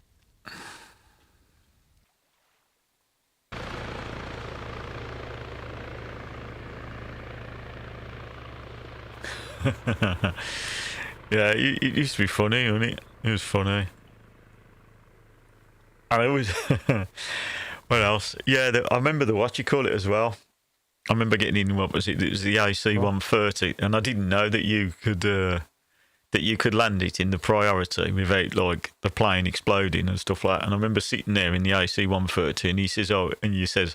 Yeah, it used to be funny, wasn't it? It was funny. And it was. What else? Yeah, I remember the what you call it as well. I remember getting in. What was it? It was the AC 130, and I didn't know that you could land it in the priority without like the plane exploding and stuff like that. And I remember sitting there in the AC 130, and he says, "Oh," and you says,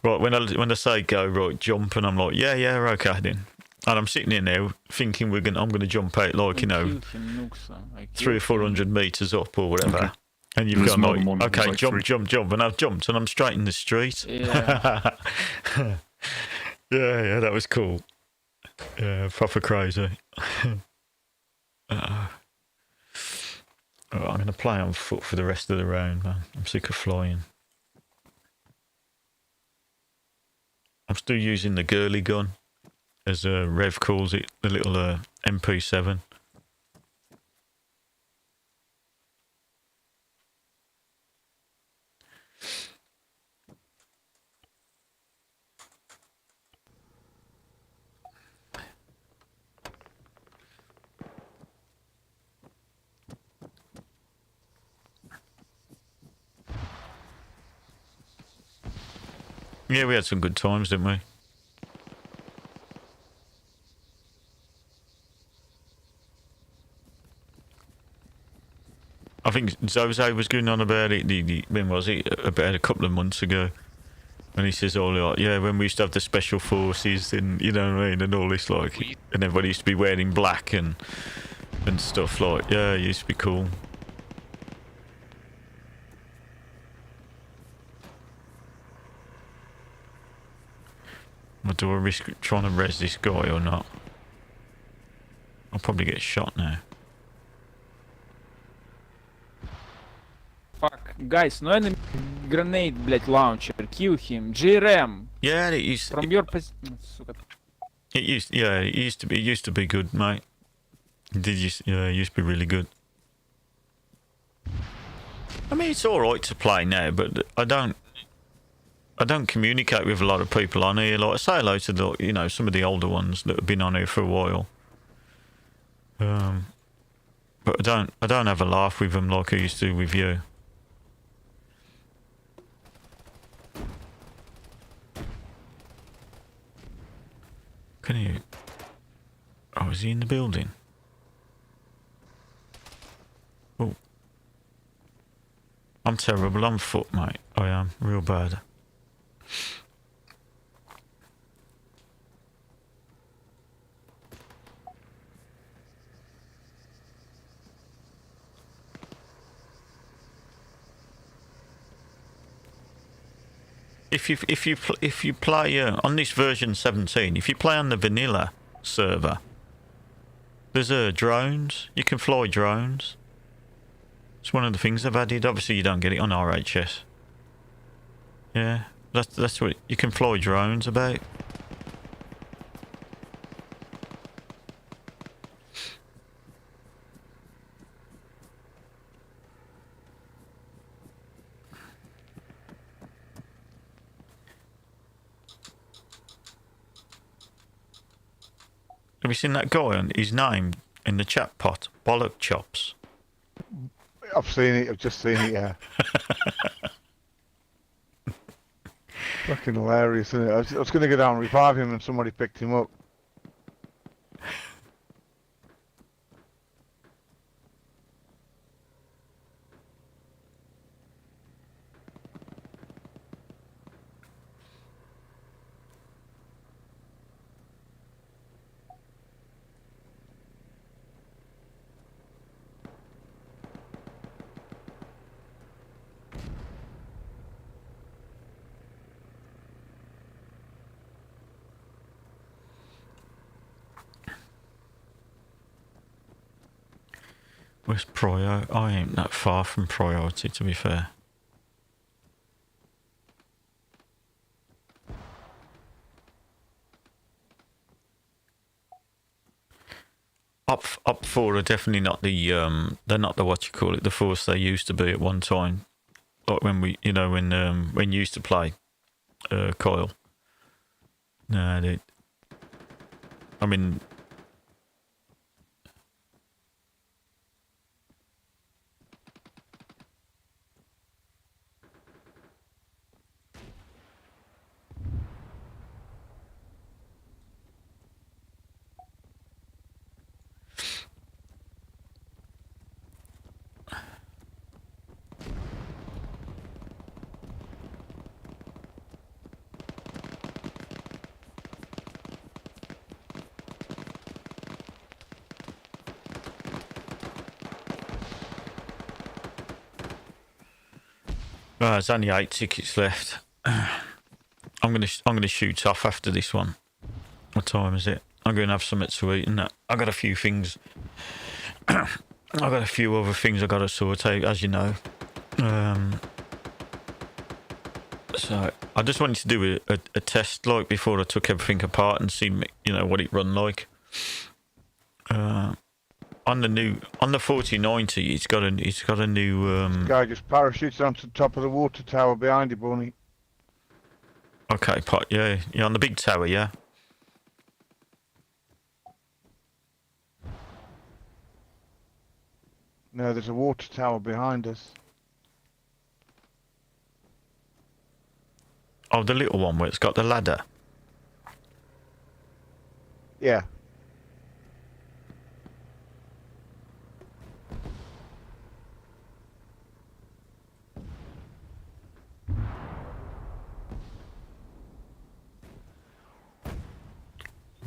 "Right, when I say go, right, jump," and I'm like, "Yeah, okay then." And I'm sitting in there thinking I'm going to jump out like, you know, 300 or 400 meters up or whatever. Okay. And you've gone like, okay, jump, and I've jumped and I'm straight in the street. Yeah. yeah, that was cool. Yeah, proper crazy. I'm going to play on foot for the rest of the round, man. I'm sick of flying. I'm still using the girly gun, as Rev calls it, the little MP7. Yeah, we had some good times, didn't we? I think Zozo was going on about it, when was it? About a couple of months ago. And he says, oh, like, yeah, when we used to have the special forces and, you know what I mean, and all this, like, and everybody used to be wearing black and stuff, like, yeah, it used to be cool. But do I risk trying to res this guy or not? I'll probably get shot now. Fuck. Guys, no enemy grenade, блять, launcher. Kill him. GRM. Yeah, it used. From your position. Сука. It used. Yeah, it used to be. It used to be good, mate. It did used. Yeah, it used to be really good. I mean, it's all right to play now, but I don't communicate with a lot of people on here. Like I say hello to the, you know, some of the older ones that have been on here for a while. But I don't have a laugh with them like I used to with you. Can you? Oh, is he in the building? Oh. I'm terrible on foot, mate. I am real bad. If you play on this version 17, if you play on the vanilla server, there's drones. You can fly drones. It's one of the things they've added. Obviously, you don't get it on RHS. Yeah, that's what you can fly drones about. Have you seen that guy on his name in the chat pot? Bollock Chops. I've seen it. I've just seen it. Yeah. Fucking hilarious, isn't it? I was going to go down and revive him, and somebody picked him up. Where's Prio? I ain't that far from priority, to be fair. Up 4 are definitely not the they're not the what you call it, the force they used to be at one time. Like when we, you know, when you used to play Coil. No, they, I mean, there's only 8 tickets left. I'm gonna shoot off after this one. What time is it? I'm gonna have something to eat and that. I got a few things. I got a few other things I gotta sort out, as you know. So I just wanted to do a test, like, before I took everything apart and see, you know, what it run like. On the 4090, it's got a new. This guy just parachuted onto the top of the water tower behind you, Bourne. Okay, pot. Yeah, on the big tower, yeah. No, there's a water tower behind us. Oh, the little one where it's got the ladder. Yeah.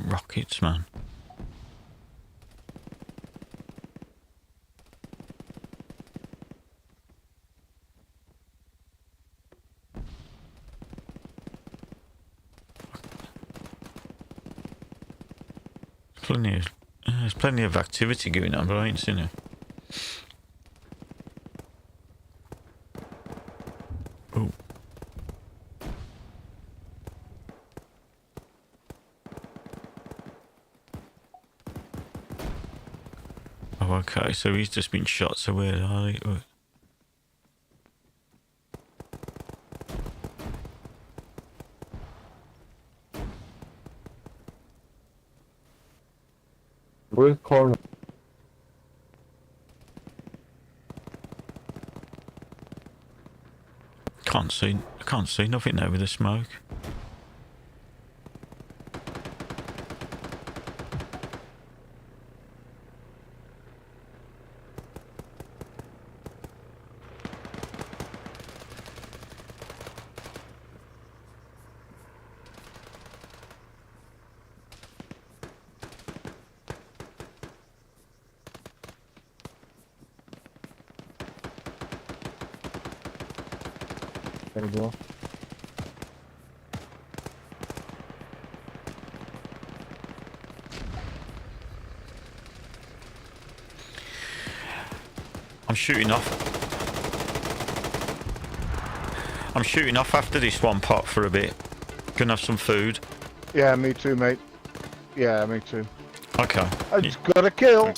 Rockets, man. Plenty of... There's plenty of activity going on, but I ain't seen it. Oh. Oh, okay, so he's just been shot, so where are they? Oh. Which corner? I can't see nothing now with the smoke. There we go. I'm shooting off. I'm shooting off after this one pot for a bit. Gonna have some food. Yeah, me too, mate. Yeah, me too. Okay. I just got a kill.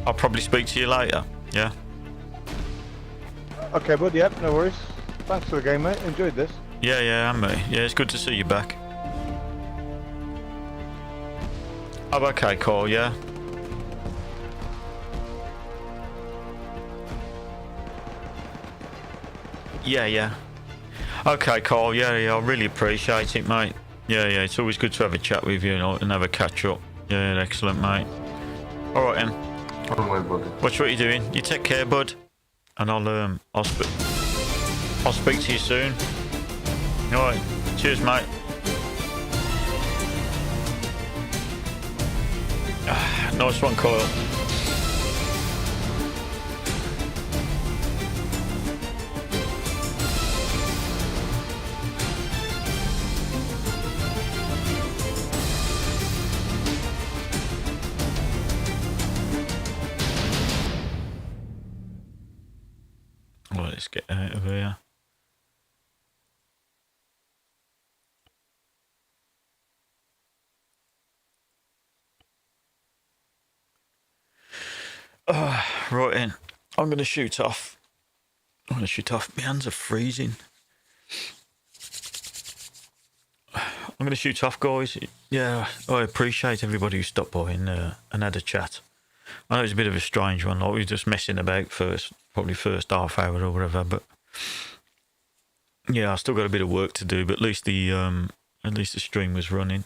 I'll probably speak to you later. Yeah. Okay, bud. Yep, no worries. Thanks for the game, mate. Enjoyed this. Yeah, and me. Yeah, it's good to see you back. Oh, okay, Cole. Yeah. Yeah. Okay, Cole. Yeah, I really appreciate it, mate. Yeah, it's always good to have a chat with you and have a catch up. Yeah, excellent, mate. All right, then. On my body. Watch what you're doing. You take care, bud. And I'll speak to you soon. All right. Cheers, mate. Nice one, Kyle. Well, let's get out of here. Right then. I'm going to shoot off. My hands are freezing. I'm going to shoot off, guys. Yeah, I appreciate everybody who stopped by and had a chat. I know it was a bit of a strange one. Like we were just messing about probably first half hour or whatever. But yeah, I still got a bit of work to do. But at least the stream was running.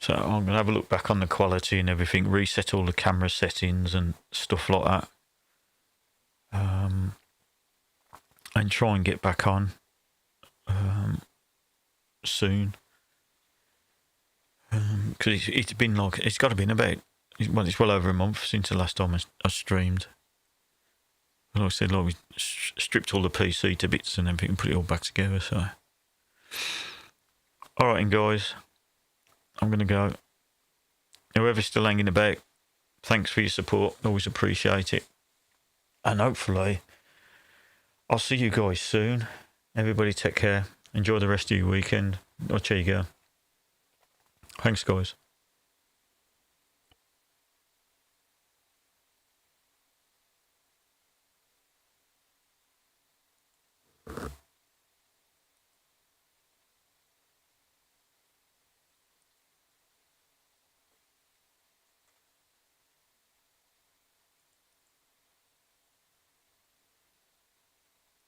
So I'm gonna have a look back on the quality and everything, reset all the camera settings and stuff like that, and try and get back on soon. Because it's been like it's got to be about it's well over a month since the last time I streamed. Like I said, like we stripped all the PC to bits and everything, and put it all back together. So, all right, then, guys. I'm going to go. Whoever's still hanging about, thanks for your support. Always appreciate it. And hopefully, I'll see you guys soon. Everybody take care. Enjoy the rest of your weekend. Watch how you go. Thanks, guys.